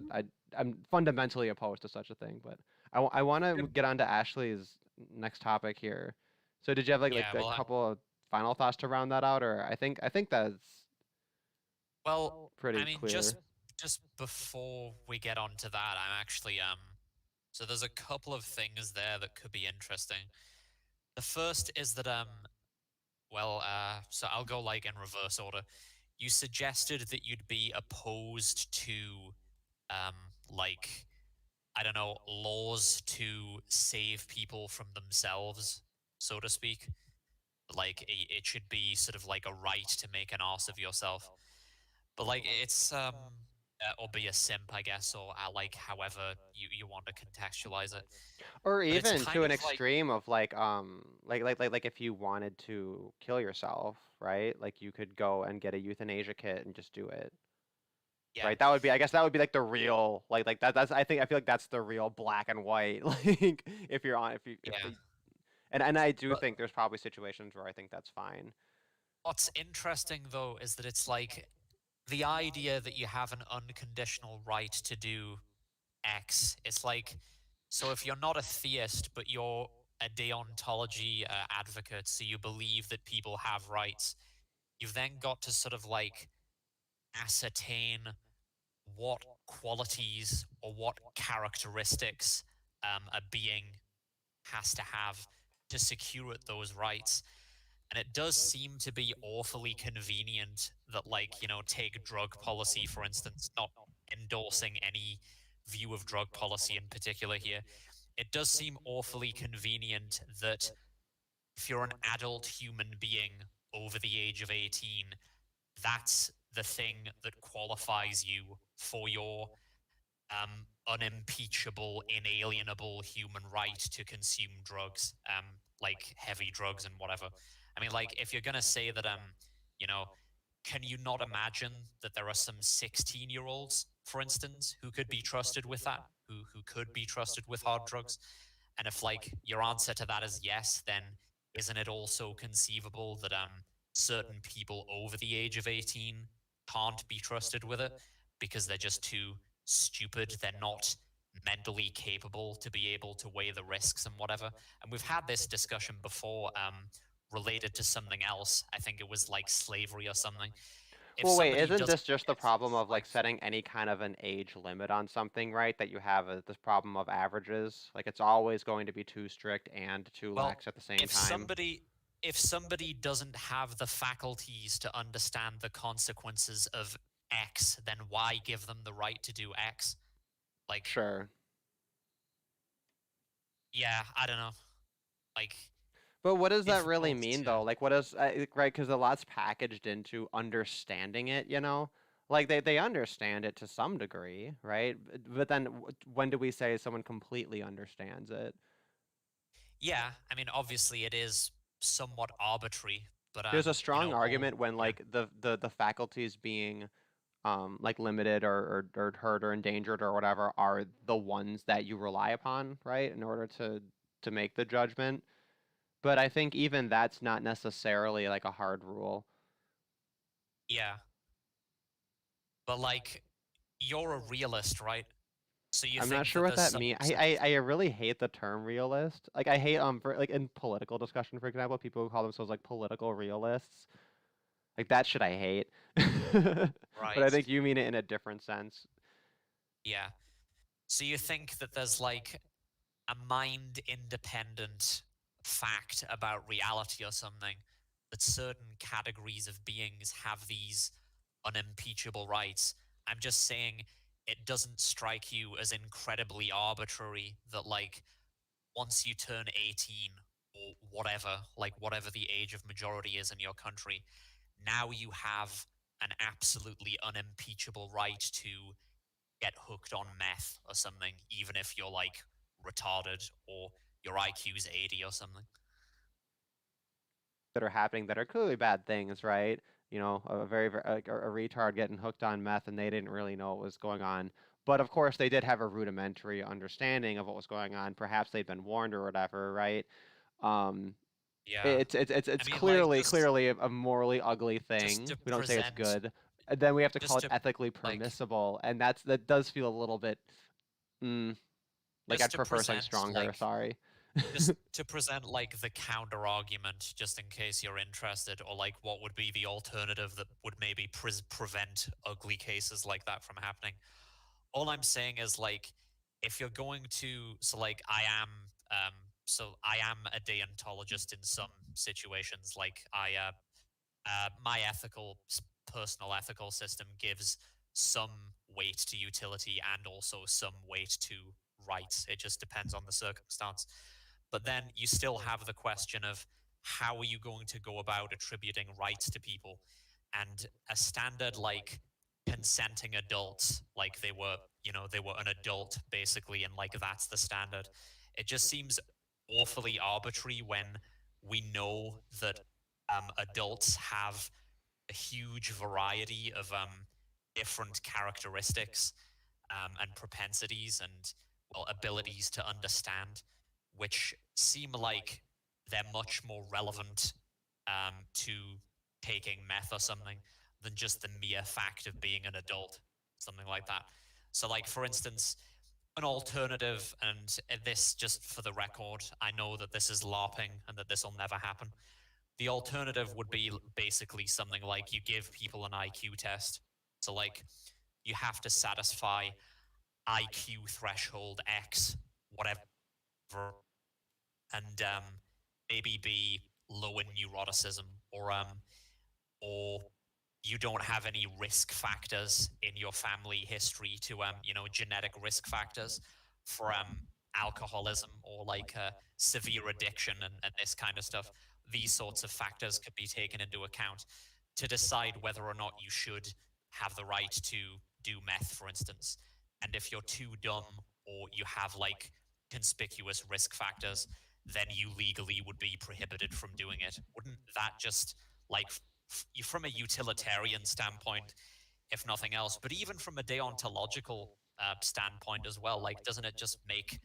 I'm fundamentally opposed to such a thing. But I want to get on to Ashley's next topic here. So did you have like yeah. a Well, couple of final thoughts to round that out, or I think that's well, I pretty mean, clear. just before we get on to that, I'm actually so there's a couple of things there that could be interesting. The first is that well, so I'll go like in reverse order. You suggested that you'd be opposed to um like, I don't know, laws to save people from themselves, so to speak. Like it should be sort of like a right to make an ass of yourself. But like it's or be a simp, I guess, or like however you want to contextualize it. Or But it's even kind to an of like, extreme of like like if you wanted to kill yourself, right? Like you could go and get a euthanasia kit and just do it. yeah, Right, that would be, I guess that would be like the real, like that's, I feel like that's the real black and white. Like if you're on, if yeah. the, and I do But think there's probably situations where I think that's fine. what's interesting though is that it's like the idea that you have an unconditional right to do X. It's like, so if you're not a theist, but you're a deontology advocate, so you believe that people have rights, you've then got to sort of like ascertain what qualities or what characteristics a being has to have to secure those rights. And it does seem to be awfully convenient that, like, take drug policy, for instance, not endorsing any view of drug policy in particular here. It does seem awfully convenient that if you're an adult human being over the age of 18, that's the thing that qualifies you for your unimpeachable, inalienable human right to consume drugs, like heavy drugs and whatever. I mean, like, if you're gonna say that, you know, can you not imagine that there are some 16-year-olds, for instance, who could be trusted with that, who could be trusted with hard drugs? And if like your answer to that is yes, then isn't it also conceivable that certain people over the age of 18 can't be trusted with it because they're just too stupid, they're not mentally capable to be able to weigh the risks and whatever? And we've had this discussion before, related to something else. I think it was like slavery or something. If Well, wait, somebody isn't doesn't this just the get problem of like like setting any kind of an age limit on something, right? That you have this problem of averages. Like it's always going to be too strict and too well, lax at the same if time. somebody doesn't have the faculties to understand the consequences of X, then why give them the right to do X? Like, Sure. yeah, I don't know. Like, But what does that really difficult mean, to. though? Like, what is right? Because a lot's packaged into understanding it, you know? Like they understand it to some degree, right? But then when do we say someone completely understands it? Yeah, I mean, obviously it is somewhat arbitrary, but There's a you strong know, argument when yeah, like the faculties being like limited or hurt or endangered or whatever are the ones that you rely upon, right, in order to make the judgment. But I think even that's not necessarily like a hard rule. yeah, but like, you're a realist, right? So you I'm not think sure that what there's that some means. sense. I really hate the term realist. Like I hate for like in political discussion, for example, people who call themselves like political realists. Like that shit I hate. But I Right. think you mean it in a different sense. Yeah. So you think that there's like a mind independent fact about reality or something, that certain categories of beings have these unimpeachable rights. I'm just saying it doesn't strike you as incredibly arbitrary that, like, once you turn 18 or whatever, like whatever the age of majority is in your country, now you have an absolutely unimpeachable right to get hooked on meth or something, even if you're like retarded or your IQ's 80 or something. That are happening that are clearly bad things, right? You know, like a retard getting hooked on meth and they didn't really know what was going on. But of course, they did have a rudimentary understanding of what was going on. Perhaps they'd been warned or whatever, right? Um, Yeah. I it's mean, like, clearly a morally ugly just thing. to We don't say it's present, good. And then we have to call just it to ethically like, permissible, and that does feel a little bit mm, like just I'd to prefer something present, stronger. like, Sorry. just to present like the counter argument, just in case you're interested, or like what would be the alternative that would maybe prevent ugly cases like that from happening. All I'm saying is, like, if you're going to, so like I am a deontologist in some situations. Like, my personal ethical system gives some weight to utility and also some weight to rights. It just depends on the circumstance. But then you still have the question of, how are you going to go about attributing rights to people? And a standard, like, consenting adults, like they were an adult basically, and like that's the standard. It just seems awfully arbitrary when we know that adults have a huge variety of different characteristics, and propensities and, well, abilities to understand, which seem like they're much more relevant to taking meth or something than just the mere fact of being an adult, something like that. So, like, for instance, an alternative, and this, just for the record, I know that this is LARPing and that this will never happen. The alternative would be basically something like, you give people an IQ test. So, like, you have to satisfy IQ threshold X, whatever, and maybe be low in neuroticism, or you don't have any risk factors in your family history to genetic risk factors for alcoholism, or like severe addiction, and this kind of stuff. These sorts of factors could be taken into account to decide whether or not you should have the right to do meth, for instance. And if you're too dumb, or you have like conspicuous risk factors, then you legally would be prohibited from doing it. Wouldn't that just, like, from a utilitarian standpoint, if nothing else, but even from a deontological standpoint as well, like, doesn't it just make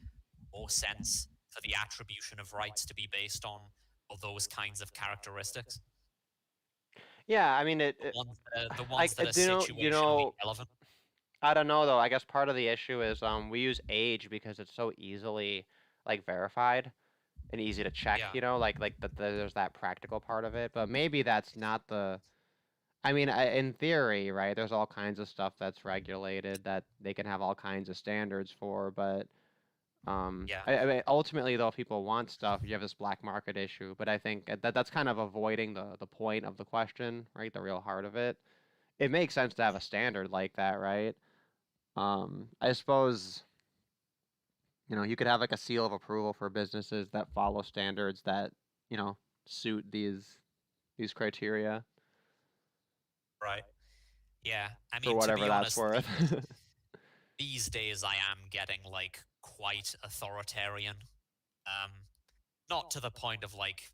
more sense for the attribution of rights to be based on those kinds of characteristics? Yeah, I mean, The ones that are you situationally know, relevant. I don't know though. I guess part of the issue is we use age because it's so easily like verified and easy to check. Yeah. You know, there's that practical part of it. But maybe that's not the. I mean, in theory, right? There's all kinds of stuff that's regulated that they can have all kinds of standards for. But Yeah. I mean, ultimately, though, if people want stuff, you have this black market issue. But I think that's kind of avoiding the point of the question, right? The real heart of it. It makes sense to have a standard like that, right? I suppose, you could have like a seal of approval for businesses that follow standards that, suit these criteria Right. Yeah. I for mean, to whatever be that's honest, worth. these days I am getting like quite authoritarian. Um, not to the point of like,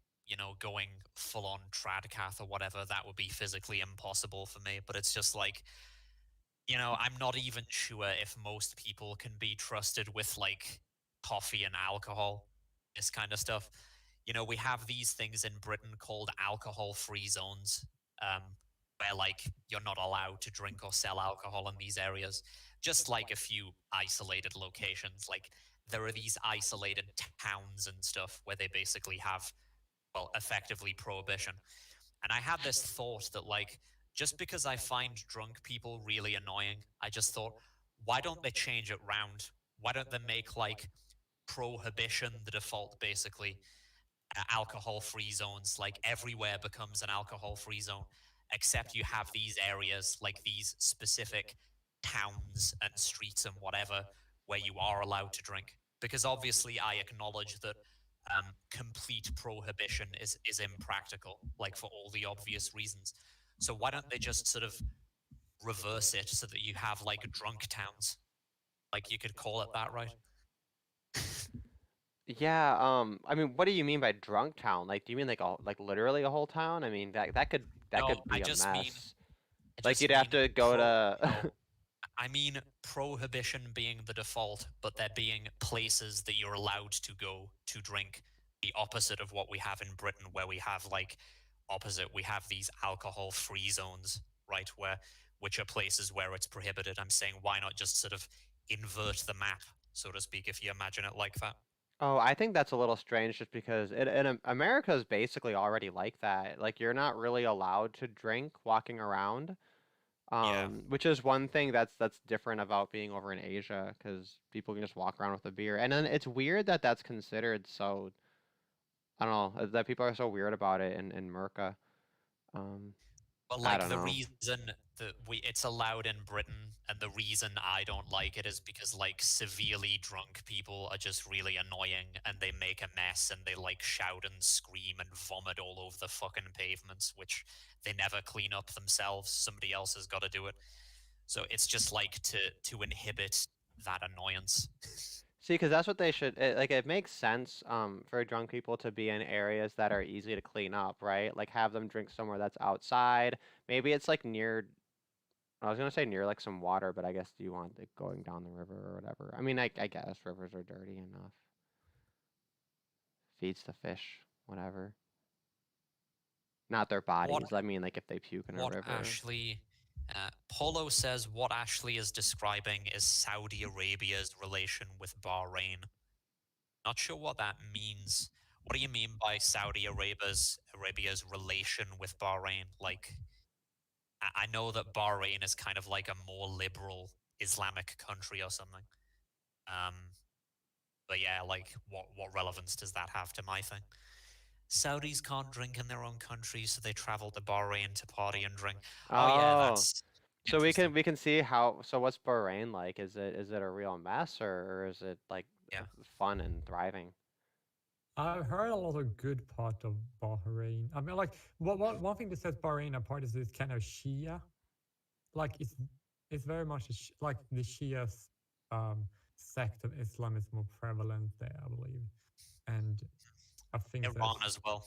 going full on tradcath or whatever. That would be physically impossible for me. But it's just like, I'm not even sure if most people can be trusted with like coffee and alcohol, this kind of stuff. We have these things in Britain called alcohol-free zones, um, where like you're not allowed to drink or sell alcohol in these areas. Just like a few isolated locations, like there are these isolated towns and stuff where they basically have, well, effectively prohibition. And I had this thought that, like, just because I find drunk people really annoying, I just thought, why don't they change it round? Why don't they make like prohibition the default, basically? Alcohol free zones, like everywhere becomes an alcohol free zone, except you have these areas, like these specific towns and streets and whatever, where you are allowed to drink. Because obviously, I acknowledge that complete prohibition is impractical, like for all the obvious reasons. So why don't they just sort of reverse it so that you have like drunk towns? Like, you could call it that, right? Yeah, I mean, what do you mean by drunk town? Like, do you mean like literally a whole town? I mean, that No, could be a mess. I Like just you'd have mean to go to no. I mean prohibition being the default, but there being places that you're allowed to go to drink. The opposite of what we have in Britain, where we have like we have these alcohol-free zones, right? Which are places where it's prohibited. I'm saying, why not just sort of invert the map, so to speak, if you imagine it like that? Oh, I think that's a little strange just because America is basically already like that. Like you're not really allowed to drink walking around. Yeah. Which is one thing that's different about being over in Asia because people can just walk around with a beer. And then it's weird that that's considered so, I don't know, that people are so weird about it in Merca. Um, But I like don't the know. reason that it's allowed in Britain, and the reason I don't like it, is because like severely drunk people are just really annoying, and they make a mess, and they like shout and scream and vomit all over the fucking pavements, which they never clean up themselves. Somebody else has got to do it. So it's just like to inhibit that annoyance. See, because that's what they should it makes sense for drunk people to be in areas that are easy to clean up, right? Like have them drink somewhere that's outside. Maybe it's like near I was gonna say near like some water, but I guess you want it going down the river or whatever. I mean, I guess rivers are dirty enough. Feeds the fish, whatever. Not their What bodies. I mean, like if they puke in a what river. Ashley Polo says what Ashley is describing is Saudi Arabia's relation with Bahrain. Not sure what that means. What do you mean by Saudi Arabia's relation with Bahrain? Like, I know that Bahrain is kind of like a more liberal Islamic country or something. Um, but yeah, like, what relevance does that have to my thing? Saudis can't drink in their own country, so they travel to Bahrain to party and drink. Oh yeah, Oh, that's so interesting. we can see how. So what's Bahrain like? Is it a real mess or is it like Yeah. fun and thriving? I've heard a lot of good part of Bahrain. I mean, like, one thing that sets Bahrain apart is this kind of Shia. Like, it's very much like the Shia's sect of Islam is more prevalent there, I believe. And I think Iran that's as well.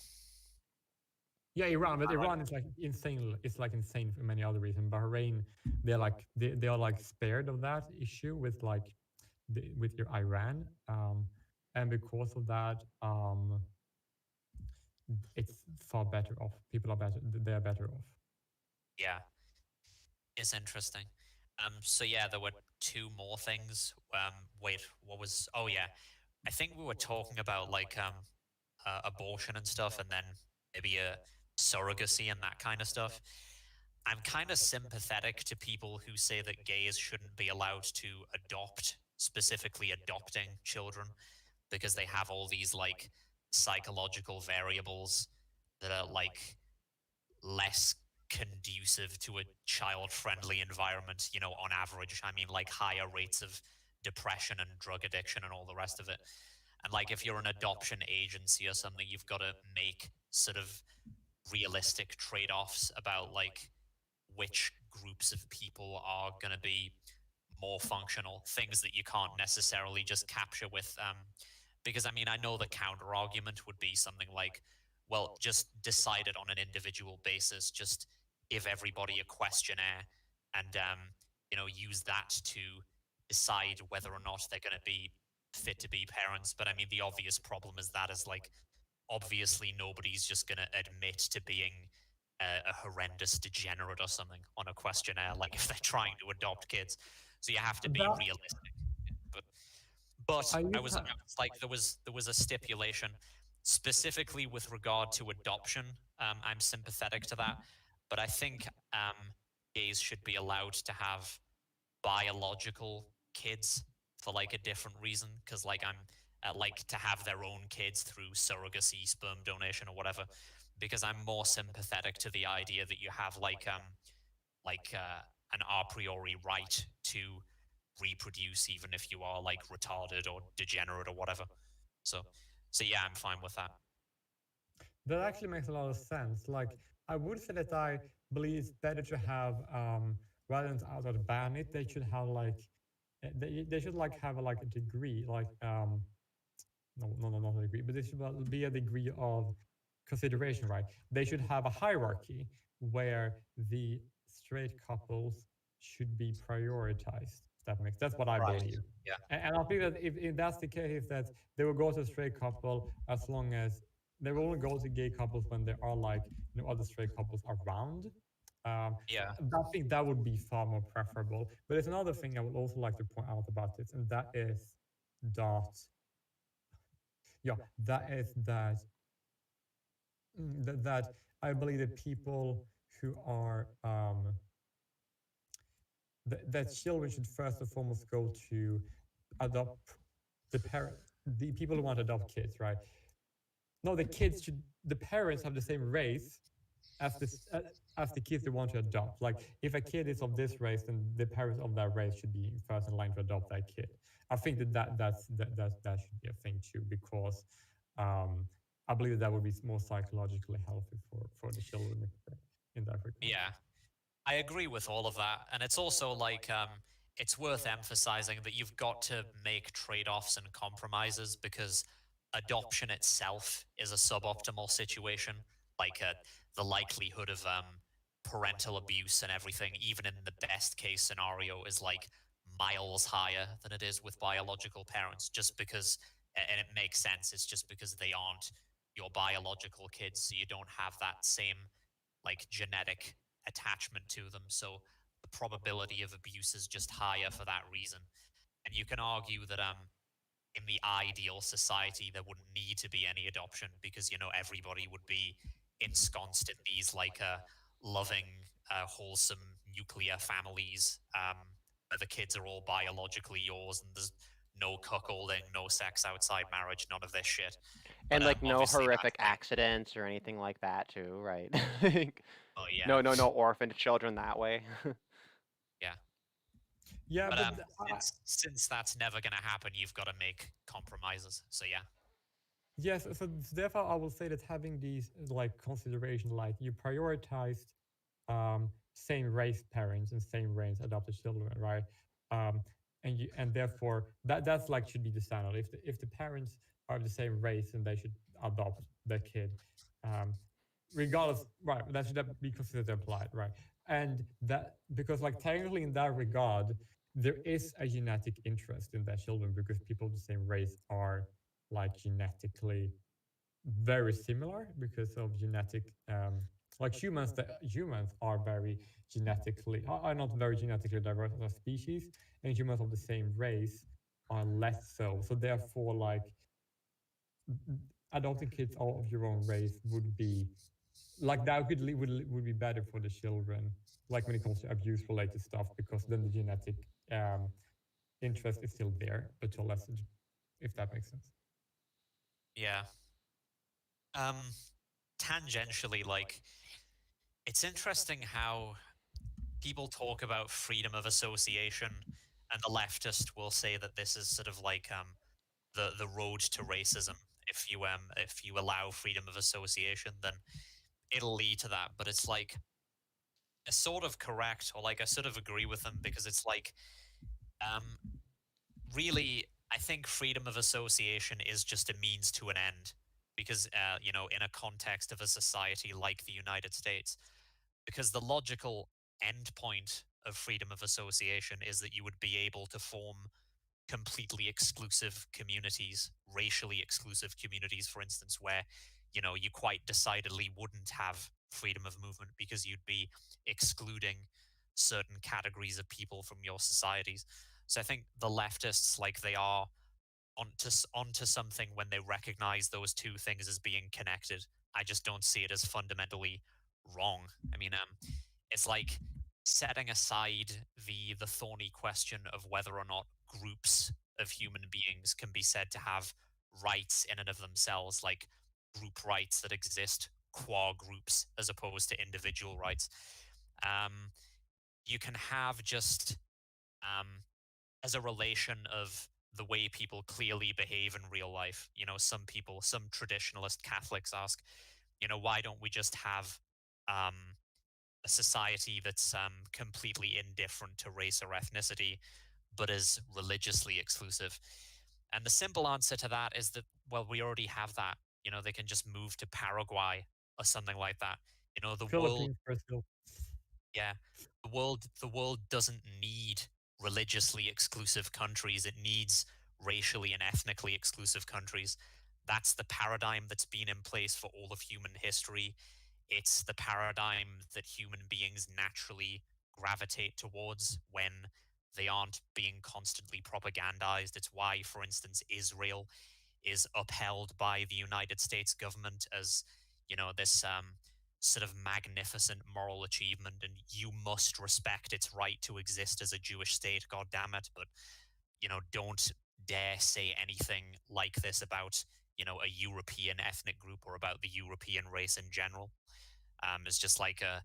Yeah, Iran, but Iran is like insane. It's like insane for many other reasons. Bahrain, they are like spared of that issue with like with your Iran, and because of that, it's far better off. People are better. They are better off. Yeah, it's interesting. So yeah, there were two more things. Wait, what was? Oh yeah, I think we were talking about like abortion and stuff, and then maybe a surrogacy and that kind of stuff. I'm kind of sympathetic to people who say that gays shouldn't be allowed to adopt, specifically adopting children, because they have all these like psychological variables that are like less conducive to a child friendly environment, you know, on average. I mean, like higher rates of depression and drug addiction and all the rest of it. And like if you're an adoption agency or something, you've got to make sort of realistic trade offs about like which groups of people are going to be more functional, things that you can't necessarily just capture with because I mean, I know the counter argument would be something like, well, just decide it on an individual basis, just give everybody a questionnaire and you know, use that to decide whether or not they're going to be fit to be parents. But I mean, the obvious problem is that is like obviously nobody's just going to admit to being a horrendous degenerate or something on a questionnaire, like if they're trying to adopt kids. So you have to be That realistic. But I I used was to, like there was a stipulation specifically with regard to adoption. I'm sympathetic to that, but I think gays should be allowed to have biological kids for like a different reason, because like I'm like to have their own kids through surrogacy, sperm donation or whatever, because I'm more sympathetic to the idea that you have an a priori right to reproduce even if you are like retarded or degenerate or whatever. So yeah, I'm fine with that. that actually makes a lot of sense. Like, I would say that I believe it's better to have, rather than out of ban it, they should have like, they should like have like a degree, like, no, not a degree, but there should be a degree of consideration, right? They should have a hierarchy where the straight couples should be prioritized. That's what I Right. believe. Yeah. And I believe that if that's the case, that they will go to a straight couple as long as they will only go to gay couples when there are like other straight couples around. Yeah. I think that would be far more preferable. But there's another thing I would also like to point out about this, and that is that yeah, that is that that I believe that people who are that children should first and foremost go to adopt the people who want to adopt kids, right? No, the parents have the same race as the kids they want to adopt. Like if a kid is of this race, then the parents of that race should be first in line to adopt that kid. I think that should be a thing too, because I believe that would be more psychologically healthy for the children in that regard. Yeah. I agree with all of that. And it's also like it's worth emphasizing that you've got to make trade-offs and compromises, because adoption itself is a suboptimal situation. Like the likelihood of parental abuse and everything, even in the best case scenario, is like miles higher than it is with biological parents, just because, and it makes sense, it's just because they aren't your biological kids, so you don't have that same like genetic attachment to them. So the probability of abuse is just higher for that reason. And you can argue that in the ideal society there wouldn't need to be any adoption, because you know everybody would be ensconced in these like loving, wholesome nuclear families where the kids are all biologically yours and there's no cuckolding, no sex outside marriage, none of this shit. And But like no obviously horrific that's like, accidents or anything like that too, right? oh yeah, No orphaned children that way. yeah. Yeah, But but since that's never going to happen, you've got to make compromises. So yeah. yes, so therefore I will say that having these like consideration, like you prioritized same race parents and same race adopted children, right? Um, and therefore that's like should be the standard. If the parents are of the same race, then they should adopt the kid. Um, regardless, right? That should be considered applied, right? And that because like technically in that regard, there is a genetic interest in their children because people of the same race are like genetically very similar because of genetic like humans are very genetically are not very genetically diverse as a species, and humans of the same race are less so. So therefore, like adopting kids all of your own race would be like that would be better for the children, like when it comes to abuse related stuff, because then the genetic um, interest is still there, but to a lesser, if that makes sense. Yeah. Um, Tangentially, like, it's interesting how people talk about freedom of association, and the leftist will say that this is sort of like the road to racism. If you allow freedom of association, then it'll lead to that. But it's like it's sort of correct, or like I sort of agree with them because it's like um really, I think freedom of association is just a means to an end. Because, in a context of a society like the United States, because the logical endpoint of freedom of association is that you would be able to form completely exclusive communities, racially exclusive communities, for instance, where, you quite decidedly wouldn't have freedom of movement because you'd be excluding certain categories of people from your societies. So I think the leftists, like, they are onto something when they recognize those two things as being connected. I just don't see it as fundamentally wrong. I mean, it's like setting aside the thorny question of whether or not groups of human beings can be said to have rights in and of themselves, like group rights that exist qua groups as opposed to individual rights. Um, you can have just um, as a relation of the way people clearly behave in real life. Some people, some traditionalist Catholics ask, why don't we just have um, a society that's completely indifferent to race or ethnicity, but is religiously exclusive? And the simple answer to that is that, well, we already have that. They can just move to Paraguay or something like that. The world, Philippines, Brazil. yeah, the world doesn't need religiously exclusive countries. It needs racially and ethnically exclusive countries. That's the paradigm that's been in place for all of human history. It's the paradigm that human beings naturally gravitate towards when they aren't being constantly propagandized. It's why, for instance, Israel is upheld by the United States government as, this sort of magnificent moral achievement, and you must respect its right to exist as a Jewish state. God damn it! But don't dare say anything like this about a European ethnic group or about the European race in general. It's just like a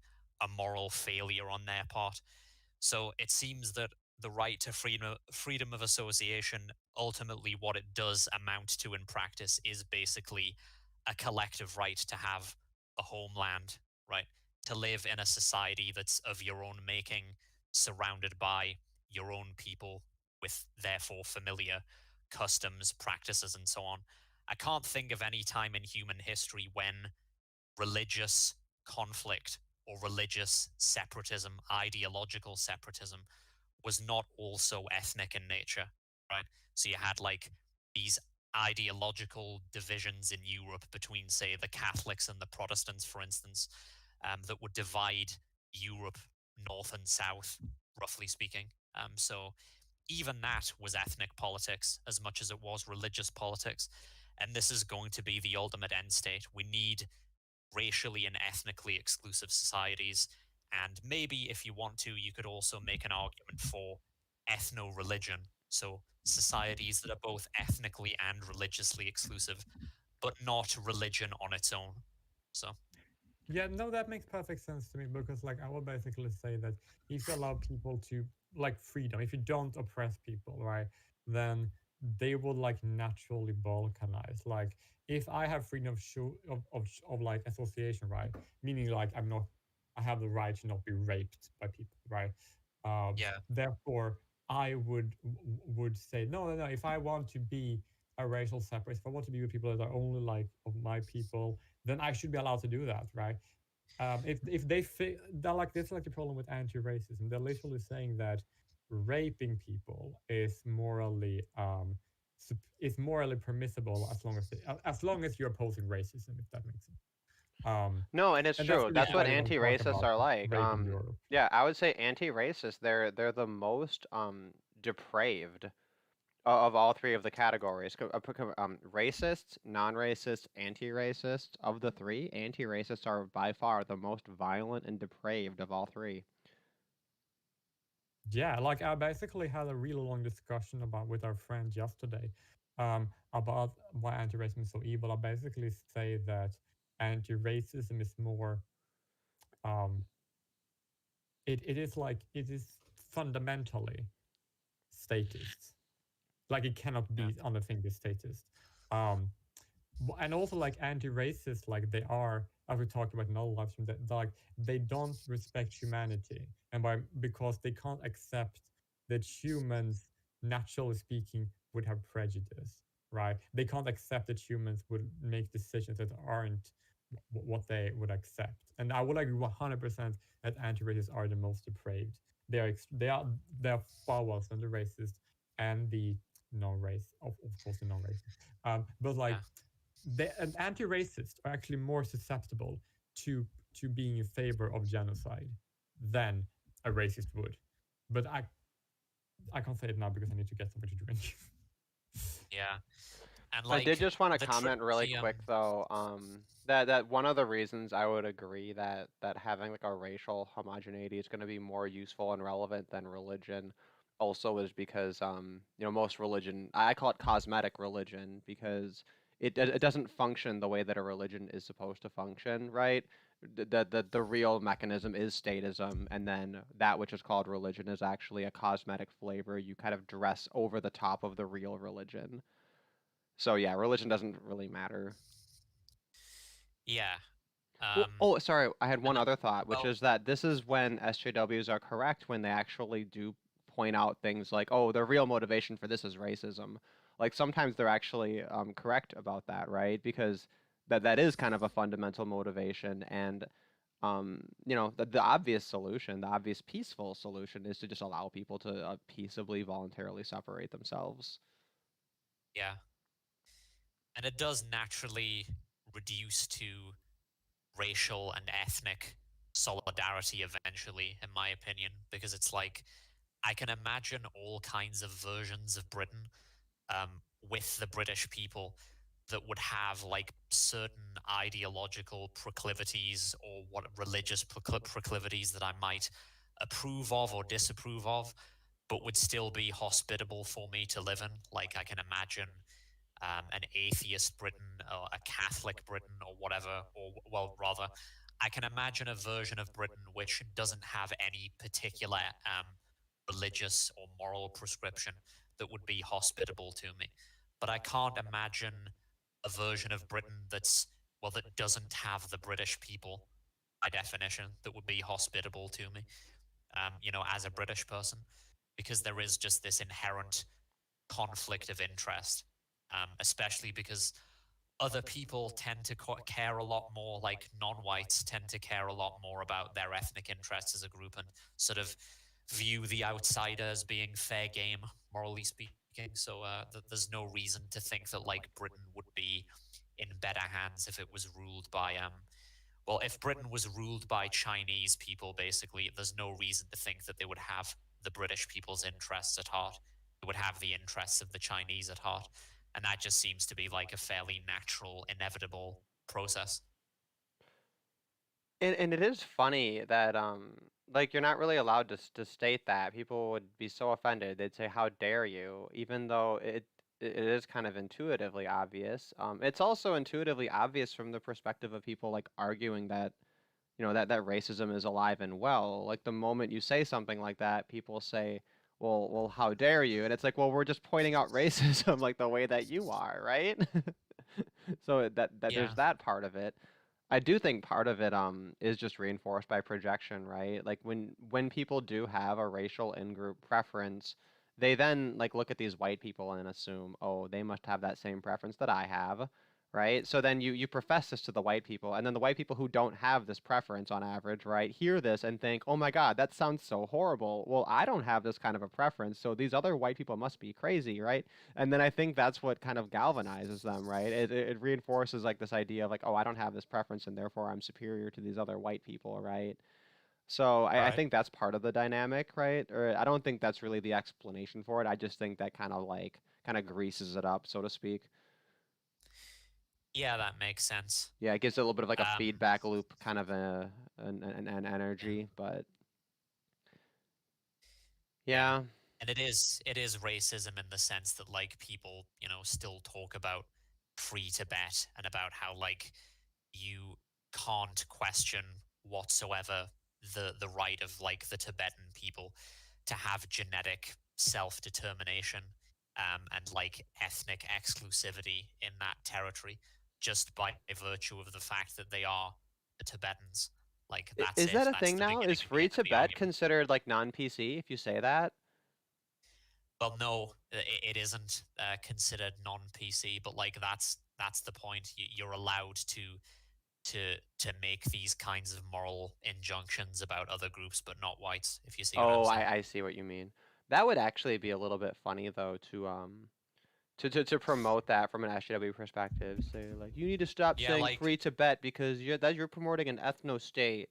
moral failure on their part. So it seems that the right to freedom of association, ultimately what it does amount to in practice is basically a collective right to have a homeland, right? To live in a society that's of your own making, surrounded by your own people, with therefore familiar customs, practices, and so on. I can't think of any time in human history when religious conflict or religious separatism, ideological separatism, was not also ethnic in nature, right? So you had like these ideological divisions in Europe between, say, the Catholics and the Protestants, for instance, that would divide Europe north and south, roughly speaking. So even that was ethnic politics as much as it was religious politics. And this is going to be the ultimate end state. We need racially and ethnically exclusive societies. And maybe if you want to, you could also make an argument for ethno religion. So societies that are both ethnically and religiously exclusive, but not religion on its own. So, Yeah, no, that makes perfect sense to me because, like, I would basically say that if you allow people to, like, freedom, if you don't oppress people, right, then they will, like, naturally balkanize. Like, if I have freedom of, like, association, right, meaning, like, I have the right to not be raped by people, right? yeah, Therefore, I would say, no, no, no, if I want to be a racial separatist, if I want to be with people that are only, like, of my people, then I should be allowed to do that, right? If they're like, this is like the problem with anti-racism. They're literally saying that raping people is morally permissible as long as you're opposing racism, if that makes sense. No, and it's And that's true. the That's reason what why they want to talk anti-racists about are like. rape in Europe. Yeah, I would say anti-racist. They're the most depraved of all three of the categories. Racist, non-racist, anti-racist. Of the three, anti-racists are by far the most violent and depraved of all three. Yeah, like I basically had a really long discussion with our friend yesterday, about why anti-racism is so evil. I basically say that anti-racism is more, um, it is fundamentally statist. Like it cannot be anything be statist. Um, and also like anti-racist, like they are, as we talked about in other live streams, that like they don't respect humanity, and because they can't accept that humans, naturally speaking, would have prejudice, right? They can't accept that humans would make decisions that aren't what they would accept. And I would agree 100% that anti-racists are the most depraved. They are far worse than the racist and the non-race, of course, the non-racist. But like an anti-racists are actually more susceptible to being in favor of genocide than a racist would. But I can't say it now because I need to get something to drink. Yeah. And I did like just want to the comment really the, quick though, that one of the reasons I would agree that having like a racial homogeneity is going to be more useful and relevant than religion also is because most religion, I call it cosmetic religion, because it doesn't function the way that a religion is supposed to function, right? The real mechanism is statism, and then that which is called religion is actually a cosmetic flavor you kind of dress over the top of the real religion. So yeah, religion doesn't really matter. yeah. Sorry, I had one And other thought, which well, is that this is when SJWs are correct when they actually do point out things like, oh, the real motivation for this is racism. Like sometimes they're actually correct about that, right? Because that is kind of a fundamental motivation, and the obvious solution, the obvious peaceful solution, is to just allow people to peaceably, voluntarily separate themselves. yeah. And it does naturally reduce to racial and ethnic solidarity eventually, in my opinion, because it's like I can imagine all kinds of versions of Britain, with the British people that would have like certain ideological proclivities or what religious proclivities that I might approve of or disapprove of, but would still be hospitable for me to live in. Like I can imagine an atheist Britain or a Catholic Britain or whatever, or well, rather, I can imagine a version of Britain which doesn't have any particular religious or moral prescription that would be hospitable to me. But I can't imagine a version of Britain that doesn't have the British people by definition that would be hospitable to me, as a British person, because there is just this inherent conflict of interest, especially because other people tend to care a lot more, like non-whites tend to care a lot more about their ethnic interests as a group and sort of view the outsider as being fair game, morally speaking. So there's no reason to think that like Britain would be in better hands if it was ruled by if Britain was ruled by Chinese people, basically, there's no reason to think that they would have the British people's interests at heart. They would have the interests of the Chinese at heart. And that just seems to be like a fairly natural, inevitable process. And it is funny that like you're not really allowed to state that. People would be so offended. They'd say, "How dare you?" Even though it is kind of intuitively obvious. It's also intuitively obvious from the perspective of people like arguing that that racism is alive and well. Like the moment you say something like that, people say, "Well, how dare you?" And it's like, "Well, we're just pointing out racism like the way that you are, right?" So that Yeah. there's that part of it. I do think part of it is just reinforced by projection, right? Like when people do have a racial in-group preference, they then like look at these white people and assume, oh, they must have that same preference that I have, right? So then you profess this to the white people, and then the white people who don't have this preference on average, right, hear this and think, oh my God, that sounds so horrible. Well, I don't have this kind of a preference, so these other white people must be crazy, right? And then I think that's what kind of galvanizes them, right? It reinforces like this idea of like, oh, I don't have this preference, and therefore I'm superior to these other white people, right? So I Right. think that's part of the dynamic, right? Or I don't think that's really the explanation for it. I just think that kind of greases it up, so to speak. Yeah, that makes sense. Yeah, it gives it a little bit of like a Um, feedback loop kind of an yeah, energy, but yeah. yeah. And it is racism in the sense that like people, still talk about free Tibet and about how like you can't question whatsoever the right of like the Tibetan people to have genetic self-determination, and like ethnic exclusivity in that territory just by virtue of the fact that they are the Tibetans. Like that's Is that it. a That's thing the now? beginning Is and the free end of the Tibet argument. considered like non-PC if you say that? Well, no, it isn't considered non-PC, but like that's the point. You're allowed to make these kinds of moral injunctions about other groups, but not whites. If you see what I'm Oh, saying. I see what you mean. That would actually be a little bit funny though to promote that from an SJW perspective. Say like you need to stop Yeah, saying like free Tibet because you're promoting an ethno state.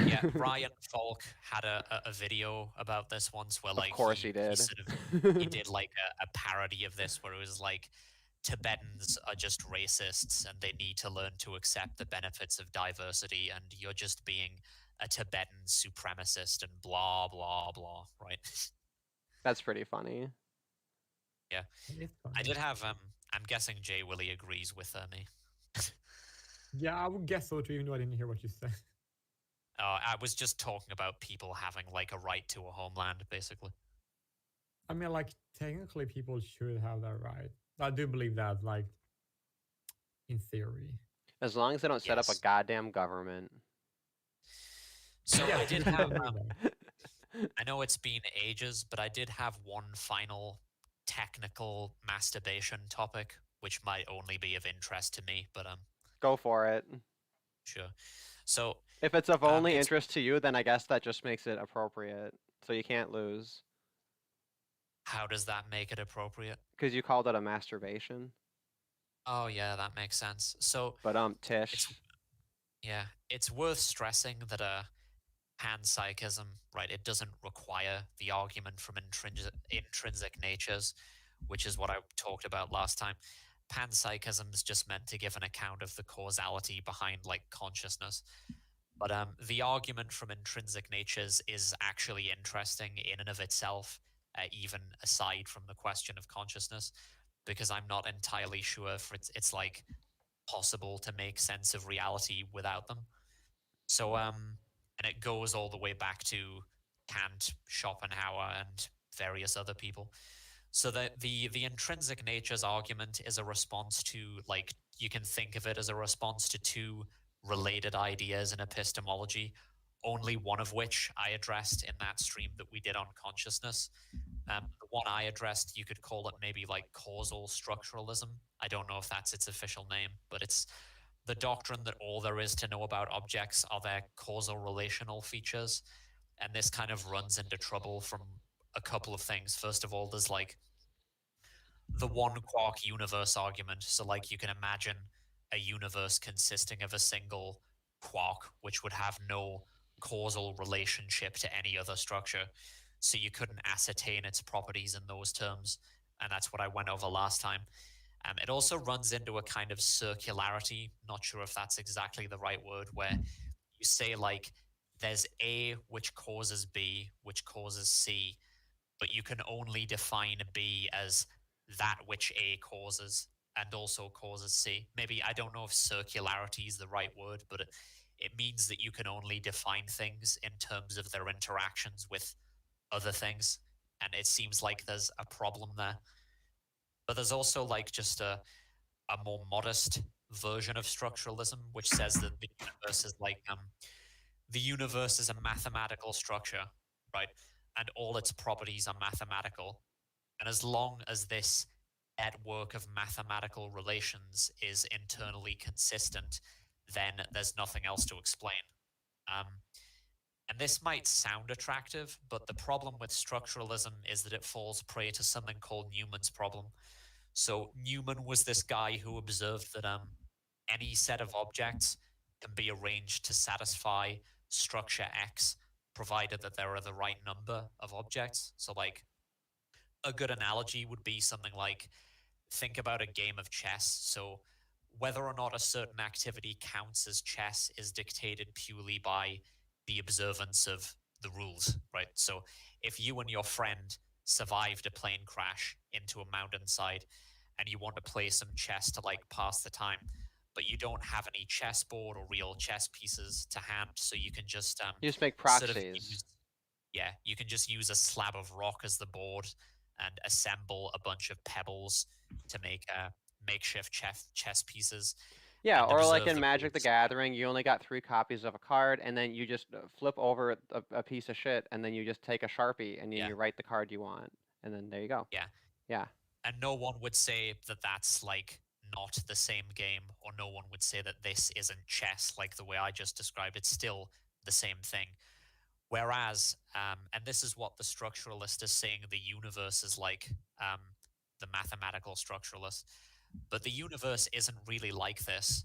yeah, Ryan Falk had a video about this once where Of like course he he did. sort of he did like a parody of this where it was like Tibetans are just racists and they need to learn to accept the benefits of diversity, and you're just being a Tibetan supremacist and blah blah blah, right? That's pretty funny. Yeah. It's I funny. did have I'm guessing JWille agrees with me. Yeah, I would guess so too, even though I didn't hear what you said. I was just talking about people having like a right to a homeland, basically. I mean, like, technically, people should have that right. I do believe that, like, in theory. As long as they don't set up a Yes. goddamn government. So Yes, I did we have don't need that. I know it's been ages, but I did have one final technical masturbation topic, which might only be of interest to me, but Go for it. sure. So If it's of only it's interest to you, then I guess that just makes it appropriate. So you can't lose. how does that make it appropriate? Because you called it a masturbation. Oh yeah, that makes sense. So But it's Tish. yeah, it's worth stressing that panpsychism, right? It doesn't require the argument from intrinsic natures, which is what I talked about last time. Panpsychism is just meant to give an account of the causality behind like consciousness. But the argument from intrinsic natures is actually interesting in and of itself, even aside from the question of consciousness, because I'm not entirely sure if it's like possible to make sense of reality without them. So and it goes all the way back to Kant, Schopenhauer, and various other people. So the intrinsic natures argument is a response to, like, you can think of it as a response to two related ideas in epistemology, only one of which I addressed in that stream that we did on consciousness. The one I addressed, you could call it maybe like causal structuralism. I don't know if that's its official name, but it's the doctrine that all there is to know about objects are their causal relational features. And this kind of runs into trouble from a couple of things. First of all, there's like the one quark universe argument. So, like, you can imagine a universe consisting of a single quark, which would have no causal relationship to any other structure. So, you couldn't ascertain its properties in those terms. And that's what I went over last time. It also runs into a kind of circularity. Not sure if that's exactly the right word, where you say, like, there's A which causes B, which causes C, but you can only define B as that which A causes and also causes C. Maybe, I don't know if circularity is the right word, but it means that you can only define things in terms of their interactions with other things. And it seems like there's a problem there. But there's also like just a more modest version of structuralism, which says that the universe is like the universe is a mathematical structure, right? And all its properties are mathematical. And as long as this network of mathematical relations is internally consistent, then there's nothing else to explain. Um, and this might sound attractive, but the problem with structuralism is that it falls prey to something called Newman's problem. So Newman was this guy who observed that any set of objects can be arranged to satisfy structure X, provided that there are the right number of objects. So, like, a good analogy would be something like, think about a game of chess. So, whether or not a certain activity counts as chess is dictated purely by the observance of the rules, right? So, if you and your friend survived a plane crash into a mountainside and you want to play some chess to like pass the time, but you don't have any chessboard or real chess pieces to hand, so you can just You just make sort of proxies. use, yeah, you can just use a slab of rock as the board and assemble a bunch of pebbles to make makeshift chess pieces. Yeah, And or like observe in the Magic the rules. Gathering, you only got 3 copies of a card, and then you just flip over a piece of shit, and then you just take a Sharpie, and then Yeah. you write the card you want, and then there you go. Yeah. Yeah. And no one would say that that's like not the same game, or no one would say that this isn't chess like the way I just described. It's still the same thing. Whereas, and this is what the structuralist is saying the universe is like, the mathematical structuralist. But the universe isn't really like this,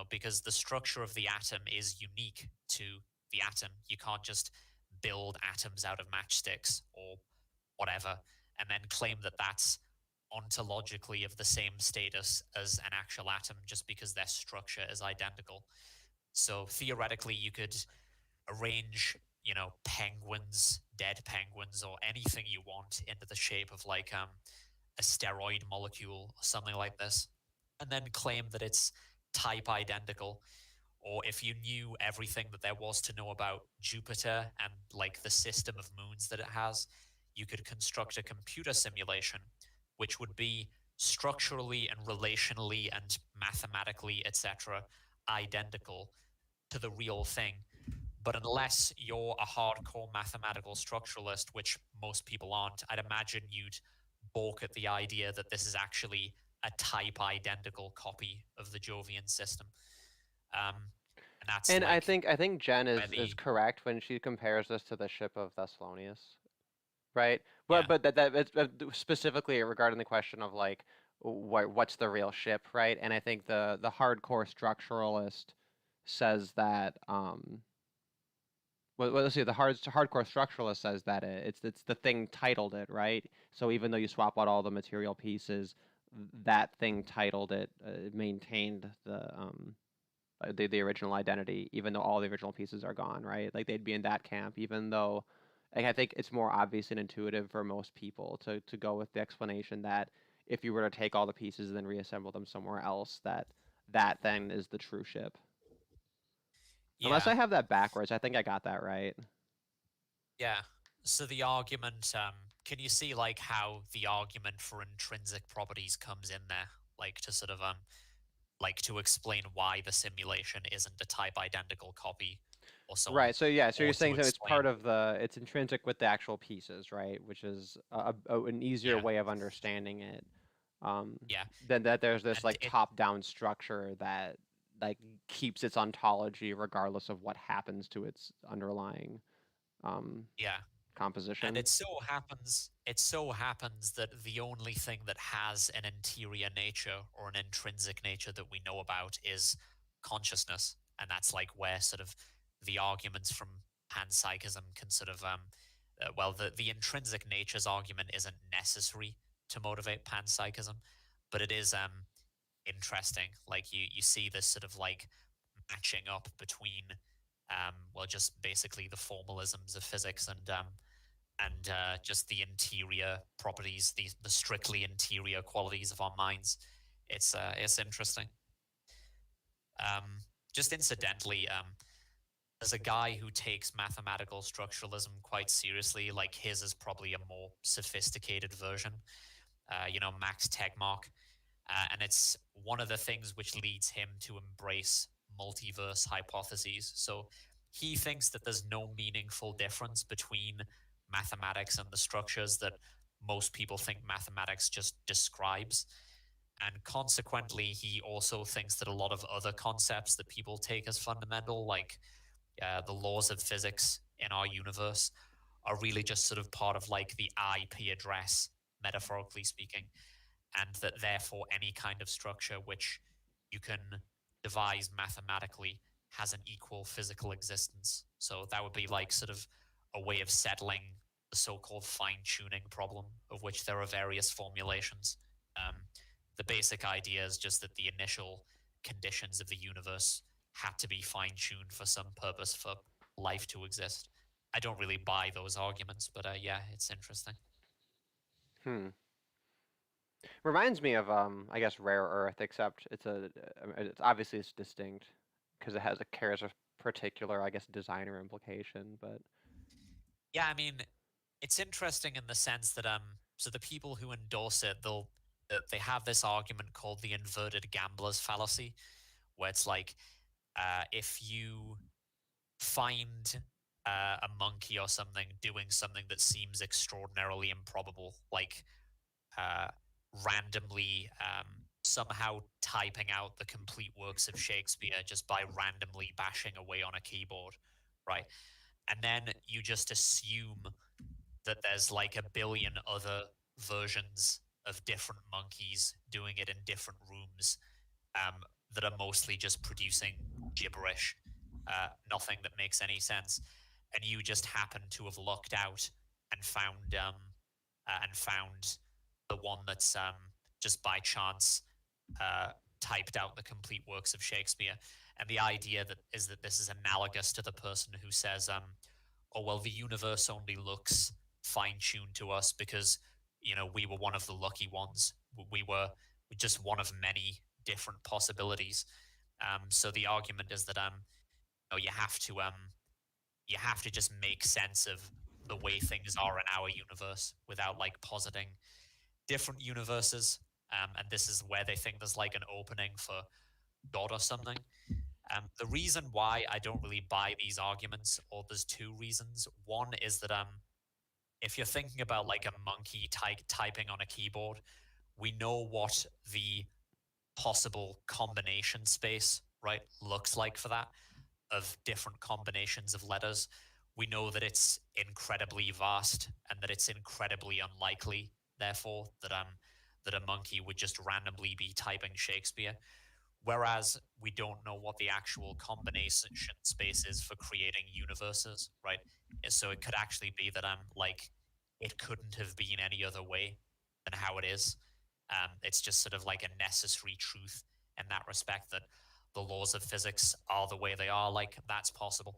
because the structure of the atom is unique to the atom. You can't just build atoms out of matchsticks or whatever and then claim that that's ontologically of the same status as an actual atom just because their structure is identical. So theoretically, you could arrange, penguins, dead penguins, or anything you want into the shape of like a steroid molecule or something like this, and then claim that it's type identical. Or if you knew everything that there was to know about Jupiter and like the system of moons that it has, you could construct a computer simulation which would be structurally and relationally and mathematically, etc., identical to the real thing. But unless you're a hardcore mathematical structuralist, which most people aren't, I'd imagine you'd balk at the idea that this is actually a type identical copy of the Jovian system. And that's And like I think Jen where is the correct when she compares this to the ship of Thessalonius, right? yeah But it's specifically regarding the question of like what's the real ship, right? And I think the hardcore structuralist says that well, let's see, the hardcore structuralist says that it's the thing titled it, right? So even though you swap out all the material pieces, that thing titled it maintained the original identity, even though all the original pieces are gone, right? Like they'd be in that camp, even though like, I think it's more obvious and intuitive for most people to go with the explanation that if you were to take all the pieces and then reassemble them somewhere else, that then is the true ship. Unless yeah I have that backwards, I think I got that right. yeah. So the argument, can you see like how the argument for intrinsic properties comes in there, like to sort of like to explain why the simulation isn't a type identical copy or so on. Right. So yeah. So Or you're to saying so it's explain, part of it's intrinsic with the actual pieces, right? Which is an easier yeah, way of understanding it. yeah, Than that there's this and like it, top-down structure that like keeps its ontology regardless of what happens to its underlying yeah. composition. And it so happens that the only thing that has an interior nature or an intrinsic nature that we know about is consciousness. And that's like where sort of the arguments from panpsychism can sort of, well, the intrinsic natures argument isn't necessary to motivate panpsychism, but it is interesting. Like you see this sort of like matching up between, well, just basically the formalisms of physics and just the interior properties, the strictly interior qualities of our minds. It's interesting. Just incidentally, as a guy who takes mathematical structuralism quite seriously, like his is probably a more sophisticated version. Max Tegmark, and it's one of the things which leads him to embrace multiverse hypotheses. So he thinks that there's no meaningful difference between mathematics and the structures that most people think mathematics just describes. And consequently, he also thinks that a lot of other concepts that people take as fundamental, like the laws of physics in our universe, are really just sort of part of like the IP address, metaphorically speaking, and that therefore any kind of structure which you can devise mathematically has an equal physical existence. So that would be like sort of a way of settling the so-called fine-tuning problem, of which there are various formulations. The basic idea is just that the initial conditions of the universe had to be fine-tuned for some purpose for life to exist. I don't really buy those arguments, but yeah, it's interesting. Reminds me of I guess Rare Earth, except it's obviously it's distinct because it carries a particular, I guess, designer implication. But yeah, I mean, it's interesting in the sense that so the people who endorse it, they have this argument called the inverted gambler's fallacy, where it's like if you find a monkey or something doing something that seems extraordinarily improbable, like randomly somehow typing out the complete works of Shakespeare just by randomly bashing away on a keyboard, right? And then you just assume that there's like a billion other versions of different monkeys doing it in different rooms that are mostly just producing gibberish, nothing that makes any sense. And you just happen to have lucked out and found the one that's just by chance typed out the complete works of Shakespeare. And the idea that this is analogous to the person who says, "Oh well, the universe only looks fine-tuned to us because we were one of the lucky ones. We were just one of many different possibilities." So the argument is that you have to just make sense of the way things are in our universe without like positing different universes. And this is where they think there's like an opening for God or something. The reason why I don't really buy these arguments, or there's two reasons. One is that if you're thinking about like a monkey typing on a keyboard, we know what the possible combination space, right, looks like for that, of different combinations of letters. We know that it's incredibly vast and that it's incredibly unlikely, therefore, that a monkey would just randomly be typing Shakespeare. Whereas we don't know what the actual combination space is for creating universes, right? So it could actually be that it couldn't have been any other way than how it is. It's just sort of like a necessary truth in that respect, that the laws of physics are the way they are. Like, that's possible.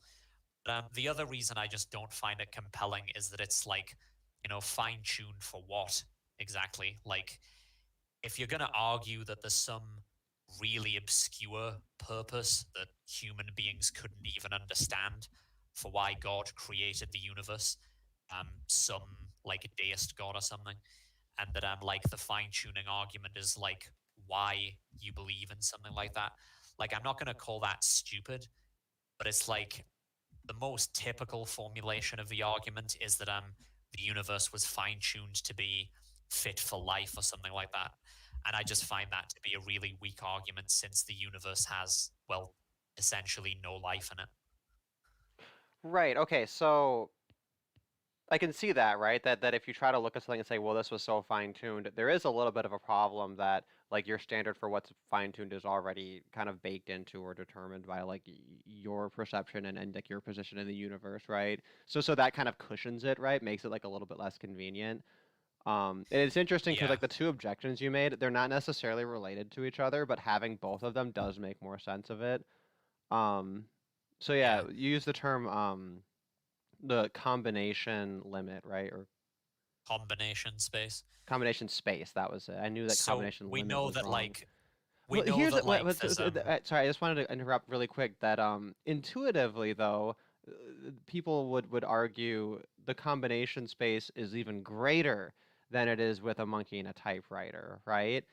The other reason I just don't find it compelling is that it's like, fine-tuned for what exactly? Like, if you're going to argue that there's some really obscure purpose that human beings couldn't even understand for why God created the universe, some like a deist God or something, and that like the fine-tuning argument is like why you believe in something like that. Like, I'm not going to call that stupid, but it's like the most typical formulation of the argument is that the universe was fine-tuned to be fit for life or something like that. And I just find that to be a really weak argument, since the universe has, well, essentially no life in it. right, okay, so I can see that, right? That if you try to look at something and say, well, this was so fine-tuned, there is a little bit of a problem that like your standard for what's fine-tuned is already kind of baked into or determined by like your perception and like your position in the universe, right? So that kind of cushions it, right? Makes it like a little bit less convenient. And it's interesting because Yeah. like the two objections you made, they're not necessarily related to each other, but having both of them does make more sense of it. So yeah, Yeah. you use the term the combination limit, right? Or Combination space. combination space, that was it. I knew that So combination we limit know was that wrong. like Well, know here's that what, like there's sorry, I just wanted to interrupt really quick that intuitively though, people would argue the combination space is even greater than it is with a monkey and a typewriter, right?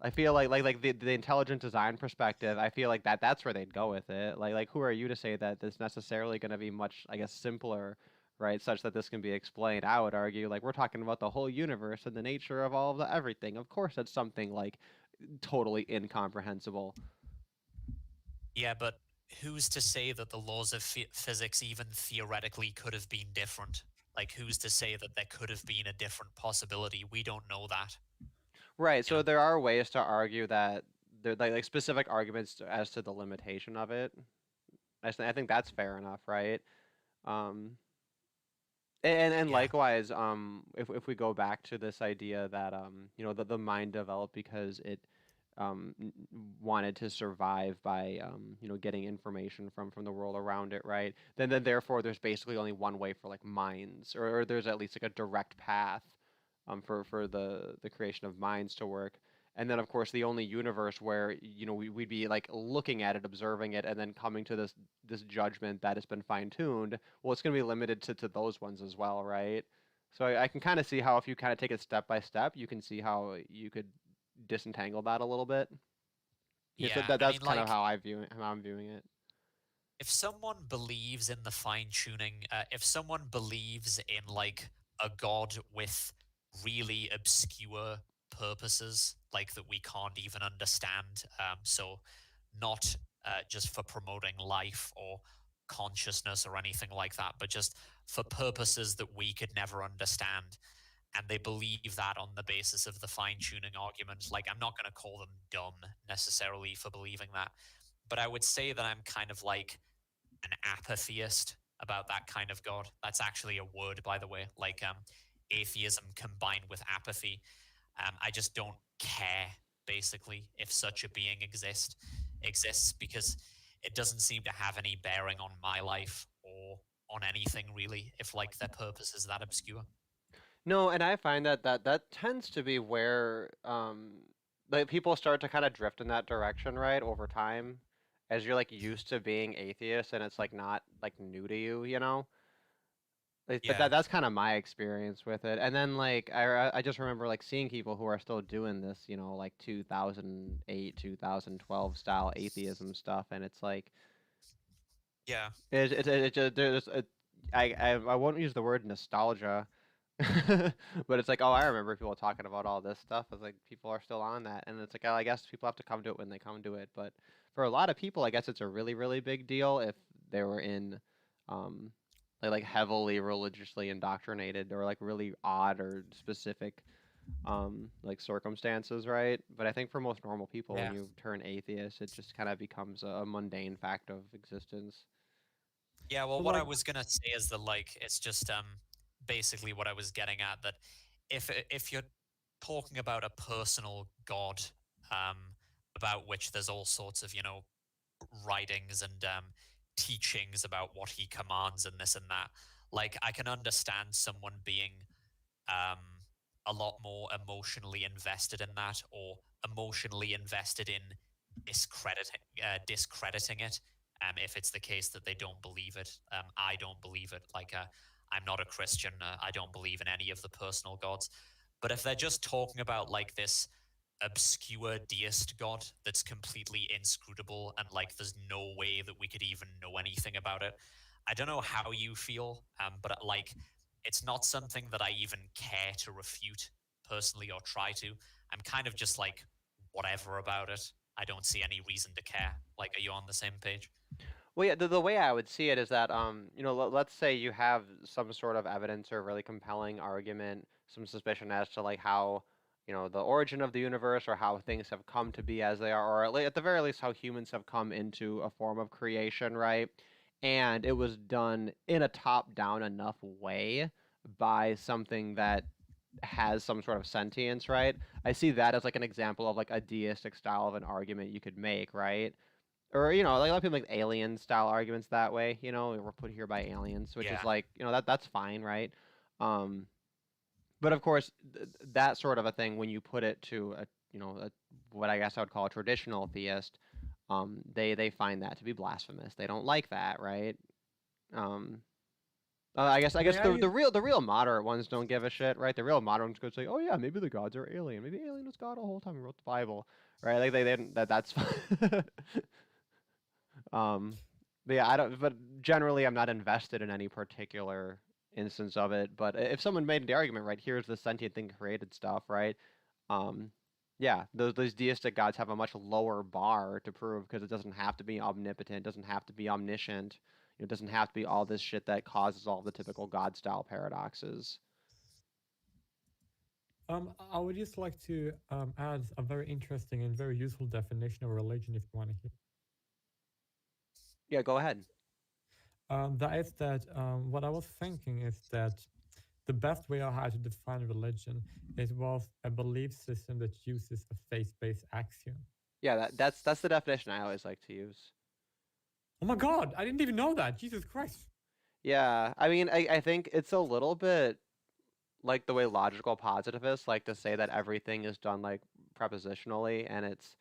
I feel like the intelligent design perspective, I feel like that's where they'd go with it. Like who are you to say that it's necessarily going to be much, I guess, simpler right, such that this can be explained, I would argue, like, we're talking about the whole universe and the nature of all of the everything. Of course, it's something like totally incomprehensible. Yeah, but who's to say that the laws of physics even theoretically could have been different? Like, who's to say that there could have been a different possibility? We don't know that. Right. You know? So there are ways to argue that there like specific arguments as to the limitation of it. I think that's fair enough, right? Um, and Yeah. likewise, if we go back to this idea that you know, the mind developed because it wanted to survive by you know, getting information from the world around it, right? Then therefore there's basically only one way for like minds, or there's at least like a direct path for the creation of minds to work. And then of course the only universe where, you know, we'd be like looking at it, observing it, and then coming to this judgment that has been fine-tuned. Well, it's going to be limited to those ones as well, right? So I can kind of see how if you kind of take it step by step, you can see how you could disentangle that a little bit. Yeah, so Yeah, I that's mean, kind of like, how I'm viewing it. if someone believes in the fine tuning, if someone believes in like a god with really obscure purposes, like that we can't even understand, so not just for promoting life or consciousness or anything like that, but just for purposes that we could never understand. And they believe that on the basis of the fine tuning argument. Like, I'm not going to call them dumb necessarily for believing that, but I would say that I'm kind of like an apatheist about that kind of God. That's actually a word, by the way, like atheism combined with apathy. I just don't care, basically, if such a being exists, because it doesn't seem to have any bearing on my life or on anything really, if like their purpose is that obscure. No, and I find that tends to be where like people start to kind of drift in that direction, right, over time, as you're like used to being atheist and it's like not like new to you, you know? Like, Yeah. that's kind of my experience with it. And then like I just remember like seeing people who are still doing this, you know, like 2008, 2012 style atheism stuff, and it's like Yeah. it just there's a I won't use the word nostalgia, but it's like, oh, I remember people talking about all this stuff. It's like people are still on that, and it's like, oh, I guess people have to come to it when they come to it. But for a lot of people, I guess it's a really, really big deal if they were in, um, like heavily religiously indoctrinated or like really odd or specific, like circumstances, right? But I think for most normal people, when Yeah. you turn atheist, it just kind of becomes a mundane fact of existence. Yeah, well, But what I like, was gonna say is that like it's just basically what I was getting at, that if you're talking about a personal god, um about which there's all sorts of, you know, writings and teachings about what he commands and this and that, like I can understand someone being um a lot more emotionally invested in that, or emotionally invested in discrediting it, if it's the case that they don't believe it. I don't believe it. Like, I'm not a Christian. I don't believe in any of the personal gods. But if they're just talking about like this obscure deist god that's completely inscrutable and like there's no way that we could even know anything about it, I don't know how you feel, but like it's not something that I even care to refute personally or try to. I'm kind of just like whatever about it. I don't see any reason to care. Like, are you on the same page? Well, yeah, the way I would see it is that, you know, let's say you have some sort of evidence or really compelling argument, some suspicion as to like how, you know, the origin of the universe or how things have come to be as they are, or at the very least how humans have come into a form of creation, right? And it was done in a top-down enough way by something that has some sort of sentience, right? I see that as like an example of like a deistic style of an argument you could make, right? Or, you know, like a lot of people make alien style arguments that way, you know, we're put here by aliens, which is Yeah. like, you know, that's fine, right? um but of course that sort of a thing, when you put it to a, you know, what I guess I would call a traditional theist, they find that to be blasphemous. They don't like that, right? um I guess may I? the real moderate ones don't give a shit, right? The real moderate ones go say, oh yeah, maybe the gods are alien, maybe alien was God the whole time he wrote the Bible, right? Like they didn't, that's fine. Um, but yeah, I don't. But generally, I'm not invested in any particular instance of it. But if someone made the argument, right, here's the sentient thing created stuff, right? Yeah, those deistic gods have a much lower bar to prove because it doesn't have to be omnipotent, it doesn't have to be omniscient, it doesn't have to be all this shit that causes all the typical God-style paradoxes. I would just like to add a very interesting and very useful definition of religion if you want to hear. Yeah, go ahead. That is that what I was thinking is that the best way I had to define religion was a belief system that uses a faith-based axiom. Yeah, that's the definition I always like to use. Oh my God, I didn't even know that. Jesus Christ. Yeah, I mean, I think it's a little bit like the way logical positivists like to say that everything is done like prepositionally, and it's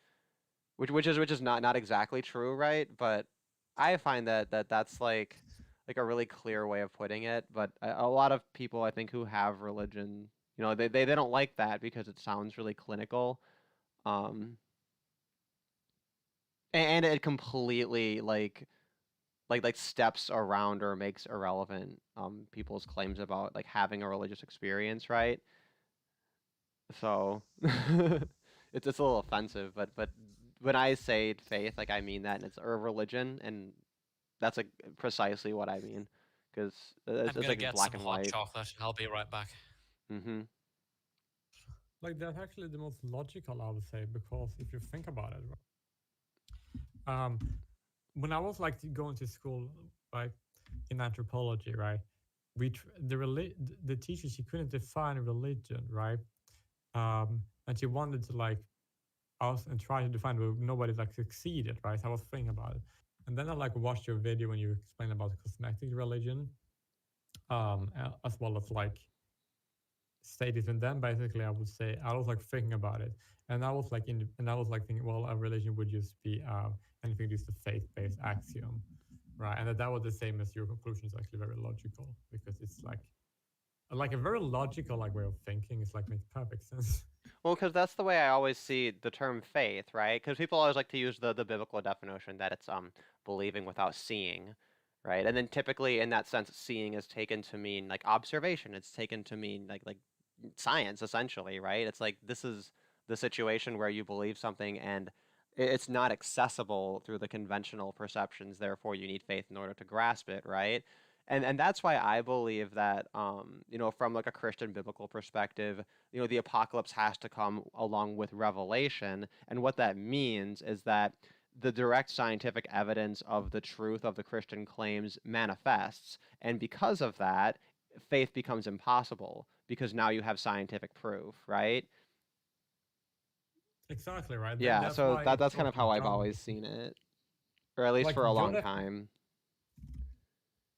which is not exactly true, right? But I find that's like a really clear way of putting it. But a lot of people I think who have religion, you know, they don't like that because it sounds really clinical, and it completely like steps around or makes irrelevant people's claims about like having a religious experience, right? So it's a little offensive, but when I say faith, like I mean that, and it's a religion, and that's like precisely what I mean, because it's I'm gonna like get black some and hot white. chocolate. I'll be right back. Mm-hmm. Like that's actually the most logical, I would say, because if you think about it, right? When I was like going to school, like in anthropology, right? The teacher, she couldn't define religion, right? And she wanted to like us and try to define, but nobody like succeeded, right? So I was thinking about it, and then I like watched your video when you explained about cosmetic religion, as well as like status, and then basically I would say I was like thinking about it, and I was like thinking, well, a religion would just be anything just a faith-based axiom, right? And that was the same as your conclusion is actually very logical because it's like a very logical like way of thinking. It's like makes perfect sense. Well, because that's the way I always see the term faith, right? Because people always like to use the biblical definition that it's believing without seeing, right? And then typically in that sense, seeing is taken to mean like observation. It's taken to mean like science essentially, right? It's like this is the situation where you believe something and it's not accessible through the conventional perceptions, therefore you need faith in order to grasp it, right? And that's why I believe that you know, from like a Christian biblical perspective, you know, the apocalypse has to come along with revelation, and what that means is that the direct scientific evidence of the truth of the Christian claims manifests, and because of that, faith becomes impossible because now you have scientific proof, right? Exactly right. Yeah, That's so why it's that's kind of totally how I've dumb. always seen it, or at least Like for a long Jonah, time.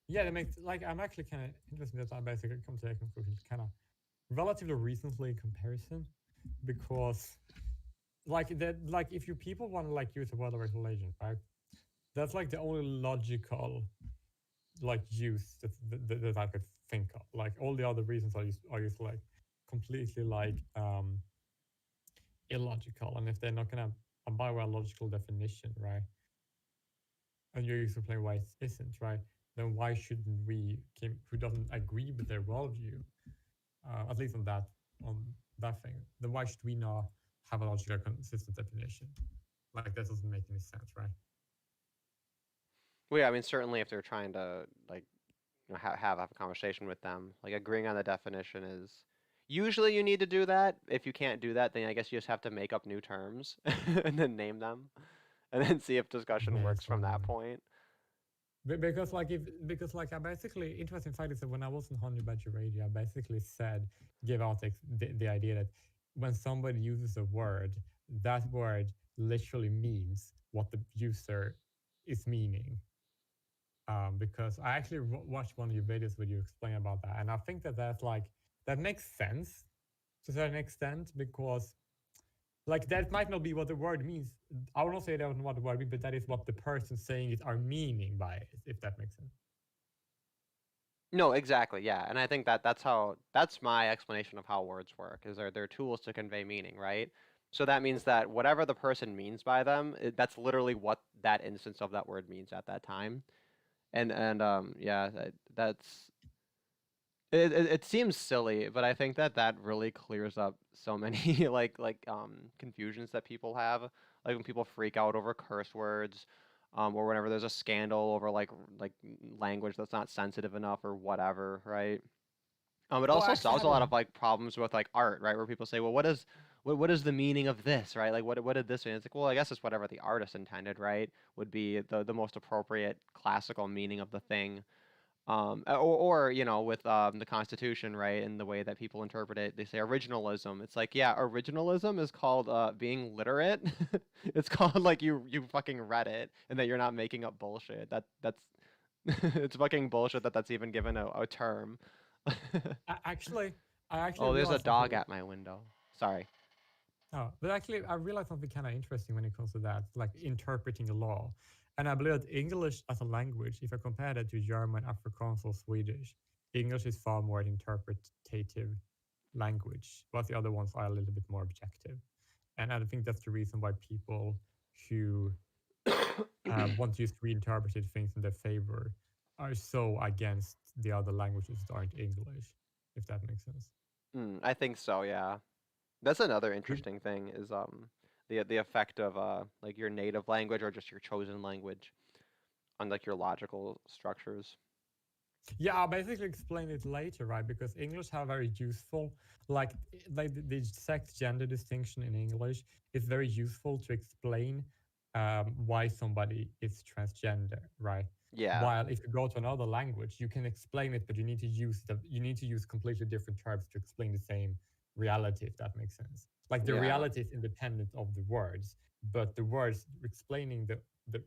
yeah, that makes like I'm actually kind of interested that I basically come to a conclusion kind of relatively recently in comparison, because like that like if you people want to like use a word of religion, right? That's like the only logical like use that I could think of. Like all the other reasons are just like completely like illogical, and if they're not gonna abide by a logical definition, right? And you're explaining why it isn't, right? Then why shouldn't we, who doesn't agree with their worldview, at least on that thing, then why should we not have a logical consistent definition? Like that doesn't make any sense, right? Well, yeah, I mean, certainly if they're trying to like, you know, have a conversation with them, like agreeing on the definition is usually you need to do that. If you can't do that, then I guess you just have to make up new terms and then name them, and then see if discussion Yeah, works it's so from that annoying. point. Because like I basically interesting fact is that when I was in Honey Badger Radio, I basically gave out the idea that when somebody uses a word, that word literally means what the user is meaning. Because I actually watched one of your videos where you explain about that, and I think that makes sense to a certain extent, because like that might not be what the word means. I will not say that was what the word means, but that is what the person saying it are meaning by it, if that makes sense. No, exactly, yeah, and I think that's my explanation of how words work. Is they're tools to convey meaning, right? So that means that whatever the person means by them, that's literally what that instance of that word means at that time. And yeah, that's It seems silly, but I think that really clears up so many confusions that people have. Like when people freak out over curse words, or whenever there's a scandal over language that's not sensitive enough or whatever, right? It Oh, also I actually solves a have lot a of like problems with like art, right? Where people say, well, what is the meaning of this, right? Like what did this mean? It's like, well, I guess it's whatever the artist intended, right? Would be the most appropriate classical meaning of the thing. Or you know, with the Constitution, right, and the way that people interpret it, they say originalism. It's like, yeah, originalism is called being literate. It's called like you fucking read it and that you're not making up bullshit. That's it's fucking bullshit that that's even given a term. actually, I actually Oh, there's a realized something. dog at my window. Sorry. Oh, but actually, I realized something kind of interesting when it comes to that, like interpreting a law. And I believe that English as a language, if I compare that to German, Afrikaans, or Swedish, English is far more an interpretative language, but the other ones are a little bit more objective. And I think that's the reason why people who want to use reinterpreted things in their favor are so against the other languages that aren't English, if that makes sense. I think so, yeah. That's another interesting thing is the effect of like your native language or just your chosen language on like your logical structures. Yeah, I'll basically explain it later, right? Because English have very useful, like the sex gender distinction in English is very useful to explain why somebody is transgender, right? Yeah. While if you go to another language, you can explain it, but you need to use completely different terms to explain the same reality, if that makes sense. Like the Yeah. reality is independent of the words, but the words explaining the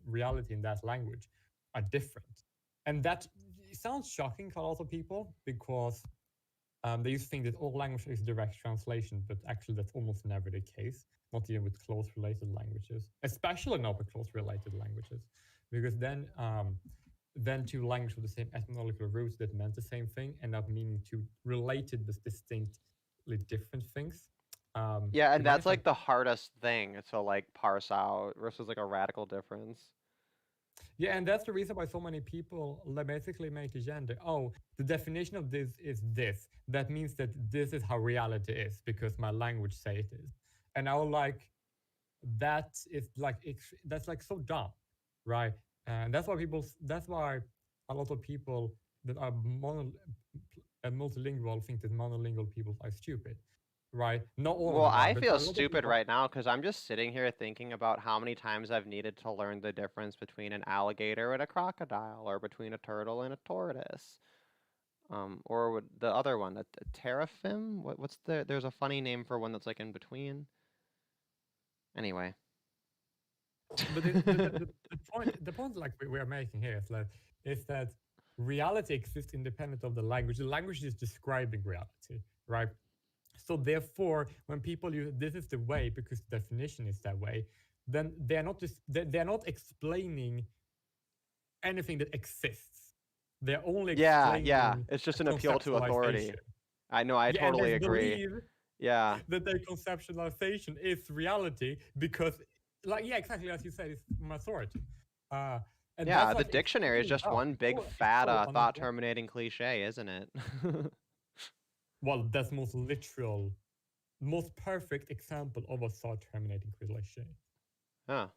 reality in that language are different. And that sounds shocking to a lot of people because they used to think that all language is direct translation, but actually that's almost never the case, not even with close related languages, especially not with close related languages, because then two languages with the same etymological roots that meant the same thing end up meaning two related but distinctly different things. Yeah, You and might that's have like the hardest thing to like parse out versus like a radical difference. Yeah, and that's the reason why so many people basically make the gender. Oh, the definition of this is this. That means that this is how reality is because my language say it is. And I was like, that is like that's like so dumb, right? And that's why people. That's why a lot of people that are multilingual think that monolingual people are stupid, right? Not all of Well, them are, I but feel a lot of stupid people. right now because I'm just sitting here thinking about how many times I've needed to learn the difference between an alligator and a crocodile, or between a turtle and a tortoise. Or the other one, a teraphim? What's there's a funny name for one that's like in between. Anyway. But the point like we are making here is that reality exists independent of the language. The language is describing reality, right? So therefore, when people use this is the way because the definition is that way, then they're not explaining anything that exists. They're only Yeah, yeah. explaining It's just a an appeal to authority. conceptualization. I know, I Yeah, and they totally agree. believe Yeah. that their conceptualization is reality because, like, yeah, exactly as you said, it's an authority. And Yeah, that's the like dictionary is extremely just dumb. one big It's fat so thought uninformed. terminating cliche, isn't it? Well, that's most literal, most perfect example of a thought terminating cliche. Huh.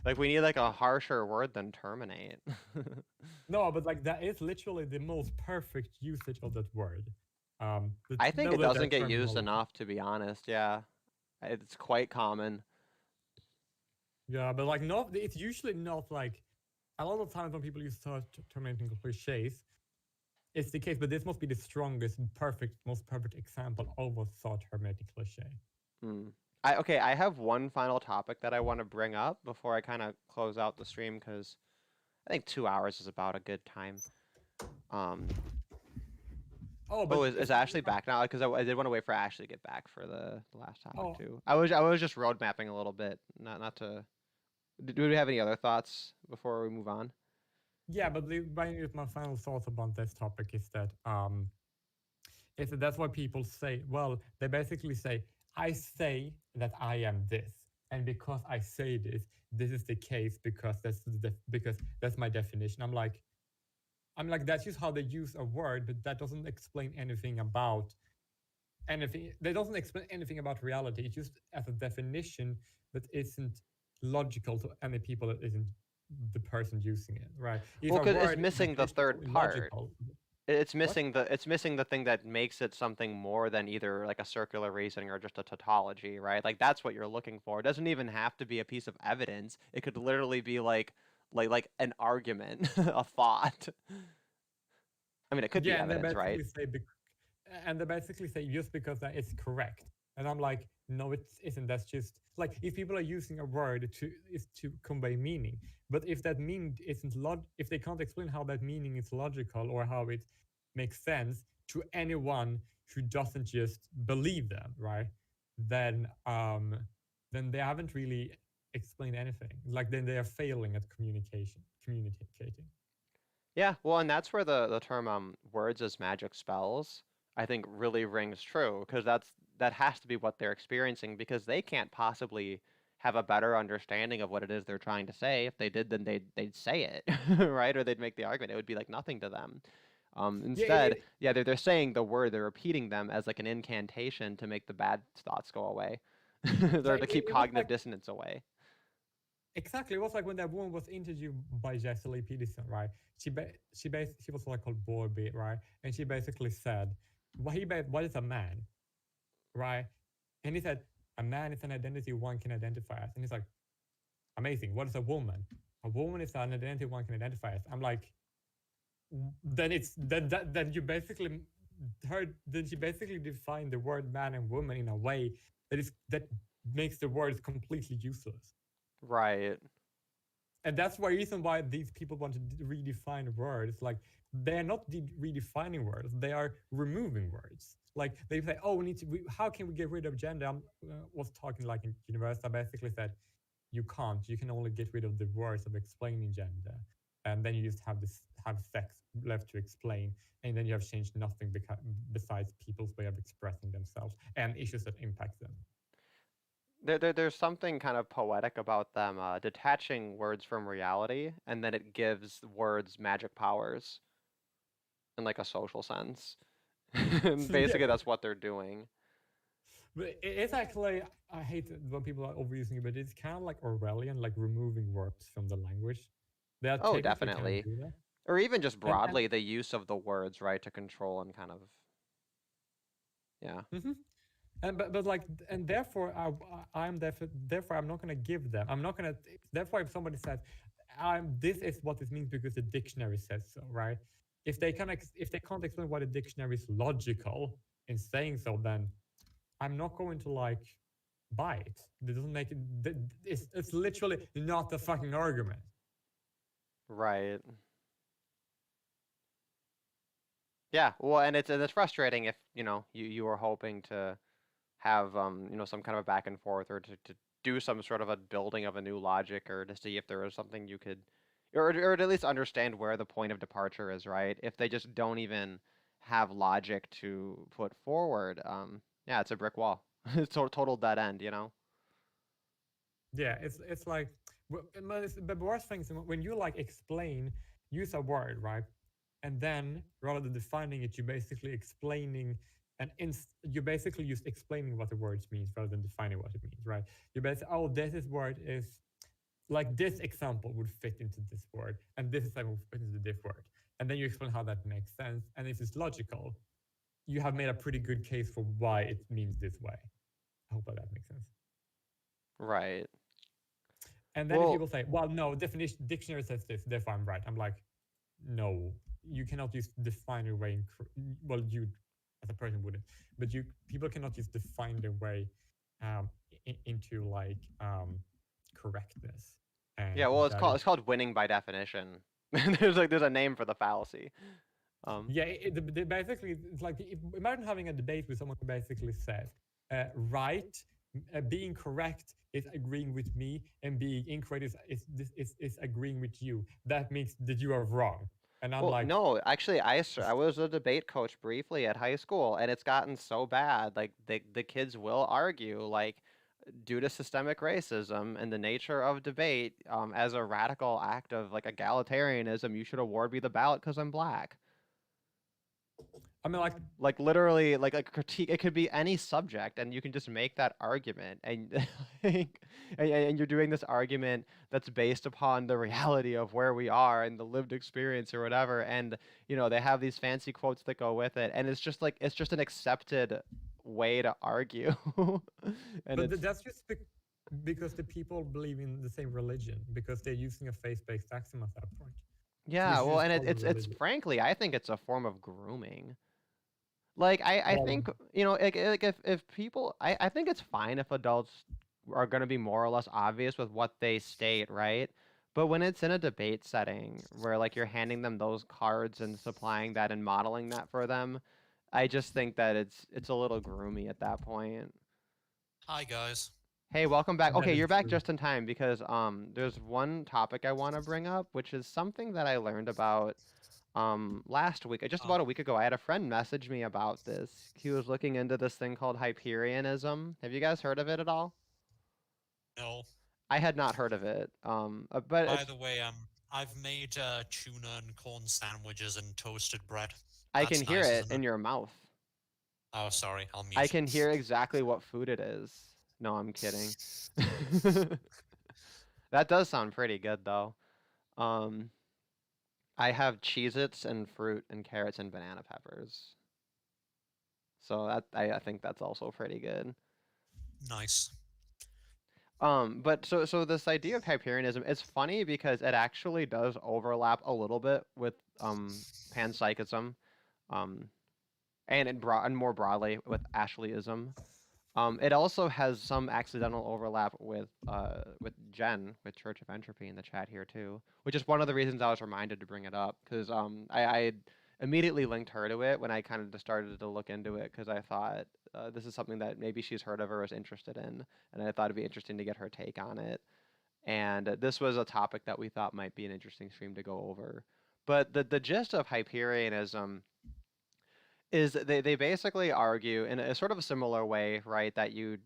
Like we need like a harsher word than terminate. No, but like that is literally the most perfect usage of that word. I think know it that their doesn't get used terminology. enough, to be honest. Yeah. It's quite common. Yeah, but like not. It's usually not like a lot of times when people use thought terminating cliches, it's the case. But this must be the strongest, most perfect example of a thought terminating cliche. Hmm. Okay, I have one final topic that I want to bring up before I kind of close out the stream because I think 2 hours is about a good time. Oh, but Is Ashley back now? Because I did want to wait for Ashley to get back for the last topic Oh. too. I was just road mapping a little bit, not to. Do we have any other thoughts before we move on? Yeah, but my final thoughts about this topic is that that's why people say. Well, they basically say, "I say that I am this, and because I say this, this is the case because because that's my definition." I'm like, I'm like, that's just how they use a word, but that doesn't explain anything about anything. That doesn't explain anything about reality. It's just as a definition that isn't logical to any people that isn't the person using it, right? If Well, a because it's word missing the definition is third part. illogical, It's what? missing the thing that makes it something more than either like a circular reasoning or just a tautology, right? Like that's what you're looking for. It doesn't even have to be a piece of evidence. It could literally be like an argument, a thought. I mean, it could be Yeah, and they evidence, right? basically say, and they basically say just because that it's correct, and I'm like, no, it isn't. That's just like if people are using a word to convey meaning, but if that meaning isn't if they can't explain how that meaning is logical or how it makes sense to anyone who doesn't just believe them, right? Then then they haven't really explained anything. Like then they are failing at communicating. Yeah, well, and that's where the term words as magic spells I think really rings true because that has to be what they're experiencing because they can't possibly have a better understanding of what it is they're trying to say. If they did, then they'd say it, right? Or they'd make the argument. It would be like nothing to them. Yeah, Instead, yeah, they're saying the word, they're repeating them as like an incantation to make the bad thoughts go away, or like to keep it was cognitive like dissonance away. exactly. It was like when that woman was interviewed by JWille Peterson, right? She was like called Borby, right? And she basically said, what is a man, right? And he said, a man is an identity one can identify as. And he's like, amazing. What is a woman? A woman is an identity one can identify as. I'm like, then it's then you basically heard then she basically defined the word man and woman in a way that makes the words completely useless. Right. And that's the reason why these people want to redefine words. Like they're not redefining words; they are removing words. Like they say, "Oh, how can we get rid of gender?" I was talking like in university. I basically said, "You can't. You can only get rid of the words of explaining gender, and then you just have sex left to explain, and then you have changed nothing besides people's way of expressing themselves and issues that impact them." There's something kind of poetic about them detaching words from reality, and then it gives words magic powers in like a social sense. And Yeah, basically, that's what they're doing. but it's actually, I hate it when people are overusing it, but it's kind of like Orwellian, like removing words from the language. They are Oh, technically can definitely. do that. Or even just And broadly, the use of the words, right, to control and kind of, yeah. mhm. And but like and therefore therefore I'm not going to give them. I'm not going to. Therefore, if somebody says, this is what this means because the dictionary says so, right? If they can't explain why the dictionary is logical in saying so, then I'm not going to like buy it. It doesn't make it. It's literally not a fucking argument. Right. Yeah, well, and it's frustrating if, you were hoping to have, some kind of a back and forth or to do some sort of a building of a new logic or to see if there was something you could, or to at least understand where the point of departure is, right? If they just don't even have logic to put forward, yeah, it's a brick wall. It's a total dead end, you know? Yeah, it's like the worst thing is when you like explain, use a word, right? And then rather than defining it, you're basically explaining you basically just explaining what the words means rather than defining what it means, right? You basically, oh, this word is like this example would fit into this word, and this example would fit into this word, and then you explain how that makes sense, and if it's logical, you have made a pretty good case for why it means this way. I hope that makes sense. Right. And then if Well, people say, well, no, definition dictionary says this, therefore I'm right. I'm like, no, you cannot just define your way. Well, you as a person wouldn't, but people cannot just define their way into like correctness. And yeah, well, it's that called is it's called winning by definition. There's a name for the fallacy. yeah. Basically, it's like imagine having a debate with someone who basically says, right, being correct is agreeing with me, and being incorrect is agreeing with you. That means that you are wrong. And I'm Well, like, no, actually, I was a debate coach briefly at high school, and it's gotten so bad. Like the kids will argue, like due to systemic racism and the nature of debate, as a radical act of like egalitarianism, you should award me the ballot because I'm black. I mean, Like literally, like a critique. It could be any subject, and you can just make that argument, and and you're doing this argument that's based upon the reality of where we are and the lived experience or whatever. And they have these fancy quotes that go with it, and it's just like it's just an accepted way to argue. And but that's just because the people believe in the same religion, because they're using a faith-based axiom at that point. yeah, should well, just and call it it's religion. frankly, I think it's a form of grooming. Like I Well, think like if people I think it's fine if adults are going to be more or less obvious with what they state, right? But when it's in a debate setting where like you're handing them those cards and supplying that and modeling that for them, I just think that it's a little groomy at that point. Hi, guys. Hey, welcome back. that Okay, is you're back true. just in time because there's one topic I want to bring up, which is something that I learned about last week, just Oh. about a week ago. I had a friend message me about this. He was looking into this thing called Hyperianism. Have you guys heard of it at all? No. I had not heard of it. But By it's the way, I've made tuna and corn sandwiches and toasted bread. I can That's hear nice, it isn't in it? your mouth. Oh, sorry. I'll mute. I can hear exactly what food it is. No, I'm kidding. That does sound pretty good though. Um, I have Cheez-Its and fruit and carrots and banana peppers. So that I think that's also pretty good. Nice. But so this idea of Hyperianism, it's funny because it actually does overlap a little bit with Panpsychism, um, and more broadly with Ashleyism. It also has some accidental overlap with Jen with Church of Entropy in the chat here too, which is one of the reasons I was reminded to bring it up because I had immediately linked her to it when I kind of just started to look into it because I thought this is something that maybe she's heard of or is interested in, and I thought it'd be interesting to get her take on it. And this was a topic that we thought might be an interesting stream to go over. But the gist of Hyperianism is they basically argue in a sort of a similar way, right? That you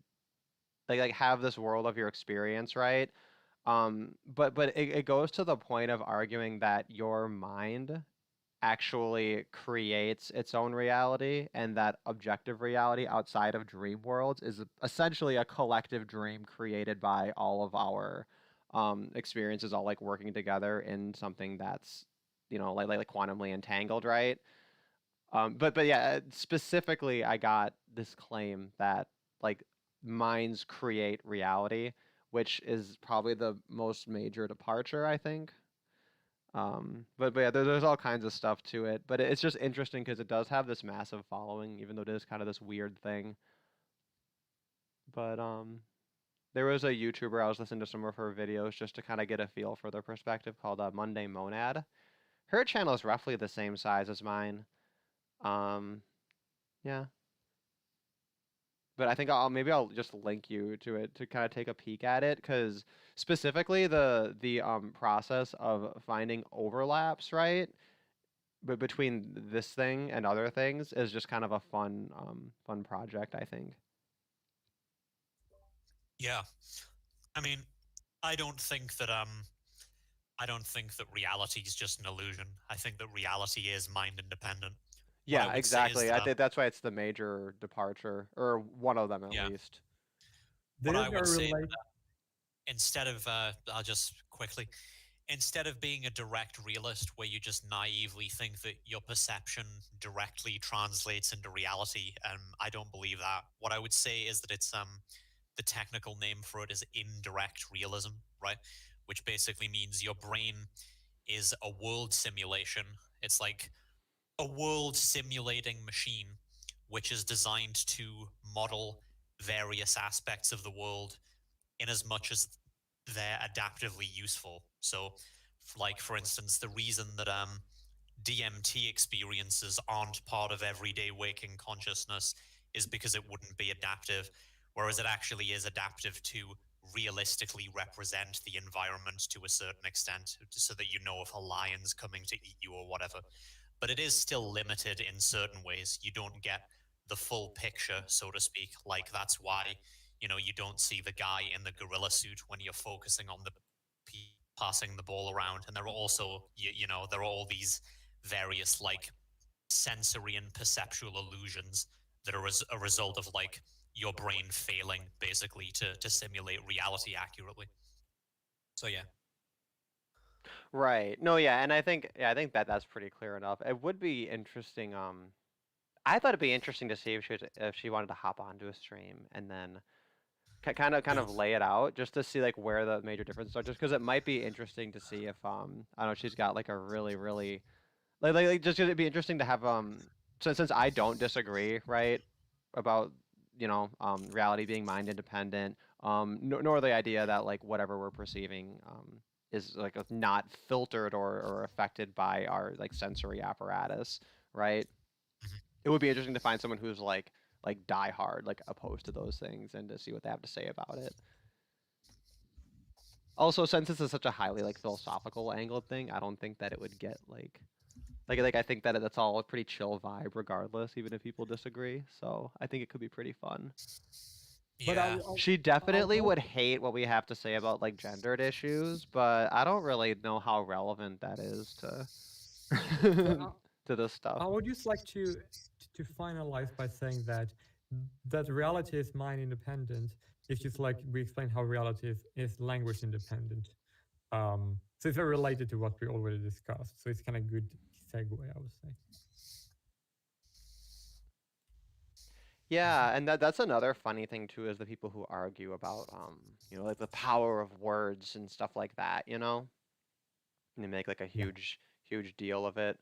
like have this world of your experience, right? But it goes to the point of arguing that your mind actually creates its own reality and that objective reality outside of dream worlds is essentially a collective dream created by all of our experiences all like working together in something that's like quantumly entangled, right? But yeah, specifically, I got this claim that like minds create reality, which is probably the most major departure, I think. But yeah, there's all kinds of stuff to it. But it's just interesting because it does have this massive following, even though it is kind of this weird thing. But there was a YouTuber I was listening to some of her videos just to kind of get a feel for their perspective called Monday Monad. Her channel is roughly the same size as mine. Yeah. But I think maybe I'll just link you to it to kind of take a peek at it because specifically the process of finding overlaps, right? But between this thing and other things is just kind of a fun project, I think. Yeah. I mean, I don't think that reality is just an illusion. I think that reality is mind independent. Yeah, exactly. I think that's why it's the major departure, or one of them at least. What I would say, instead of, I'll just quickly, instead of being a direct realist where you just naively think that your perception directly translates into reality, I don't believe that. What I would say is that it's the technical name for it is indirect realism, right? Which basically means your brain is a world simulation. It's like a world simulating machine which is designed to model various aspects of the world in as much as they're adaptively useful. So, like, for instance, the reason that DMT experiences aren't part of everyday waking consciousness is because it wouldn't be adaptive, whereas it actually is adaptive to realistically represent the environment to a certain extent so that you know if a lion's coming to eat you or whatever. But it is still limited in certain ways. You don't get the full picture, so to speak. Like, that's why you know, you don't see the guy in the gorilla suit when you're focusing on the passing the ball around. And there are also, you know, there are all these various like sensory and perceptual illusions that are as a result of like your brain failing basically to simulate reality accurately. So yeah. Right. No, yeah, and I think that that's pretty clear enough. It would be interesting. I thought it'd be interesting to see if she wanted to hop onto a stream and then kind of lay it out just to see like where the major differences are. Just because it might be interesting to see if I don't know, she's got like a really like just 'cause it'd be interesting to have since I don't disagree, right, about reality being mind independent, nor the idea that like whatever we're perceiving is like not filtered or affected by our like sensory apparatus, right? It would be interesting to find someone who's like die hard like opposed to those things and to see what they have to say about it. Also, since this is such a highly like philosophical angled thing, I don't think that it would get like I think that that's all a pretty chill vibe regardless, even if people disagree. So I think it could be pretty fun. But Yeah. She definitely would hate what we have to say about like gendered issues, but I don't really know how relevant that is to to this stuff. I would just like to finalize by saying that reality is mind independent. It's just like we explained how reality is language independent. So it's very related to what we already discussed. So it's kind of good segue, I would say. Yeah, and that's another funny thing too, is the people who argue about like the power of words and stuff like that, and they make like a huge deal of it.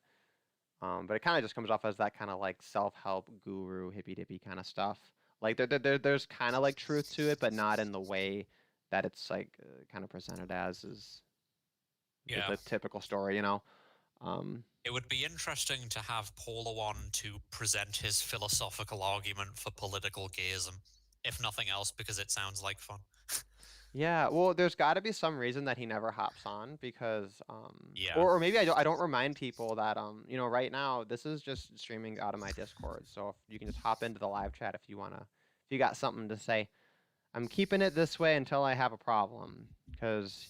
But it kind of just comes off as that kind of like self-help guru hippy dippy kind of stuff. Like there's kind of like truth to it, but not in the way that it's like kind of presented as is the typical story, It would be interesting to have Paula on to present his philosophical argument for political gayism, if nothing else, because it sounds like fun. Yeah, well, there's got to be some reason that he never hops on because, Yeah. or maybe I don't remind people that, right now this is just streaming out of my Discord, so if you can just hop into the live chat if you got something to say. I'm keeping it this way until I have a problem because,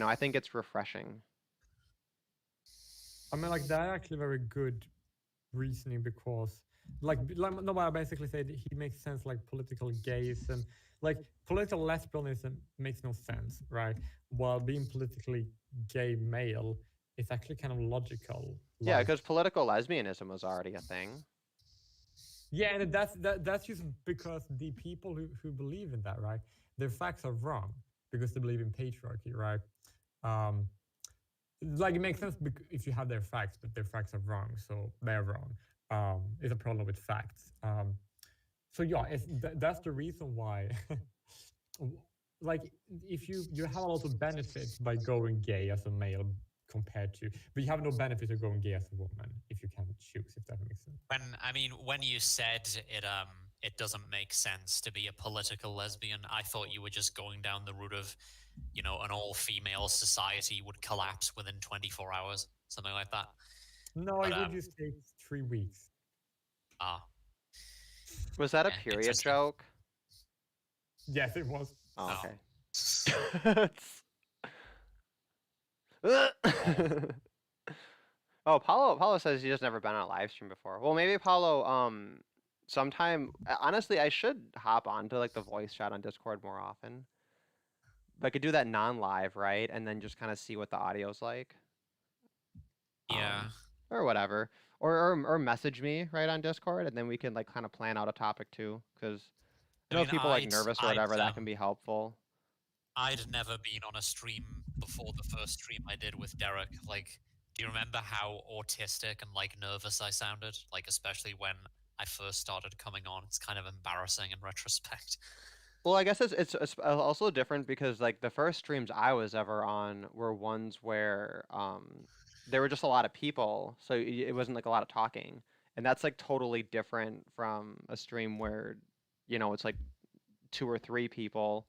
I think it's refreshing. I mean, like that's actually very good reasoning because, like no, I basically said he makes sense like political gays and like political lesbianism makes no sense, right? While being politically gay male is actually kind of logical. Yeah, because political lesbianism was already a thing. Yeah, and that's just because the people who believe in that, right? Their facts are wrong because they believe in patriarchy, right? Like it makes sense if you have their facts, but their facts are wrong, so they're wrong. It's a problem with facts. So yeah, that's the reason why. Like if you have a lot of benefits by going gay as a male compared to, but you have no benefit of going gay as a woman if you can't choose. If that makes sense. When you said it doesn't make sense to be a political lesbian, I thought you were just going down the route of, an all-female society would collapse within 24 hours, something like that. No, it would just take 3 weeks. Was that a period joke? Yes, it was. Oh, okay. Oh, Paulo says he's just never been on a live stream before. Well, maybe Paulo, sometime. Honestly, I should hop onto like the voice chat on Discord more often. But I could do that non-live, right? And then just kind of see what the audio's like. Yeah. Or whatever. Or message me right on Discord, and then we can like kind of plan out a topic too, because if people like nervous or whatever, that can be helpful. I'd never been on a stream before the first stream I did with Derek. Like, do you remember how autistic and like nervous I sounded? Like, especially when I first started coming on, it's kind of embarrassing in retrospect. Well, I guess it's also different because like the first streams I was ever on were ones where there were just a lot of people, so it wasn't like a lot of talking, and that's like totally different from a stream where it's like 2 or 3 people,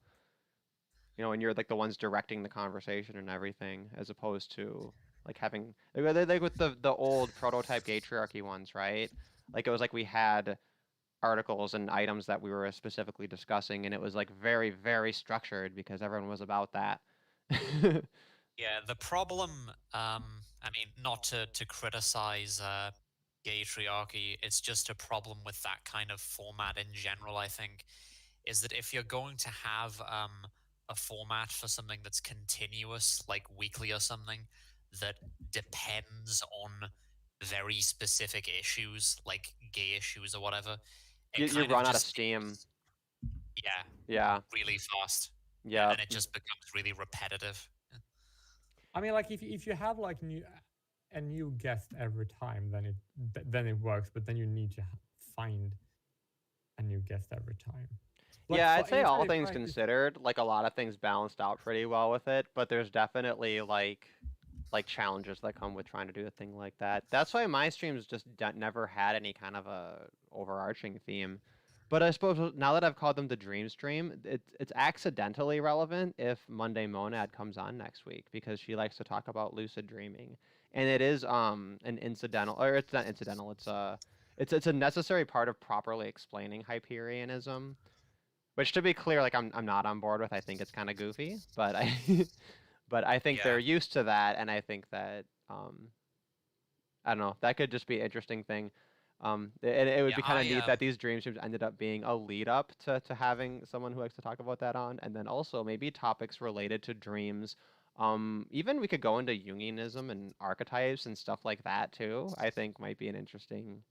and you're like the ones directing the conversation and everything, as opposed to like having like with the old prototype gaytriarchy ones, right? Like it was like we had articles and items that we were specifically discussing, and it was like very, very structured because everyone was about that. Yeah, the problem, I mean, not to criticize gay triarchy, it's just a problem with that kind of format in general, I think, is that if you're going to have a format for something that's continuous, like weekly or something, that depends on very specific issues, like gay issues or whatever, it You kind of run out of just steam. becomes, yeah, Yeah. really fast. Yeah. And it just becomes really repetitive. I mean, like if you have like a new guest every time, then it works. But then you need to find a new guest every time. Like, Yeah, I'd say all initially things practice- considered, like a lot of things balanced out pretty well with it, but there's definitely like challenges that come with trying to do a thing like that. That's why my streams just never had any kind of a overarching theme. But I suppose now that I've called them the Dream Stream, it's accidentally relevant if Monday Monad comes on next week because she likes to talk about lucid dreaming, and it is an incidental, or it's not incidental. It's a necessary part of properly explaining Hyperianism, which, to be clear, like I'm not on board with. I think it's kind of goofy, but I but I think they're Yeah. used to that, and I think that I don't know, that could just be an interesting thing. And it would Yeah, be kind of I neat that these dream streams ended up being a lead up to having someone who likes to talk about that on, and then also maybe topics related to dreams. Even we could go into Jungianism and archetypes and stuff like that too. I think might be an interesting.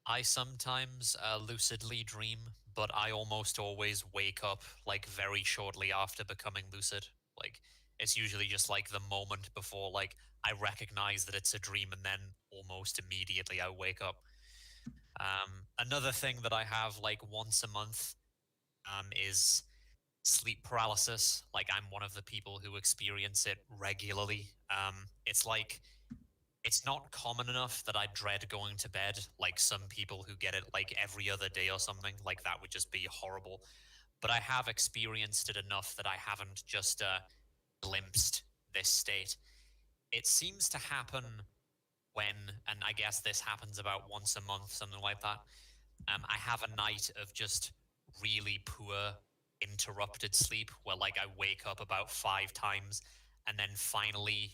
I sometimes lucidly dream, but I almost always wake up like very shortly after becoming lucid. Like it's usually just like the moment before like I recognize that it's a dream and then almost immediately I wake up. Another thing that I have like once a month is sleep paralysis. Like I'm one of the people who experience it regularly. It's like it's not common enough that I dread going to bed like some people who get it like every other day or something. Like that would just be horrible. But I have experienced it enough that I haven't just glimpsed this state. It seems to happen when, and I guess this happens about once a month, something like that. I have a night of just really poor interrupted sleep where like I wake up about 5 times and then finally,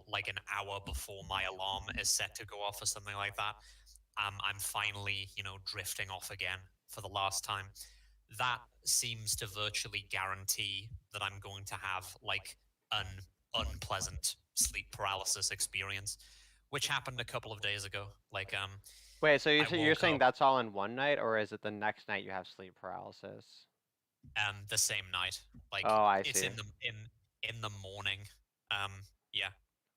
like an hour before my alarm is set to go off or something like that, I'm finally, drifting off again for the last time. That seems to virtually guarantee that I'm going to have like an unpleasant sleep paralysis experience, which happened a couple of days ago. Like, Wait, so I you're woke saying up that's all in one night, or is it the next night you have sleep paralysis? the same night. Like Oh, I it's see. in the morning. Yeah.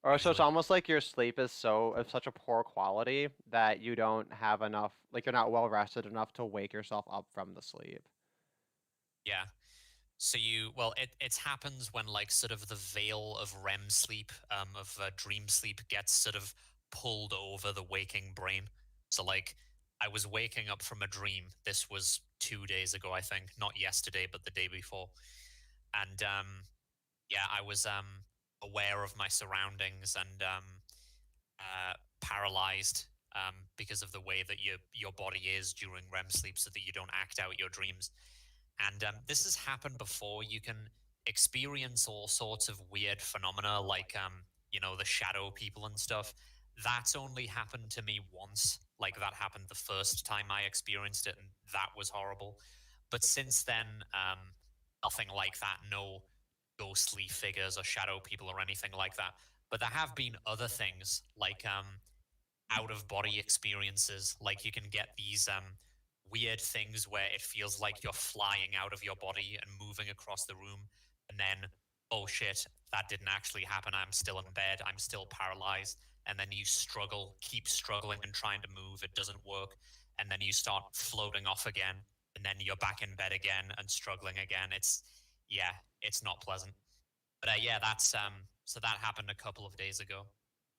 Or so it's Usually. almost like your sleep is of such a poor quality that you don't have enough, like you're not well rested enough to wake yourself up from the sleep. Yeah. So it happens when like sort of the veil of REM sleep, of dream sleep gets sort of pulled over the waking brain. So like I was waking up from a dream. This was 2 days ago, I think, not yesterday, but the day before. And yeah, I was aware of my surroundings and paralyzed because of the way that your body is during REM sleep, so that you don't act out your dreams. And this has happened before. You can experience all sorts of weird phenomena, like the shadow people and stuff. That's only happened to me once. Like that happened the first time I experienced it, and that was horrible. But since then, nothing like that. No ghostly figures or shadow people or anything like that. But there have been other things like out of body experiences. Like you can get these weird things where it feels like you're flying out of your body and moving across the room, and then, oh shit, that didn't actually happen. I'm still in bed. I'm still paralyzed. And then you keep struggling and trying to move. It doesn't work. And then you start floating off again. And then you're back in bed again and struggling again. It's not pleasant. But yeah, that's so that happened a couple of days ago,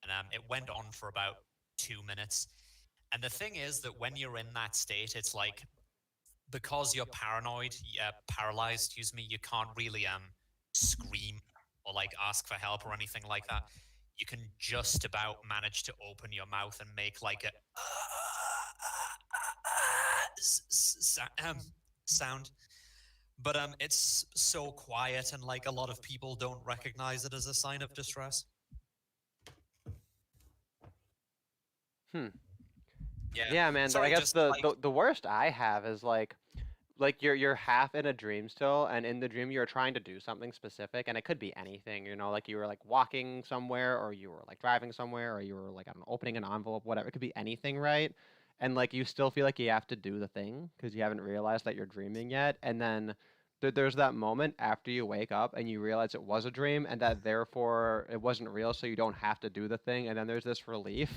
and it went on for about 2 minutes. And the thing is that when you're in that state, it's like because you're paralyzed, excuse me, you can't really scream or like ask for help or anything like that. You can just about manage to open your mouth and make like a sound. But it's so quiet, and like a lot of people don't recognize it as a sign of distress. Yeah, man. Sorry, I guess just, the, like- the worst I have is like you're half in a dream still, and in the dream you're trying to do something specific, and it could be anything, you know, like you were like walking somewhere, or you were like driving somewhere, or you were like, I don't know, opening an envelope, whatever. It could be anything, right? And like you still feel like you have to do the thing because you haven't realized that you're dreaming yet, and then there's that moment after you wake up and you realize it was a dream, and that therefore it wasn't real, so you don't have to do the thing, and then there's this relief.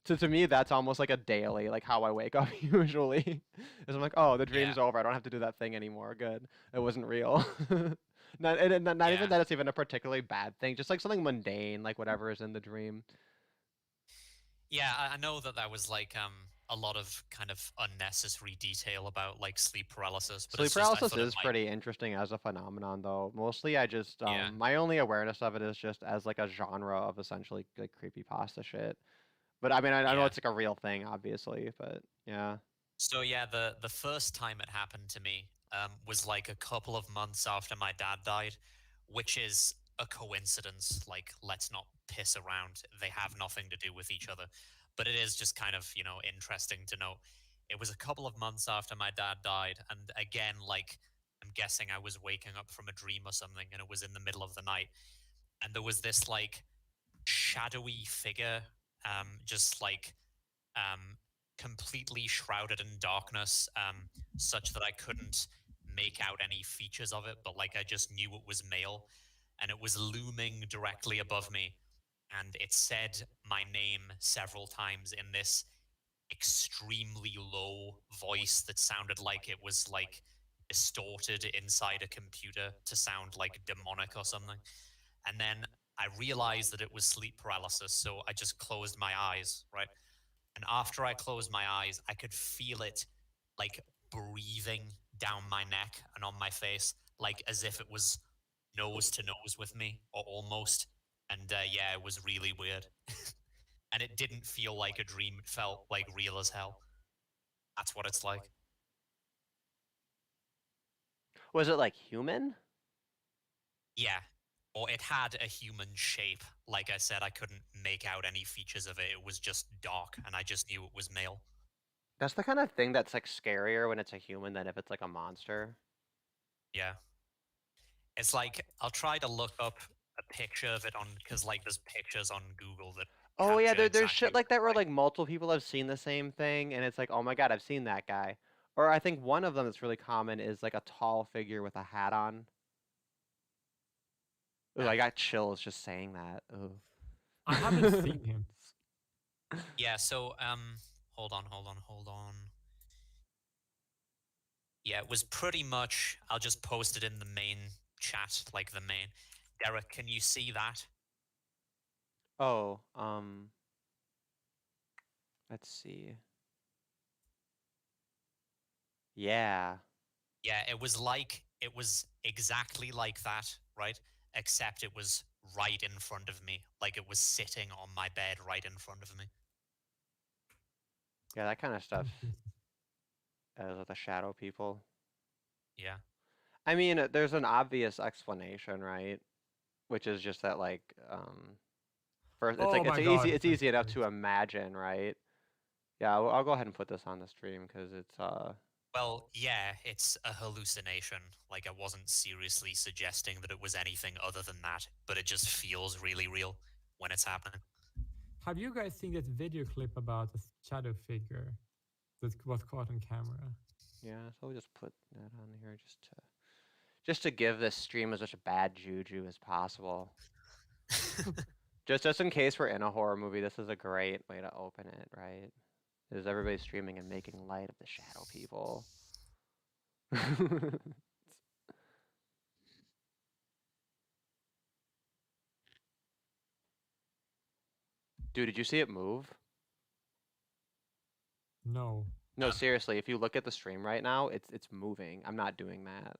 To me, that's almost like a daily, like how I wake up usually. Is I'm like, oh, the dream's over. I don't have to do that thing anymore. Good. It wasn't real. Not even that it's even a particularly bad thing. Just like something mundane, like whatever is in the dream. Yeah, I know that was like a lot of kind of unnecessary detail about like sleep paralysis. But Sleep it's just, I paralysis thought it is might- pretty interesting as a phenomenon, though. Mostly, I just Yeah. my only awareness of it is just as like a genre of essentially like creepypasta shit. But I mean, I know Yeah. it's like a real thing, obviously. But yeah. So yeah, the first time it happened to me was like a couple of months after my dad died, which is a coincidence. Like, let's not piss around. They have nothing to do with each other. But it is just kind of, you know, interesting to note. It was a couple of months after my dad died, and again, like, I'm guessing I was waking up from a dream or something, and it was in the middle of the night, and there was this like shadowy figure, just like um, completely shrouded in darkness, such that I couldn't make out any features of it, but like I just knew it was male, and it was looming directly above me, and it said my name several times in this extremely low voice that sounded like it was like distorted inside a computer to sound like demonic or something. And then I realized that it was sleep paralysis, so I just closed my eyes, right? And after I closed my eyes, I could feel it like breathing down my neck and on my face, like as if it was nose to nose with me, or almost. And yeah, it was really weird. And it didn't feel like a dream. It felt like real as hell. That's what it's like. Was it like human? Yeah. Or it had a human shape. Like I said, I couldn't make out any features of it. It was just dark, and I just knew it was male. That's the kind of thing that's like scarier when it's a human than if it's like a monster. Yeah. It's like, I'll try to look up a picture of it on, because like there's pictures on Google that. Oh yeah, capture there's exactly shit what like that it's where like multiple people have seen the same thing, and it's like, oh my god, I've seen that guy. Or I think one of them that's really common is like a tall figure with a hat on. Ooh, I got chills just saying that. Ooh. I haven't seen him. Yeah, so hold on. Yeah, it was pretty much, I'll just post it in the main chat, like the main. Derek, can you see that? Oh, let's see. Yeah. Yeah, it was exactly like that, right? Except it was right in front of me, like it was sitting on my bed right in front of me. Yeah, that kind of stuff. With the shadow people. Yeah. I mean, there's an obvious explanation, right? Which is just that, like, first, it's Oh like my it's God, easy. It's easy enough perfect. to imagine, right? Yeah, I'll go ahead and put this on the stream because it's Well, yeah, it's a hallucination. Like, I wasn't seriously suggesting that it was anything other than that, but it just feels really real when it's happening. Have you guys seen that video clip about a shadow figure that was caught on camera? Yeah, so we'll just put that on here just to give this stream as much a bad juju as possible. just in case we're in a horror movie, this is a great way to open it, right? Is everybody streaming and making light of the shadow people? Dude, did you see it move? No. No, seriously, if you look at the stream right now, it's moving. I'm not doing that.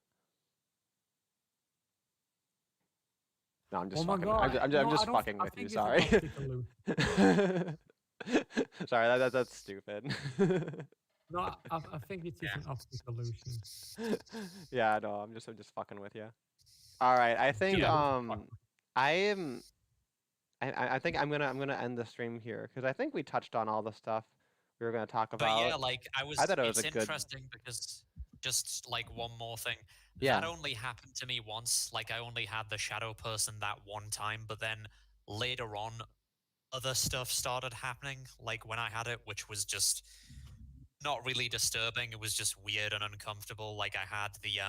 No, I'm just Oh my fucking. God. I'm No, just I fucking with think you. it's an Sorry. optical illusion. Sorry, that's stupid. No, I think it's just an optical illusion. Yeah, no, I'm just fucking with you. All right, I think Yeah, I am. I think I'm gonna end the stream here because I think we touched on all the stuff we were gonna talk But about. yeah, like I thought it was it's a good. interesting because just like one more thing, Yeah. that only happened to me once. Like I only had the shadow person that one time, but then later on, other stuff started happening. Like when I had it, which was just not really disturbing. It was just weird and uncomfortable. Like I had the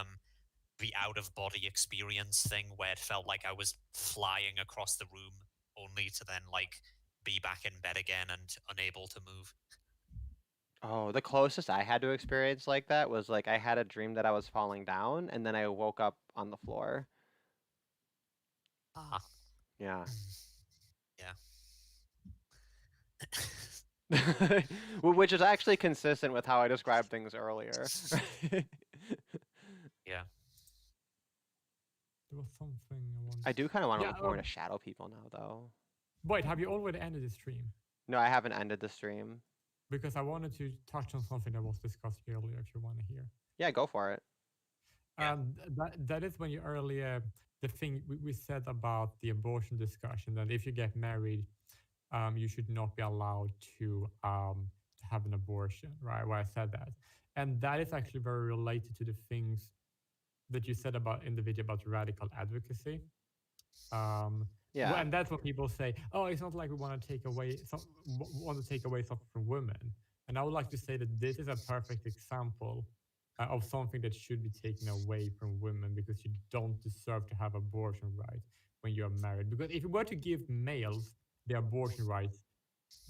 out of body experience thing where it felt like I was flying across the room, only to then like be back in bed again and unable to move. Oh, the closest I had to experience like that was like I had a dream that I was falling down and then I woke up on the floor. Ah, Yeah. yeah. Which is actually consistent with how I described things earlier. Yeah. there was something I wanted. I do kind of want to Yeah, look more into shadow people now, though. Wait, have you already ended the stream? No, I haven't ended the stream. Because I wanted to touch on something that was discussed earlier, if you want to hear. Yeah, go for it. Yeah. That is when you earlier, the thing we said about the abortion discussion, that if you get married, you should not be allowed to have an abortion, right? Where I said that. And that is actually very related to the things that you said about in the video about radical advocacy. Yeah. And that's what people say. Oh, it's not like we want to take away something from women. And I would like to say that this is a perfect example of something that should be taken away from women, because you don't deserve to have abortion rights when you are married. Because if you were to give males the abortion rights,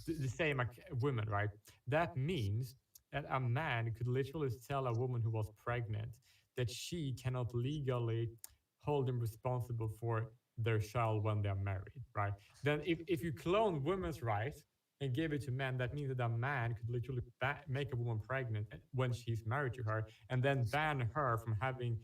the same like women, right? That means that a man could literally tell a woman who was pregnant that she cannot legally hold them responsible for their child when they're married, right? Then if you clone women's rights and give it to men, that means that a man could literally make a woman pregnant when she's married to her, and then ban her from having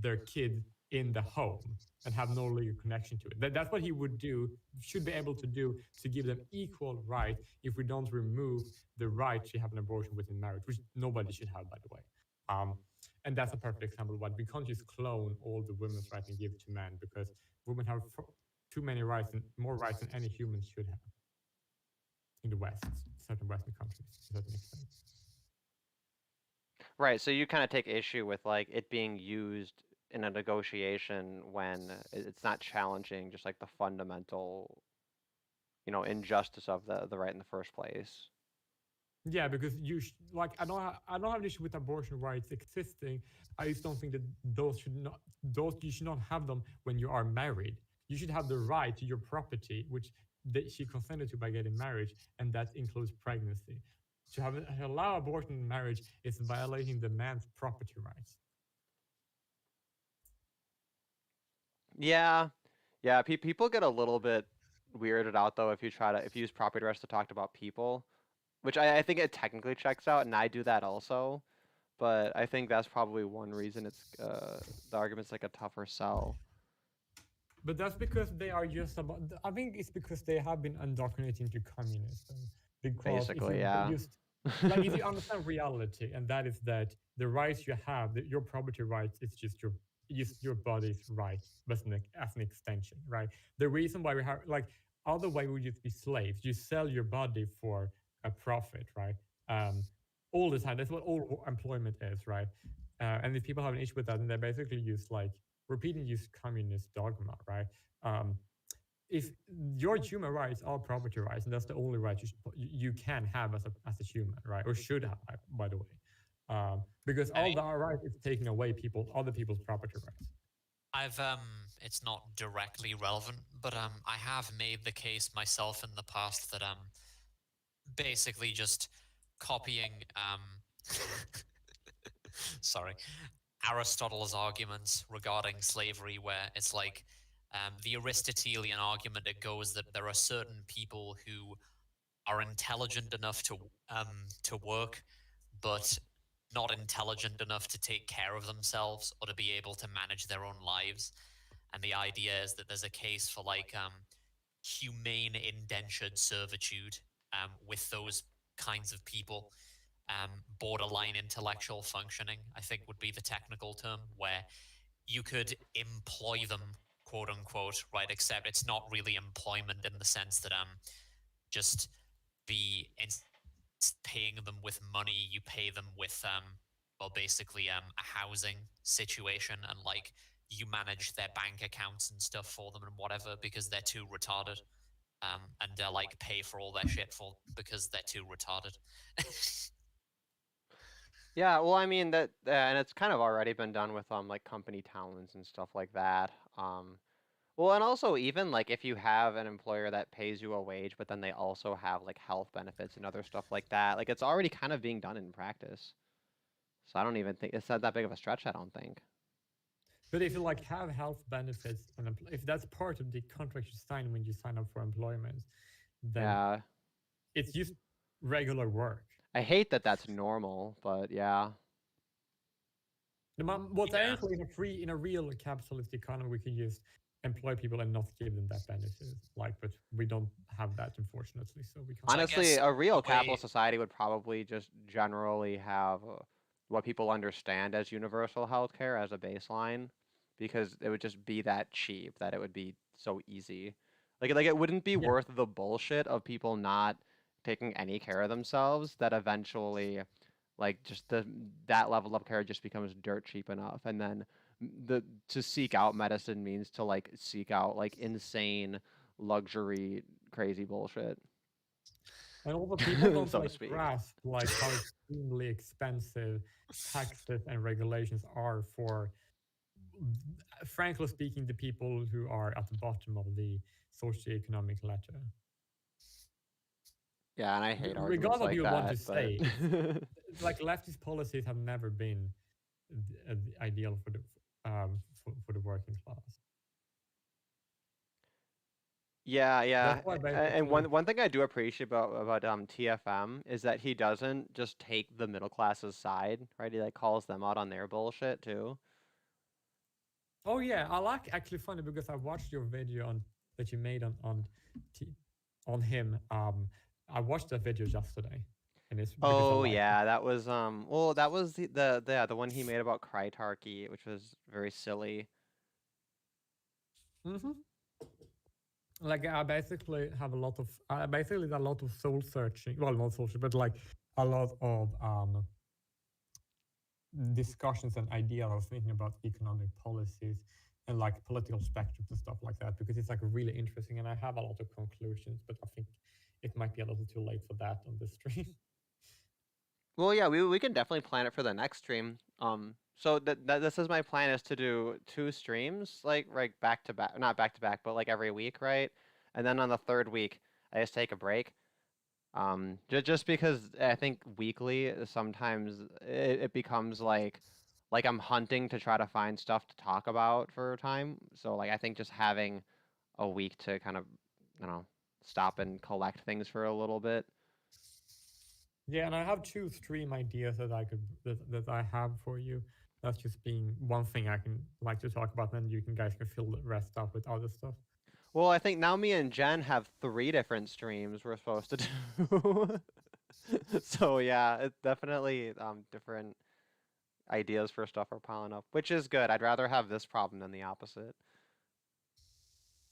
their kid in the home and have no legal connection to it. That's what he would do, should be able to do, to give them equal right if we don't remove the right to have an abortion within marriage, which nobody should have, by the way. And that's a perfect example of what we can't just clone all the women's rights and give it to men, because women have too many rights, and more rights than any human should have in the West, certain Western countries to a certain extent. Right. So you kind of take issue with like it being used in a negotiation when it's not challenging just like the fundamental, injustice of the right in the first place. Yeah, because I don't have an issue with abortion rights existing. I just don't think that you should not have them when you are married. You should have the right to your property, which she consented to by getting married, and that includes pregnancy. To allow abortion in marriage is violating the man's property rights. Yeah, yeah. People get a little bit weirded out though if you use property rights to talk about people, which I think it technically checks out, and I do that also. But I think that's probably one reason it's the argument's like a tougher sell. But that's because they are just about. I think it's because they have been indoctrinated into communism. Because basically, yeah. Like if you understand reality, and that is that the rights you have, your property rights, is just your body's right as an extension, right? The reason why we have other way would just be slaves. You sell your body for a profit, right? All the time. That's what all employment is, right? And if people have an issue with that, then they basically use use communist dogma, right? If your human rights are property rights, and that's the only right you can have as a human, right, or should have, by the way, because all the rights is taking away other people's property rights. It's not directly relevant, but I have made the case myself in the past that basically just copying sorry, Aristotle's arguments regarding slavery, where it's like the Aristotelian argument, it goes that there are certain people who are intelligent enough to work, but not intelligent enough to take care of themselves or to be able to manage their own lives. And the idea is that there's a case for humane indentured servitude with those kinds of people. borderline intellectual functioning, I think would be the technical term, where you could employ them, quote unquote, right? Except it's not really employment in the sense that just paying them with money, you pay them with well, basically a housing situation, and like you manage their bank accounts and stuff for them and whatever, because they're too retarded. And like pay for all their shit for because they're too retarded. Yeah, well, I mean that, and it's kind of already been done with like company towns and stuff like that. Well, and also even like if you have an employer that pays you a wage, but then they also have like health benefits and other stuff like that, like it's already kind of being done in practice. So I don't even think it's not that big of a stretch, I don't think. But if you like have health benefits, and if that's part of the contract you sign when you sign up for employment, then Yeah, it's just regular work. I hate that that's normal, but yeah. Well, technically, in a real capitalist economy, we could just employ people and not give them that benefit. Like, but we don't have that, unfortunately. So we can't. Honestly, a real capitalist society would probably just generally have what people understand as universal healthcare as a baseline, because it would just be that cheap that it would be so easy. Like it wouldn't be Yeah. worth the bullshit of people not taking any care of themselves, that eventually like just that level of care just becomes dirt cheap enough, and then to seek out medicine means to like seek out like insane luxury crazy bullshit. And all the people don't So to like speak. grasp like how extremely expensive taxes and regulations are for, frankly speaking, the people who are at the bottom of the socioeconomic ladder. Yeah, and I hate arguments Regardless of like what you that. want to say, like leftist policies have never been ideal for the working class. Yeah, yeah. That's why And basically, one thing I do appreciate about TFM is that he doesn't just take the middle class's side, right? He like calls them out on their bullshit too. oh yeah, I like actually funny because I watched your video on that you made on him. I watched that video yesterday, and it's because I Oh like yeah, that was well, that was the one he made about Krytarchy, which was very silly. Mm-hmm. Like I basically have a lot of basically a lot of soul searching. Well, not soul searching, but like a lot of discussions and ideas. I was thinking about economic policies and like political spectrums and stuff like that, because it's like really interesting, and I have a lot of conclusions, but I think it might be a little too late for that on this stream. Well, yeah, we can definitely plan it for the next stream. So this is my plan, is to do 2 streams, like right back to back, not back to back, but like every week, right? And then on the 3rd week, I just take a break. Just because I think weekly sometimes it becomes like I'm hunting to try to find stuff to talk about for a time. So like I think just having a week to kind of, you know, stop and collect things for a little bit. Yeah, and I have 2 stream ideas that that I have for you. That's just being one thing I can like to talk about, and you guys can fill the rest up with other stuff. Well, I think now me and Jen have 3 different streams we're supposed to do. So yeah, it's definitely different ideas for stuff are piling up, which is good. I'd rather have this problem than the opposite.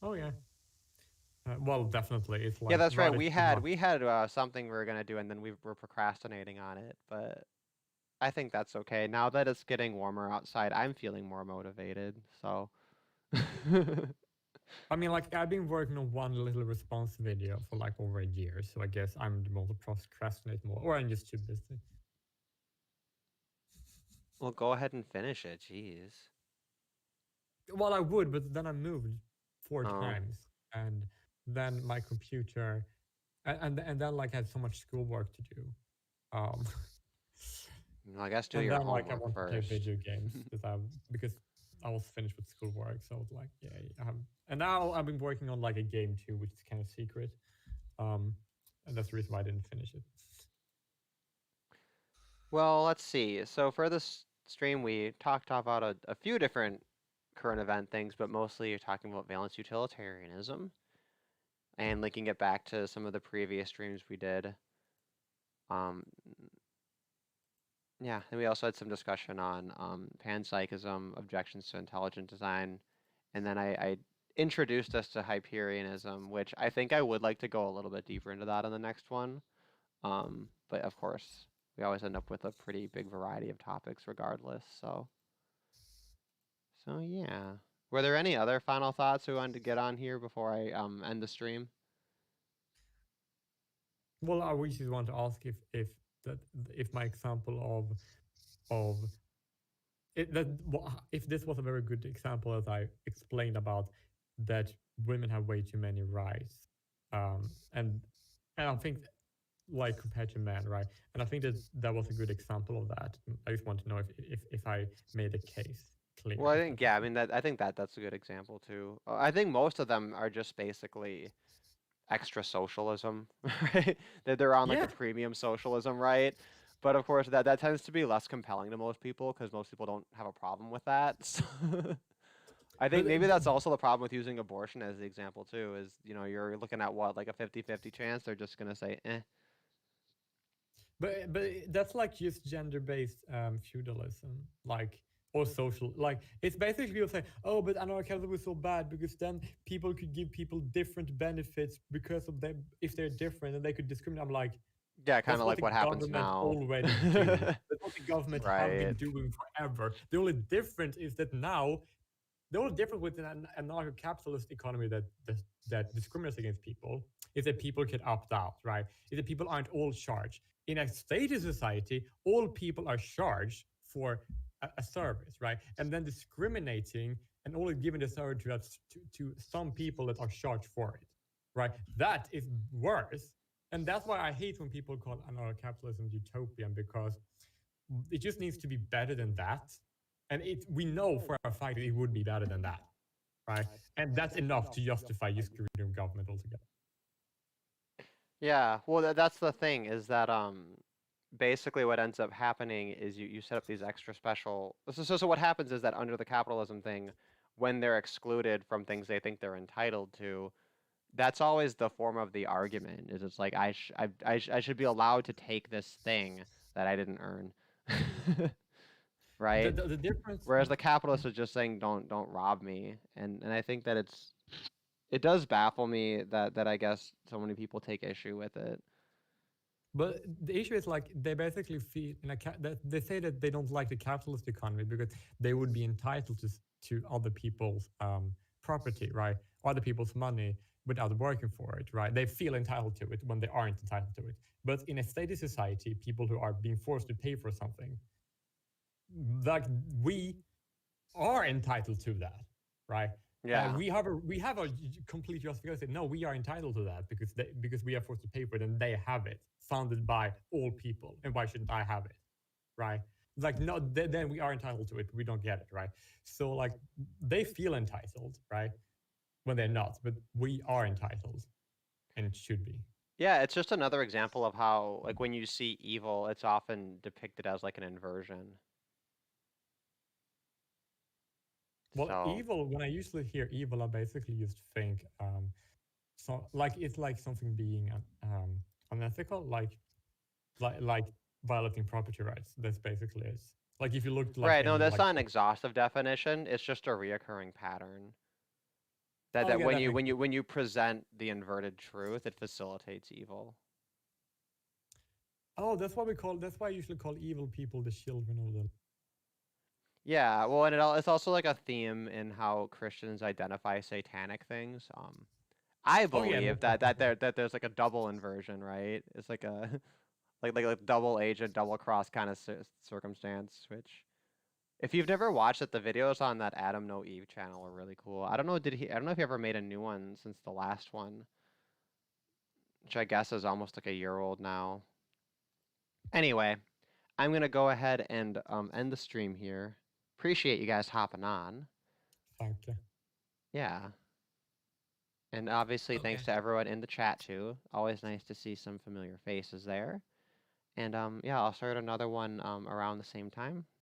Oh yeah. Well, definitely. It's like Yeah, that's right. rather We too had much. something we were gonna do, and then we were procrastinating on it. But I think that's okay. Now that it's getting warmer outside, I'm feeling more motivated. So I mean, like I've been working on one little response video for like over a year, so I guess I'm the one to procrastinate more, or I'm just too busy. well, go ahead and finish it. Jeez. Well, I would, but then I moved 4 Oh. times, and then my computer, and then like I had so much schoolwork to do. Well, I guess do And your then like I homework want to play first. video games because I was finished with schoolwork, so I was like, yeah, I have. And now I've been working on like a game too, which is kind of secret, and that's the reason why I didn't finish it. Well, let's see. So for this stream, we talked about a few different current event things, but mostly you're talking about valence utilitarianism and linking it back to some of the previous streams we did. Yeah, and we also had some discussion on panpsychism, objections to intelligent design, and then I introduced us to Hyperianism, which I think I would like to go a little bit deeper into that in the next one. But of course, we always end up with a pretty big variety of topics regardless. So yeah. Were there any other final thoughts we wanted to get on here before I end the stream? Well, I just want to ask if my example of if this was a very good example, as I explained about that women have way too many rights, and I think like compared to men, right? And I think that was a good example of that. I just want to know if I made the case clear. Well, I think I mean I think that's a good example too. I think most of them are just basically extra socialism, right? They're on like Yeah. a premium socialism, right? But of course, that tends to be less compelling to most people because most people don't have a problem with that. So I think But maybe that's also the problem with using abortion as the example too. Is you're looking at what, like a 50-50 chance they're just gonna say, eh. But that's like just gender-based feudalism, like, or social, like it's basically people say, oh, but anarchism was so bad because then people could give people different benefits because of them if they're different and they could discriminate. I'm like, Yeah, kind that's of what like the what happens government now. already do. That's what the government have been Right. doing forever. The only difference is that now the only difference with an anarcho-capitalist economy that discriminates against people is that people can opt out, right? Is that people aren't all charged. In a status society, all people are charged for a service, right? And then discriminating and only giving the service to some people that are charged for it, right? That is worse. And that's why I hate when people call anarcho-capitalism utopian, because it just needs to be better than that. And we know for a fact that it would be better than that, right? And that's enough to justify just getting rid of government altogether. Yeah, well, that's the thing is that basically what ends up happening is you set up these extra special. So what happens is that under the capitalism thing, when they're excluded from things they think they're entitled to, that's always the form of the argument. Is it's like I should be allowed to take this thing that I didn't earn, right? The difference. Whereas the capitalist is just saying don't rob me, and I think that it does baffle me that I guess so many people take issue with it. But the issue is like they basically feel that they say that they don't like the capitalist economy because they would be entitled to other people's property, right? Other people's money without working for it, right? They feel entitled to it when they aren't entitled to it. But in a status society, people who are being forced to pay for something, like we are entitled to that, right? Yeah. We have a complete justification. No, we are entitled to that because we are forced to pay for it, and they have it, funded by all people. And why shouldn't I have it, right? Like, no, then we are entitled to it. We don't get it, right? So like they feel entitled, right, when they're not, but we are entitled, and should be. Yeah, it's just another example of how, like, when you see evil, it's often depicted as like an inversion. Well, So, evil. When I usually hear evil, I basically just think, so like it's like something being unethical, like violating property rights. That's basically it. Like if you looked like right, no, that's like, not an exhaustive definition. It's just a reoccurring pattern. That Oh, that yeah, when that you makes sense. when you present the inverted truth, it facilitates evil. Oh, that's what we call. That's why I usually call evil people the children of the. Yeah, well, and it's also like a theme in how Christians identify satanic things. I Oh yeah, believe that there's like a double inversion, right? It's like a like a double agent, double cross kind of circumstance. Which, if you've never watched it, the videos on that Adam No Eve channel are really cool. I don't know, I don't know if he ever made a new one since the last one, which I guess is almost like a year old now. Anyway, I'm gonna go ahead and end the stream here. Appreciate you guys hopping on. Thank you. Yeah. And obviously, thanks Okay. to everyone in the chat too. Always nice to see some familiar faces there. And yeah, I'll start another one around the same time.